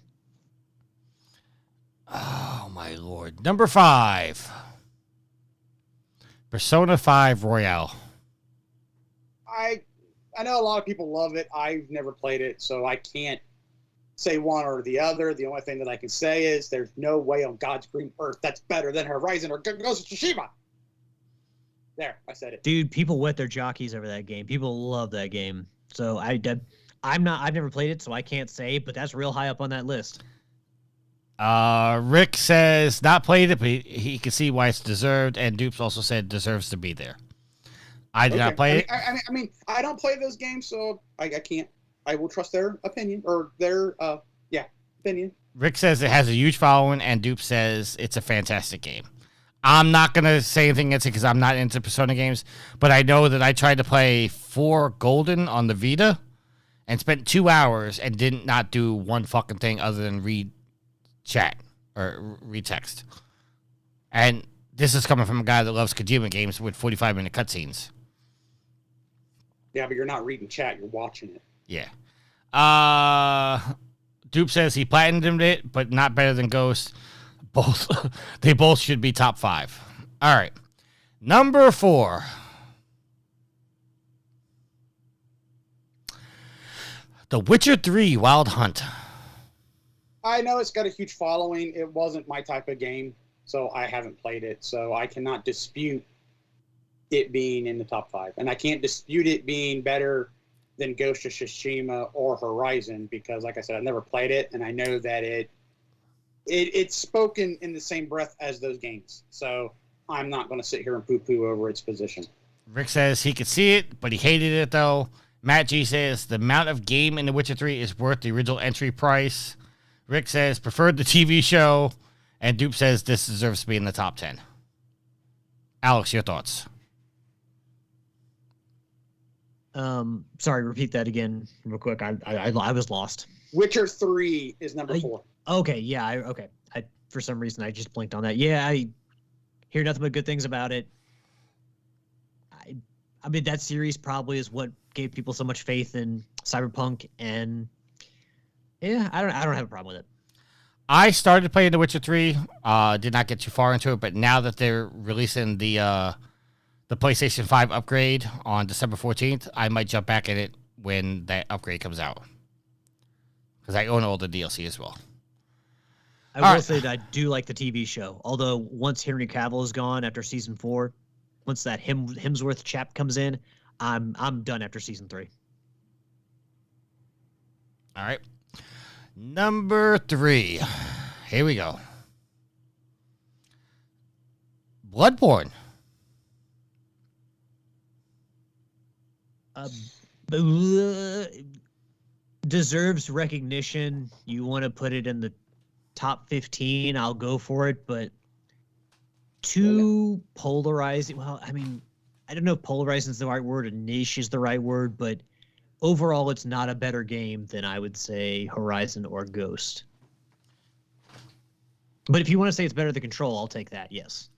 Oh, my Lord. Number 5. Persona 5 Royale. I know a lot of people love it. I've never played it, so I can't say one or the other. The only thing that I can say is there's no way on God's green earth that's better than Horizon or Ghost of Tsushima. There, I said it. Dude, people wet their jockeys over that game. People love that game. So I've never played it, so I can't say, but that's real high up on that list. Rick says not played it, but he can see why it's deserved, and Dupes also said deserves to be there. I did not play it. I mean, I don't play those games, so I can't. I will trust their opinion or their opinion. Rick says it has a huge following, and Dupes says it's a fantastic game. I'm not gonna say anything against it because I'm not into Persona games, but I know that I tried to play 4 Golden on the Vita, and spent 2 hours and did not do one fucking thing other than read chat or read text. And this is coming from a guy that loves Kojima games with 45-minute cutscenes. Yeah, but you're not reading chat, you're watching it. Yeah. Dupe says he platinumed it, but not better than Ghost. They both should be top 5. All right. Number 4. The Witcher 3 Wild Hunt. I know it's got a huge following. It wasn't my type of game, so I haven't played it. So I cannot dispute it being in the top 5. And I can't dispute it being better than Ghost of Tsushima or Horizon because, like I said, I've never played it, and I know that it's spoken in the same breath as those games. So I'm not going to sit here and poo-poo over its position. Rick says he could see it, but he hated it, though. Matt G says the amount of game in The Witcher 3 is worth the original entry price. Rick says preferred the TV show. And Dupe says this deserves to be in the top 10. Alex, your thoughts? Sorry, repeat that again real quick. I was lost. Witcher 3 is number 4. Okay, yeah, okay. For some reason, I just blinked on that. Yeah, I hear nothing but good things about it. I mean, that series probably is what gave people so much faith in Cyberpunk, and yeah, I don't have a problem with it. I started playing The Witcher 3, did not get too far into it, but now that they're releasing the PlayStation 5 upgrade on December 14th, I might jump back in it when that upgrade comes out. Because I own all the DLC as well. I will say that I do like the TV show, although once Henry Cavill is gone after season 4, once that Hemsworth chap comes in, I'm done after season 3. All right. Number 3. Here we go. Bloodborne. Deserves recognition. You want to put it in the top 15, I'll go for it, but too polarizing. Well, I mean, I don't know if polarizing is the right word or niche is the right word, but overall, it's not a better game than I would say Horizon or Ghost. But if you want to say it's better than Control, I'll take that, yes.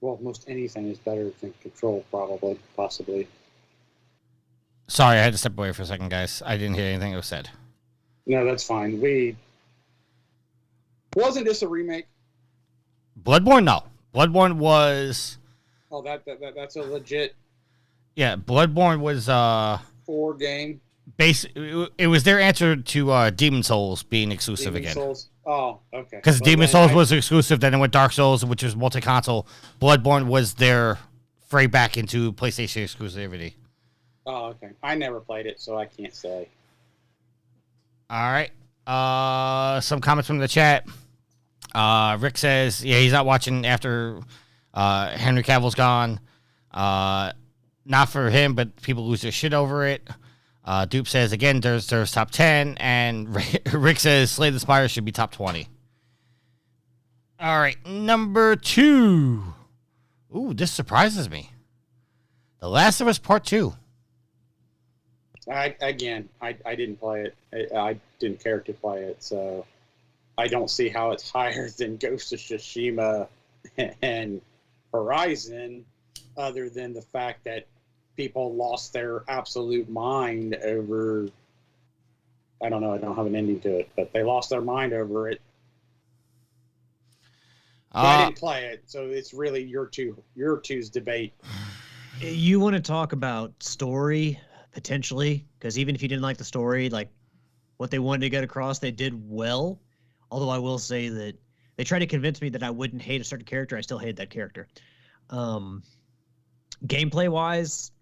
Well, most anything is better than Control, probably, possibly. Sorry, I had to step away for a second, guys. I didn't hear anything that was said. No, that's fine. Wasn't this a remake? Bloodborne? No. Bloodborne was... Oh, that's a legit... Yeah, Bloodborne was... 4 game. It was their answer to Demon Souls being exclusive Demon again. Souls. Oh, okay. Because Demon Souls was exclusive, then it went Dark Souls, which was multi-console. Bloodborne was their fray back into PlayStation exclusivity. Oh, okay. I never played it, so I can't say. All right. Some comments from the chat. Rick says, yeah, he's not watching after Henry Cavill's gone. Not for him, but people lose their shit over it. Dupe says, again, there's top 10. And Rick says, Slay the Spire should be top 20. All right. Number 2. Ooh, this surprises me. The Last of Us Part 2. I didn't play it. I didn't care to play it, so I don't see how it's higher than Ghost of Tsushima and Horizon, other than the fact that people lost their absolute mind over... I don't know, I don't have an ending to it, but they lost their mind over it. I didn't play it, so it's really your two's debate. You want to talk about story, potentially, because even if you didn't like the story, like what they wanted to get across, they did well. Although I will say that they tried to convince me that I wouldn't hate a certain character. I still hated that character. Gameplay-wise,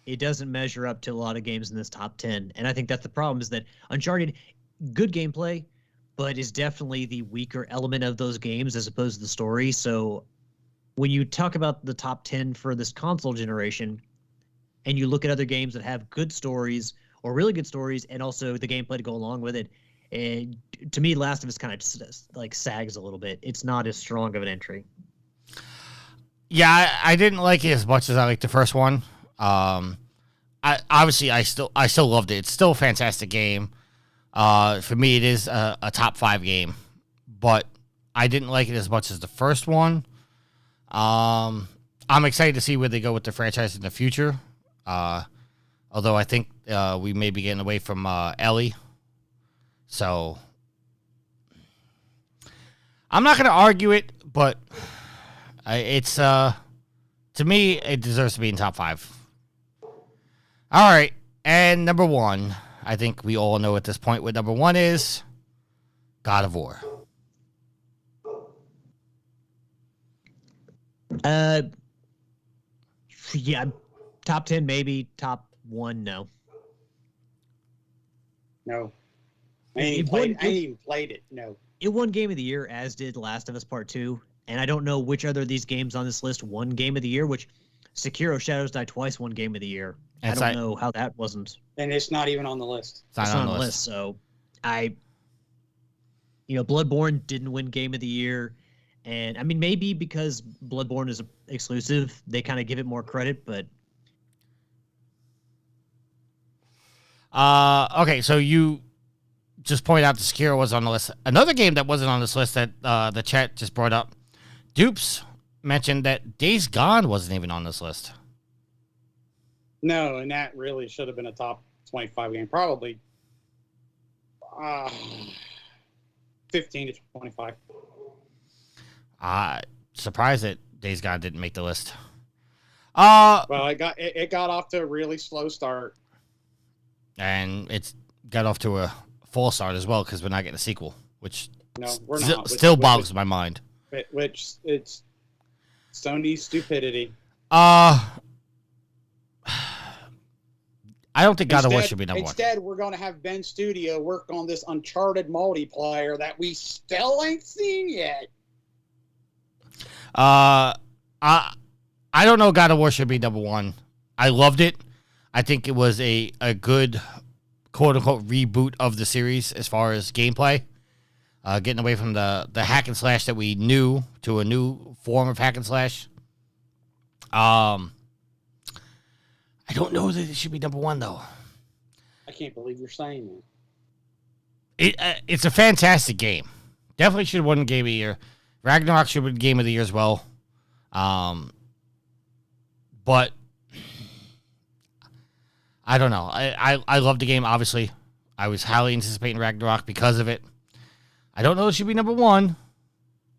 it doesn't measure up to a lot of games in this top 10. And I think that's the problem, is that Uncharted, good gameplay, but is definitely the weaker element of those games as opposed to the story. So when you talk about the top 10 for this console generation, and you look at other games that have good stories or really good stories and also the gameplay to go along with it, and to me, Last of Us kind of just like sags a little bit. It's not as strong of an entry. Yeah, I didn't like it as much as I liked the first one. I still loved it. It's still a fantastic game. For me, it is a top 5 game, but I didn't like it as much as the first one. I'm excited to see where they go with the franchise in the future. Although I think we may be getting away from Ellie. So I'm not going to argue it, but it's to me, it deserves to be in top 5. All right, and number 1, I think we all know at this point what number 1 is. God of War. Yeah, top 10 maybe, top 1 no. No. I ain't even played it. No. It won Game of the Year, as did Last of Us Part 2. And I don't know which other of these games on this list won Game of the Year, which Sekiro Shadows Die Twice won Game of the Year. And I don't know how that wasn't. And it's not even on the list. It's not on the list. So Bloodborne didn't win Game of the Year. And I mean, maybe because Bloodborne is exclusive, they kind of give it more credit, but. Okay, so you just pointed out the Sekiro was on the list. Another game that wasn't on this list that the chat just brought up, Dupes mentioned that Days Gone wasn't even on this list. No, and that really should have been a top 25 game. Probably 15 to 25. Surprised that Days Gone didn't make the list. Well, it got off to a really slow start. And it's got off to a false start as well because we're not getting a sequel, which no, we're not. Still boggles my mind. Which it's Sony's stupidity. I don't think God of War should be number one. Instead, we're going to have Ben Studio work on this Uncharted multiplayer that we still ain't seen yet. I don't know. God of War should be number one. I loved it. I think it was a good quote unquote reboot of the series as far as gameplay. Getting away from the hack and slash that we knew to a new form of hack and slash. I don't know that it should be number one though. I can't believe you're saying that. It's a fantastic game. Definitely should have won Game of the Year. Ragnarok should have won Game of the Year as well. But I don't know. I love the game, obviously. I was highly anticipating Ragnarok because of it. I don't know it should be number one.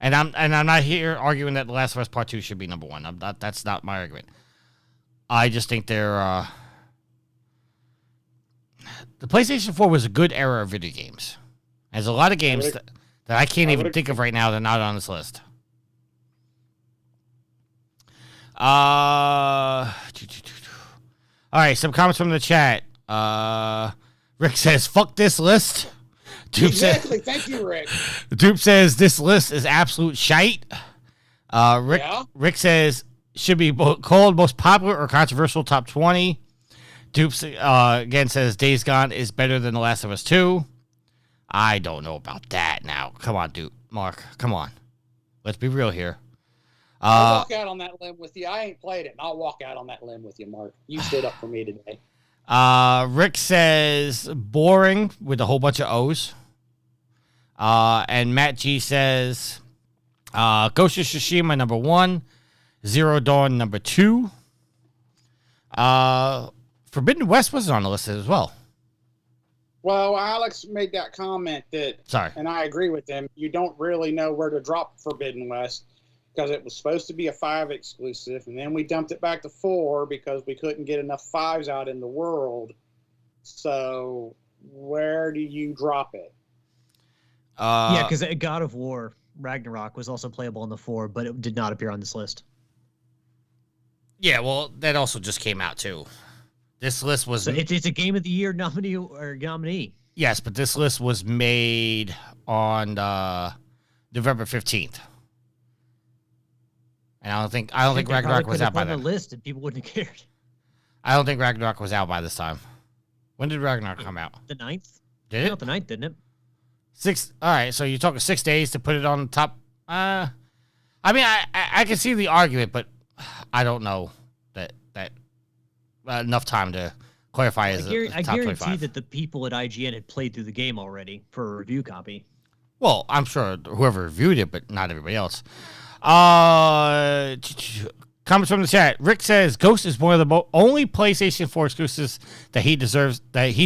And I'm not here arguing that The Last of Us Part 2 should be number one. That's not my argument. I just think they're the PlayStation 4 was a good era of video games. There's a lot of games that I can't even think of right now that are not on this list. All right, some comments from the chat. Rick says, fuck this list. Exactly. Thank you, Rick. Dupe says, this list is absolute shite. Rick says, should be called most popular or controversial top 20. Dupe again says, Days Gone is better than The Last of Us 2. I don't know about that now. Come on, Dupe. Mark, come on. Let's be real here. I'll walk out on that limb with you. I ain't played it. I'll walk out on that limb with you, Mark. You stood up for me today. Rick says boring with a whole bunch of O's. And Matt G says Ghost of Tsushima number 1, Zero Dawn number 2. Forbidden West wasn't on the list as well. Well, Alex made that comment and I agree with him. You don't really know where to drop Forbidden West because it was supposed to be a 5 exclusive, and then we dumped it back to 4 because we couldn't get enough 5s out in the world. So where do you drop it? Yeah, because God of War Ragnarok was also playable on the 4, but it did not appear on this list. Yeah, well, that also just came out too. This list was... So it's a Game of the Year nominee. Yes, but this list was made on November 15th. And I don't think Ragnarok was out by then. The list and people wouldn't have cared. I don't think Ragnarok was out by this time. When did Ragnarok come out? The 9th? Did it? Not the 9th, didn't it? 6. All right, so you're talking 6 days to put it on top. I mean, I can see the argument, but I don't know that enough time to clarify as a top 25. I guarantee that the people at IGN had played through the game already for a review copy. Well, I'm sure whoever reviewed it, but not everybody else. Comments from the chat. Rick says Ghost is one of the only PlayStation 4 exclusives that he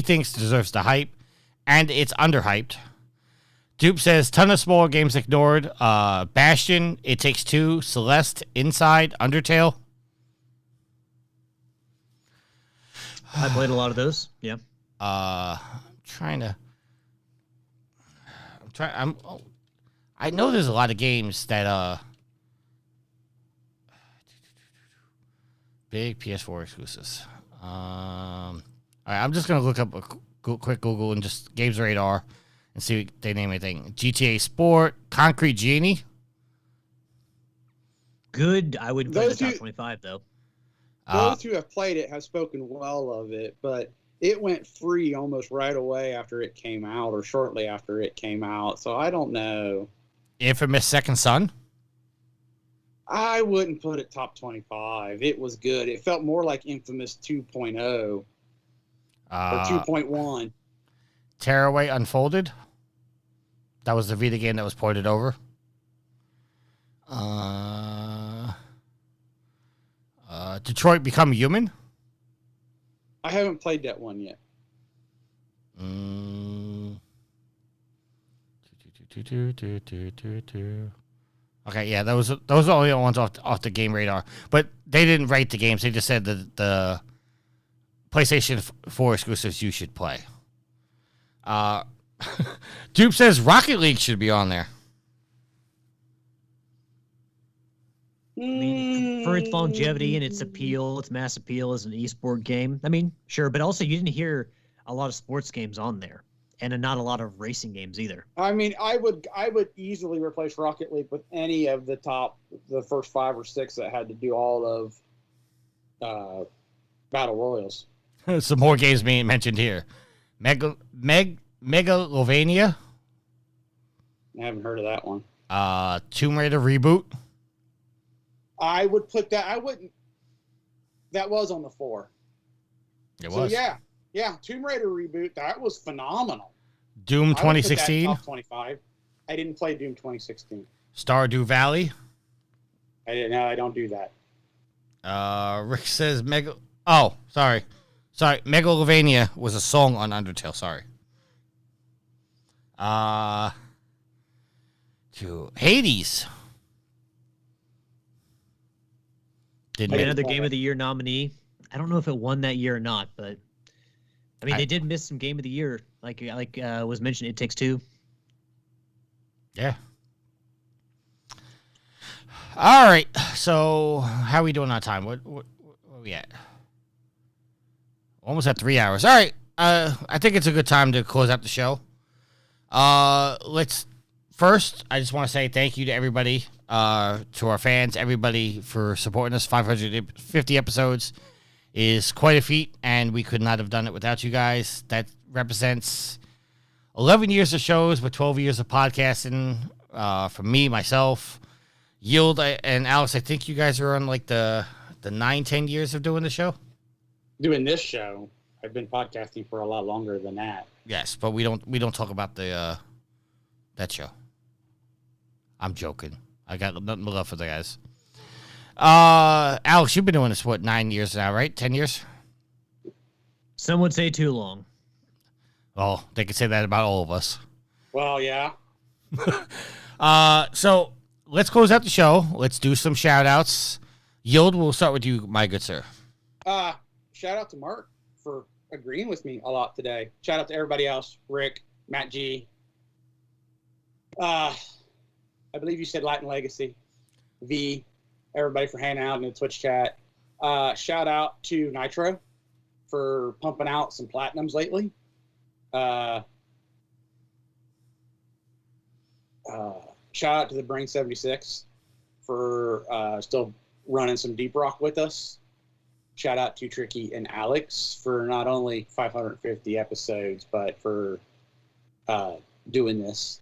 thinks deserves the hype, and it's underhyped. Dupe says ton of smaller games ignored. Bastion, It Takes Two, Celeste, Inside, Undertale. I played a lot of those. Yeah. I know there's a lot of games that big PS4 exclusives. All right, I'm just gonna look up a quick Google and just Games Radar and see if they name anything. GTA Sport, Concrete Genie. Good. I would put the top 25 though. Those who have played it have spoken well of it, but it went free almost right away after it came out, or shortly after it came out. So I don't know. Infamous Second Son? I wouldn't put it top 25. It was good. It felt more like Infamous 2.0 or 2.1. Tearaway Unfolded? That was the Vita game that was ported over. Detroit Become Human? I haven't played that one yet. Okay, yeah, those are the only ones off the game radar. But they didn't rate the games. They just said that the PlayStation 4 exclusives you should play. Dupe says Rocket League should be on there. I mean, for its longevity and its appeal, its mass appeal as an esport game. I mean, sure, but also you didn't hear a lot of sports games on there, and not a lot of racing games either. I mean, I would easily replace Rocket League with any of the first 5 or 6 that had to do all of Battle Royals. Some more games being mentioned here. Megalovania. I haven't heard of that one. Tomb Raider reboot. I would put that. I wouldn't. That was on the 4. It so was. Yeah. Tomb Raider reboot. That was phenomenal. Doom 2016. Top 25. I didn't play Doom 2016. Stardew Valley. I didn't. No, I don't do that. Rick says Oh, sorry. Megalovania was a song on Undertale. Sorry. To Hades. Another Game of the Year nominee. I don't know if it won that year or not, but I mean, they did miss some Game of the Year, like was mentioned. It Takes Two. Yeah. All right. So, how are we doing on time? What are we at? Almost at 3 hours. All right. I think it's a good time to close out the show. First, I just want to say thank you to everybody, to our fans, everybody for supporting us. 550 episodes is quite a feat, and we could not have done it without you guys. That represents 11 years of shows with 12 years of podcasting from me, myself, Yield, and Alex. I think you guys are on like the 9-10 years of doing the show. Doing this show, I've been podcasting for a lot longer than that. Yes, but we don't talk about the that show. I'm joking. I got nothing but love for the guys. Alex, you've been doing this, 9 years now, right? 10 years? Some would say too long. Well, they could say that about all of us. Well, yeah. So let's close out the show. Let's do some shout-outs. Yield, we'll start with you, my good sir. Shout out to Mark for agreeing with me a lot today. Shout out to everybody else. Rick, Matt G. I believe you said Latin Legacy. V. Everybody for hanging out in the Twitch chat. Shout out to Nitro for pumping out some platinums lately. Shout out to the Brain 76 for still running some Deep Rock with us. Shout out to Tricky and Alex for not only 550 episodes, but for doing this.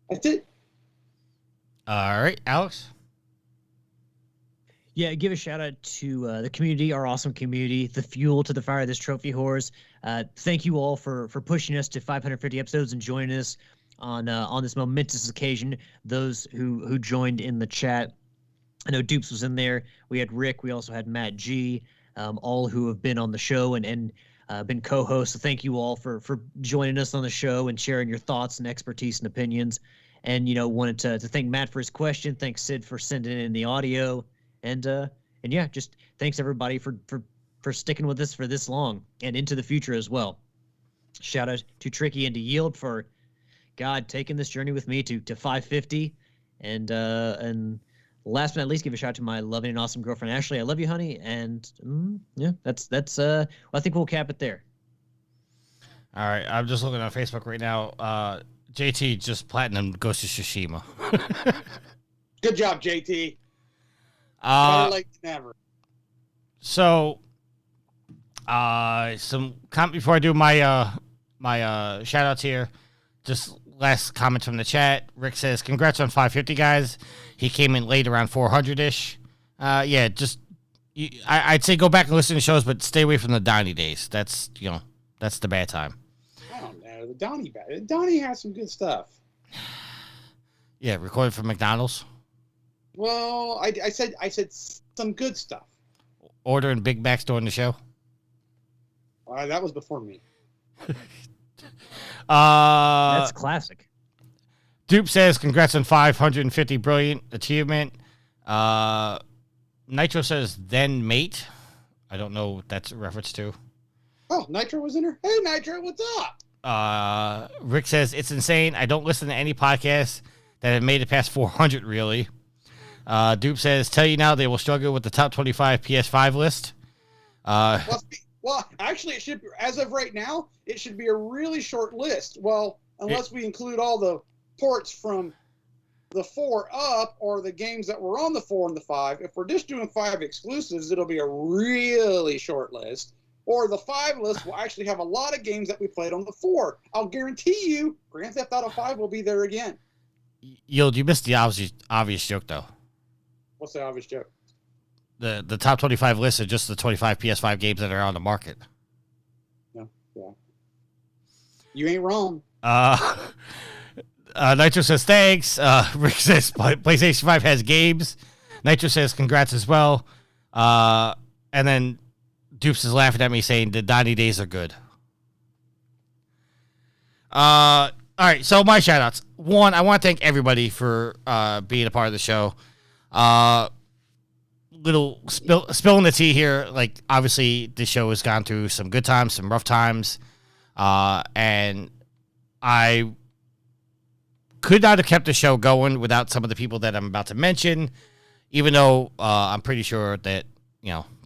That's it. All right, Alex. Yeah, give a shout out to the community, our awesome community, the fuel to the fire of this trophy horse. Thank you all for pushing us to 550 episodes and joining us on this momentous occasion. Those who joined in the chat, I know Dupes was in there. We had Rick. We also had Matt G. All who have been on the show and been co-hosts. So thank you all for joining us on the show and sharing your thoughts and expertise and opinions. And wanted to thank Matt for his question. Thanks Sid for sending in the audio. And yeah, just thanks everybody for sticking with us for this long and into the future as well. Shout out to Tricky and to Yield for taking this journey with me to 550. And last but not least, give a shout out to my loving and awesome girlfriend Ashley. I love you, honey. And yeah, that's I think we'll cap it there. All right, I'm just looking on Facebook right now. JT just platinum Ghost of Tsushima. Good job, JT. Better late than never. So, some comment before I do my my shout outs here. Just last comment from the chat. Rick says, "Congrats on 550, guys. He came in late, around 400ish. Yeah, just I'd say go back and listen to shows, but stay away from the Donnie days. That's the bad time." I don't know. The Donnie has some good stuff. Yeah, recorded from McDonald's. Well, I said some good stuff. Ordering Big Macs during the show. That was before me. That's classic. Dupe says, "Congrats on 550, brilliant achievement." Nitro says, "Then mate." I don't know what that's a reference to. Oh, Nitro was in her. Hey, Nitro, what's up? Rick says, "It's insane. I don't listen to any podcasts that have made it past 400, really." Dupe says, "Tell you now, they will struggle with the top 25 PS5 list." Well, actually, it should be, as of right now, it should be a really short list. Well, unless we include all the ports from the 4 up or the games that were on the 4 and the 5. If we're just doing 5 exclusives, it'll be a really short list. Or the 5 list will actually have a lot of games that we played on the 4. I'll guarantee you, Grand Theft Auto 5 will be there again. Yield, you missed the obvious joke, though. What's the obvious joke? The top 25 list are just the 25 PS5 games that are on the market. No, yeah. You ain't wrong. Nitro says, "Thanks." Rick says, "PlayStation 5 has games." Nitro says, "Congrats" as well. And then Dupes is laughing at me saying, "The Donnie days are good." All right, so my shout outs. One, I want to thank everybody for being a part of the show. Little spilling the tea here. Like, obviously, the show has gone through some good times, some rough times. And I could not have kept the show going without some of the people that I'm about to mention, even though I'm pretty sure that,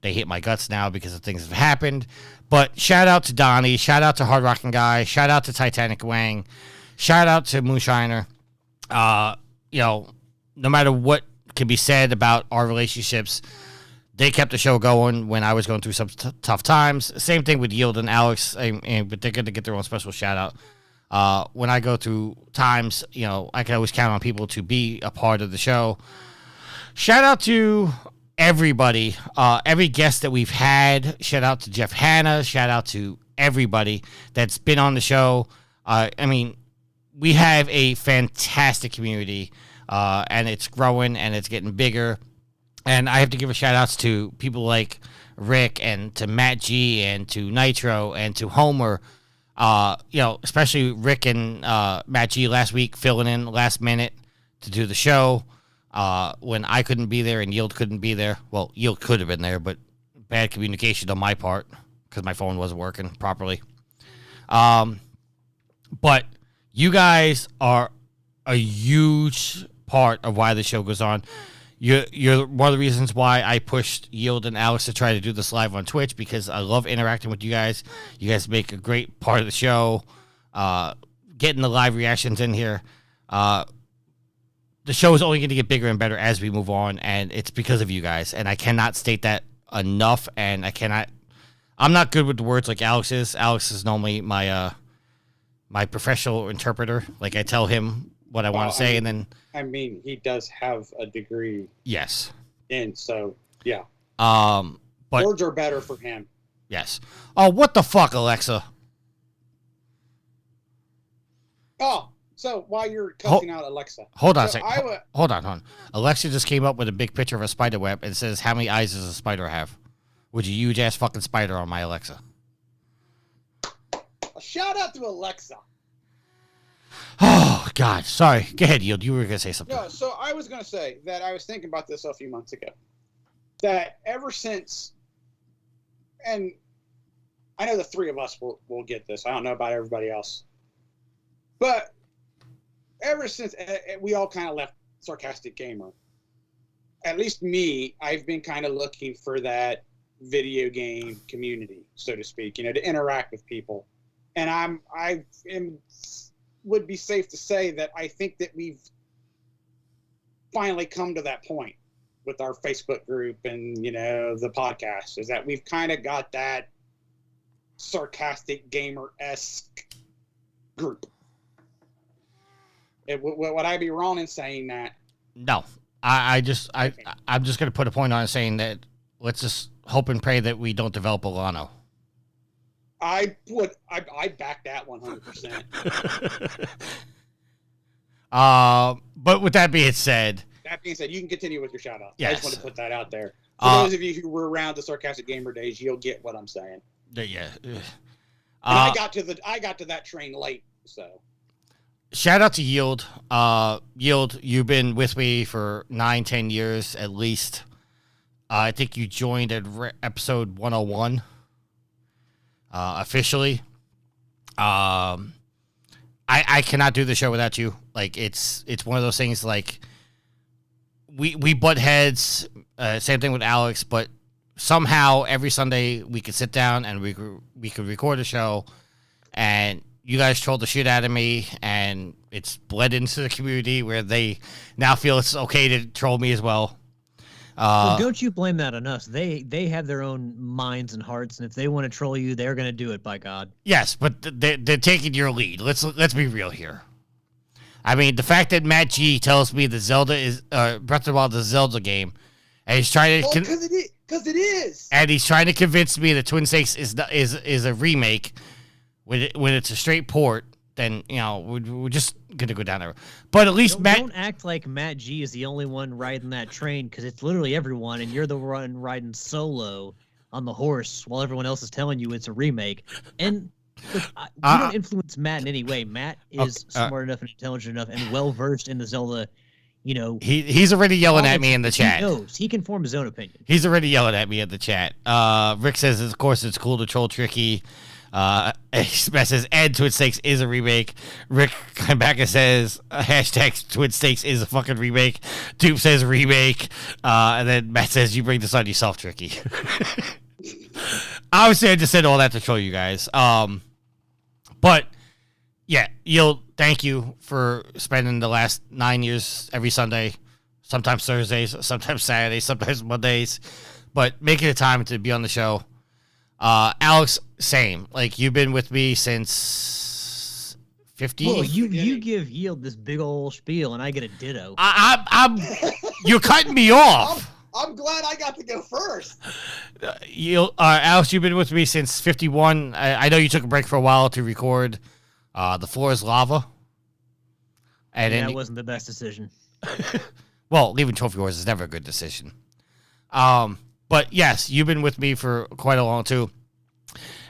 they hate my guts now because of things that have happened. But shout out to Donnie, shout out to Hard Rockin' Guy, shout out to Titanic Wang, shout out to Moonshiner. No matter what can be said about our relationships, they kept the show going when I was going through some tough times. Same thing with Yield and Alex, but they're going to get their own special shout out. When I go through times, I can always count on people to be a part of the show. Shout out to everybody, every guest that we've had. Shout out to Jeff Hanna. Shout out to everybody that's been on the show. We have a fantastic community, and it's growing and it's getting bigger. And I have to give a shout outs to people like Rick and to Matt G and to Nitro and to Homer. Especially Rick and Matt G last week filling in last minute to do the show when I couldn't be there and Yield couldn't be there. Well, Yield could have been there, but bad communication on my part because my phone wasn't working properly. But you guys are a huge part of why the show goes on. You're one of the reasons why I pushed Yield and Alex to try to do this live on Twitch, because I love interacting with you guys. You guys make a great part of the show. Getting the live reactions in here. The show is only going to get bigger and better as we move on, and it's because of you guys. And I cannot state that enough, and I'm not good with the words like Alex is. Alex is normally my my professional interpreter. Like, I tell him what I want to say, and then... he does have a degree. Yes. And so, yeah. But words are better for him. Yes. Oh, what the fuck, Alexa? Oh, so while you're cussing out Alexa. Hold on a second. Hold on. Alexa just came up with a big picture of a spider web and says, "How many eyes does a spider have?" With a huge ass fucking spider on my Alexa. A shout out to Alexa. Oh, God. Sorry. Go ahead, Yield. You were going to say something. No, so I was going to say that I was thinking about this a few months ago. That ever since, and I know the three of us will get this. I don't know about everybody else. But ever since we all kind of left Sarcastic Gamer, at least me, I've been kind of looking for that video game community, so to speak, to interact with people. And would be safe to say that I think that we've finally come to that point with our Facebook group and, the podcast, is that we've kind of got that sarcastic gamer-esque group. Would I be wrong in saying that? No. I'm just going to put a point on it saying that let's just hope and pray that we don't develop a Lano. I'd back that 100%. But with that being said, you can continue with your shout out. Yes. I just want to put that out there. For those of you who were around the Sarcastic Gamer days, you'll get what I'm saying. Yeah. I got to that train late, so. Shout out to Yield. Yield, you've been with me for 9-10 years at least. I think you joined at episode 101 officially. I cannot do the show without you. Like it's one of those things. Like we butt heads. Same thing with Alex, but somehow every Sunday we could sit down and we could record a show, and you guys trolled the shit out of me, and it's bled into the community where they now feel it's okay to troll me as well. Well, don't you blame that on us. They have their own minds and hearts, and if they want to troll you, they're going to do it, by God. Yes, but they're taking your lead. Let's be real here. I mean, the fact that Matt G tells me that Zelda is Breath of the Wild is a Zelda game, and he's trying to because it is, and he's trying to convince me that Twin Snakes is a remake when it's a straight port. Then we're just gonna go down there. But at least don't act like Matt G is the only one riding that train, because it's literally everyone, and you're the one riding solo on the horse while everyone else is telling you it's a remake. And look, we don't influence Matt in any way. Matt is smart enough and intelligent enough and well versed in the Zelda. He's already yelling at me in the chat. He knows. He can form his own opinion. He's already yelling at me in the chat. Rick says, of course, it's cool to troll Tricky. Express says, and Twin Stakes is a remake. Rick comes back and says, hashtag Twin Stakes is a fucking remake. Dupe says remake. And then Matt says, you bring this on yourself, Tricky. Obviously, I just said all that to troll you guys. But, yeah, thank you for spending the last 9 years every Sunday, sometimes Thursdays, sometimes Saturdays, sometimes Mondays, but making the time to be on the show. Alex, same. Like, you've been with me since 15. Well, you give Yield this big old spiel, and I get a ditto. You're cutting me off. I'm glad I got to go first. Alex, you've been with me since 51. I know you took a break for a while to record The Floor is Lava. And that wasn't the best decision. Well, leaving Trophy Wars is never a good decision. But yes, you've been with me for quite a long too.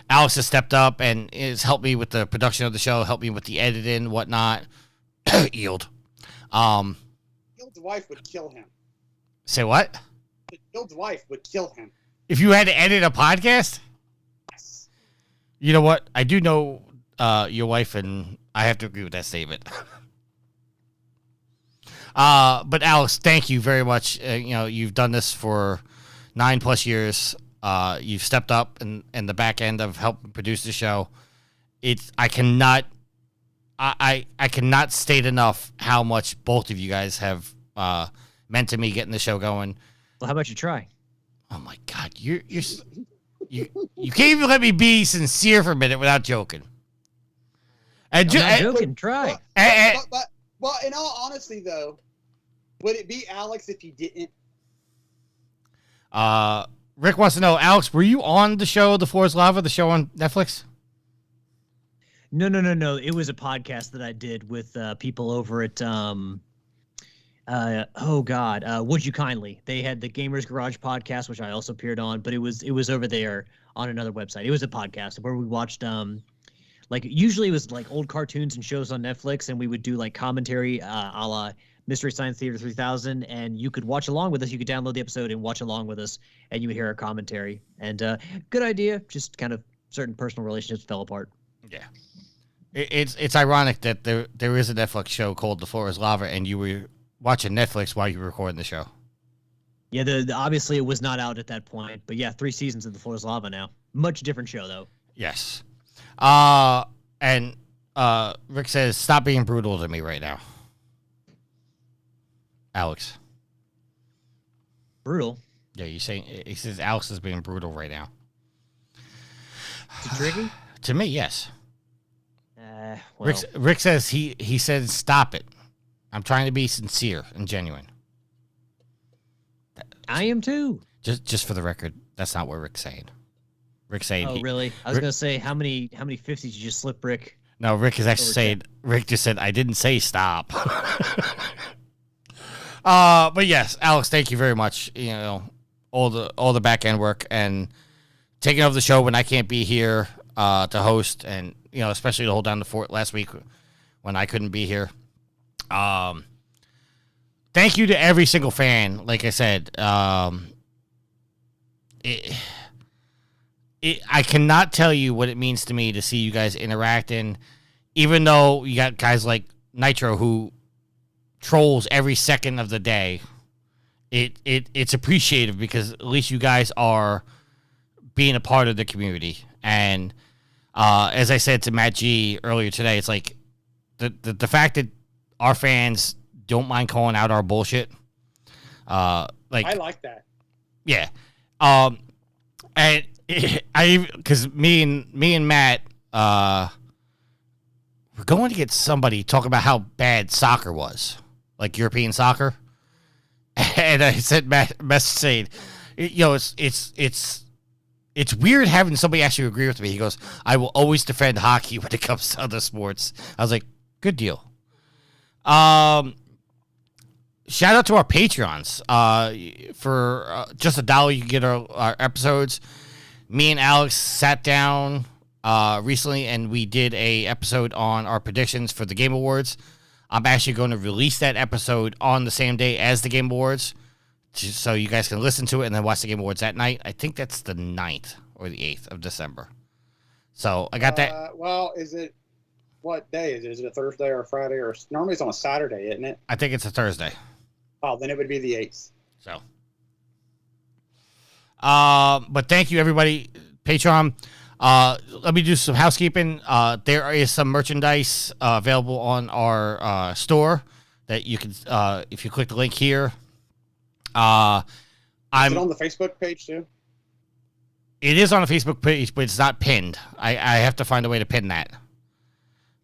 Alex has stepped up and has helped me with the production of the show, helped me with the editing, whatnot. Yield. Yield's wife would kill him. Say what? Yield's wife would kill him. If you had to edit a podcast? Yes. You know what? I do know your wife, and I have to agree with that statement. But Alex, thank you very much. You've done this for 9+ years. You've stepped up in the back end of helping produce the show. I cannot state enough how much both of you guys have meant to me getting the show going. Well, how about you try? Oh my God, you can't even let me be sincere for a minute without joking. I'm not joking. Try. Well, in all honesty, though, would it be Alex if you didn't? Rick wants to know, Alex, were you on the show The Floor is Lava, the show on Netflix? No. It was a podcast that I did with people over at Would You Kindly. They had the Gamers Garage podcast, which I also appeared on, but it was over there on another website. It was a podcast where we watched usually it was like old cartoons and shows on Netflix, and we would do like commentary a la Mystery Science Theater 3000, and you could watch along with us. You could download the episode and watch along with us, and you would hear our commentary. And good idea, just kind of certain personal relationships fell apart. Yeah. It's ironic that there is a Netflix show called The Floor is Lava, and you were watching Netflix while you were recording the show. Yeah, obviously it was not out at that point, but yeah, 3 seasons of The Floor is Lava now. Much different show, though. Yes. And Rick says, stop being brutal to me right now. Alex. Brutal. Yeah, you saying he says Alex is being brutal right now. Is it tricky? To me, yes. Well, Rick says he said stop it. I'm trying to be sincere and genuine. I am too. Just for the record, that's not what Rick's saying. Rick's saying. Oh, really? I was gonna say how many 50s did you slip, Rick? No, Rick is actually saying. Rick just said I didn't say stop. But yes, Alex, thank you very much. You know, all the back end work and taking over the show when I can't be here to host, and you know, especially to hold down the fort last week when I couldn't be here. Thank you to every single fan. Like I said, I cannot tell you what it means to me to see you guys interacting, even though you got guys like Nitro who trolls every second of the day. It's appreciative because at least you guys are being a part of the community. And as I said to Matt G earlier today, it's like the fact that our fans don't mind calling out our bullshit. I like that. Yeah. And because me and Matt, we're going to get somebody talking about how bad soccer was, like European soccer. And I sent Matt a message saying, you know, it's weird having somebody actually agree with me. He goes, I will always defend hockey when it comes to other sports. I was like, good deal. Shout out to our Patreons. For just $1, you can get our episodes. Me and Alex sat down recently, and we did a episode on our predictions for the Game Awards. I'm actually going to release that episode on the same day as the Game Awards, so you guys can listen to it and then watch the Game Awards that night. I think that's the 9th or the 8th of December. So I got that. Well, what day is it? Is it a Thursday or a Friday? Or normally it's on a Saturday, isn't it? I think it's a Thursday. Oh, then it would be the 8th. So, but thank you, everybody. Patreon. Let me do some housekeeping. There is some merchandise available on our store that you can, if you click the link here. Is it on the Facebook page too? It is on the Facebook page, but it's not pinned. I have to find a way to pin that.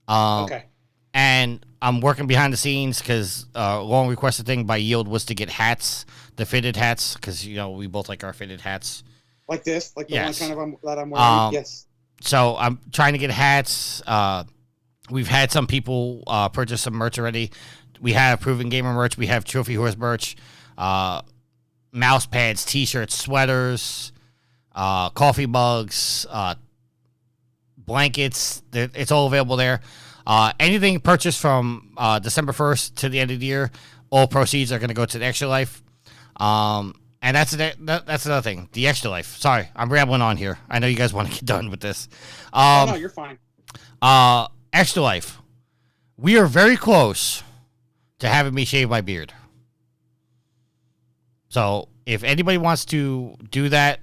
Okay. And I'm working behind the scenes because long requested thing by Yield was to get hats, the fitted hats, because you know we both like our fitted hats. Like this, like the Yes. one kind of that I'm wearing. Yes. So I'm trying to get hats. We've had some people purchase some merch already. We have Proven Gamer merch. We have Trophy Horse merch, mouse pads, T-shirts, sweaters, coffee mugs, blankets. It's all available there. Anything purchased from December 1st to the end of the year, all proceeds are going to go to the Extra Life. And that's another thing. The Extra Life. Sorry, I'm rambling on here. I know you guys want to get done with this. No, you're fine. Extra Life. We are very close to having me shave my beard. So if anybody wants to do that,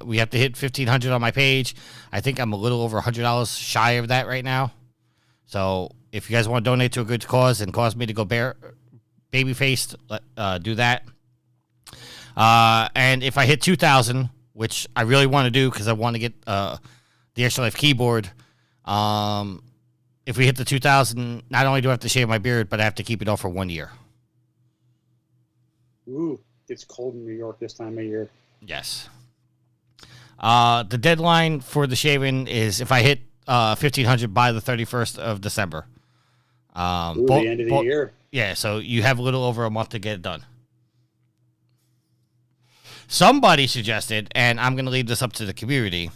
we have to hit 1,500 on my page. I think I'm a little over $100 shy of that right now. So if you guys want to donate to a good cause and cause me to go baby-faced, do that. And if I hit 2,000, which I really want to do because I want to get the Extra Life keyboard, if we hit the 2,000, not only do I have to shave my beard, but I have to keep it off for 1 year. Ooh, it's cold in New York this time of year. Yes. The deadline for the shaving is if I hit 1,500 by the 31st of December. The end of the year. Yeah, so you have a little over a month to get it done. Somebody suggested, and I'm going to leave this up to the community,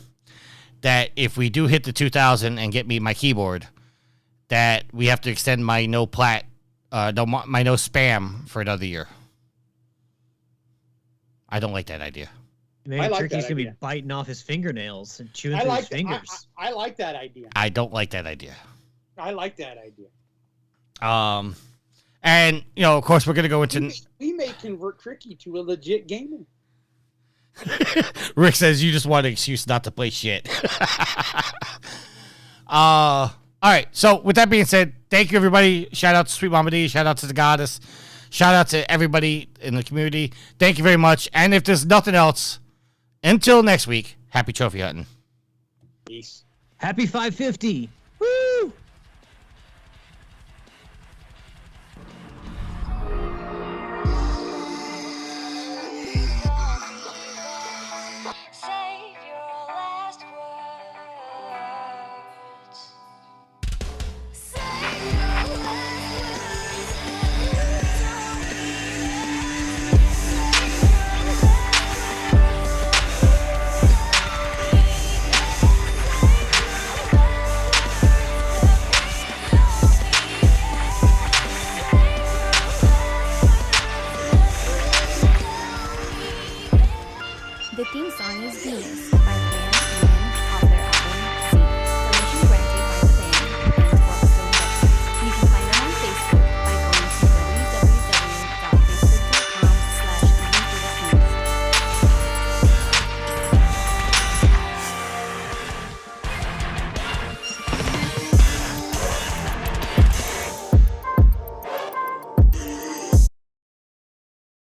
that if we do hit the 2,000 and get me my keyboard, that we have to extend my no spam for another year. I don't like that idea. Man, Turkey's gonna be biting off his fingernails and chewing through his fingers. I like that idea. I don't like that idea. I like that idea. And you know, of course, we're gonna go into. We may convert Tricky to a legit gamer. Rick says you just want an excuse not to play shit. All right. So with that being said, thank you everybody. Shout out to Sweet Mama D. Shout out to the Goddess. Shout out to everybody in the community. Thank you very much. And if there's nothing else, until next week, happy trophy hunting. Peace. Happy 550.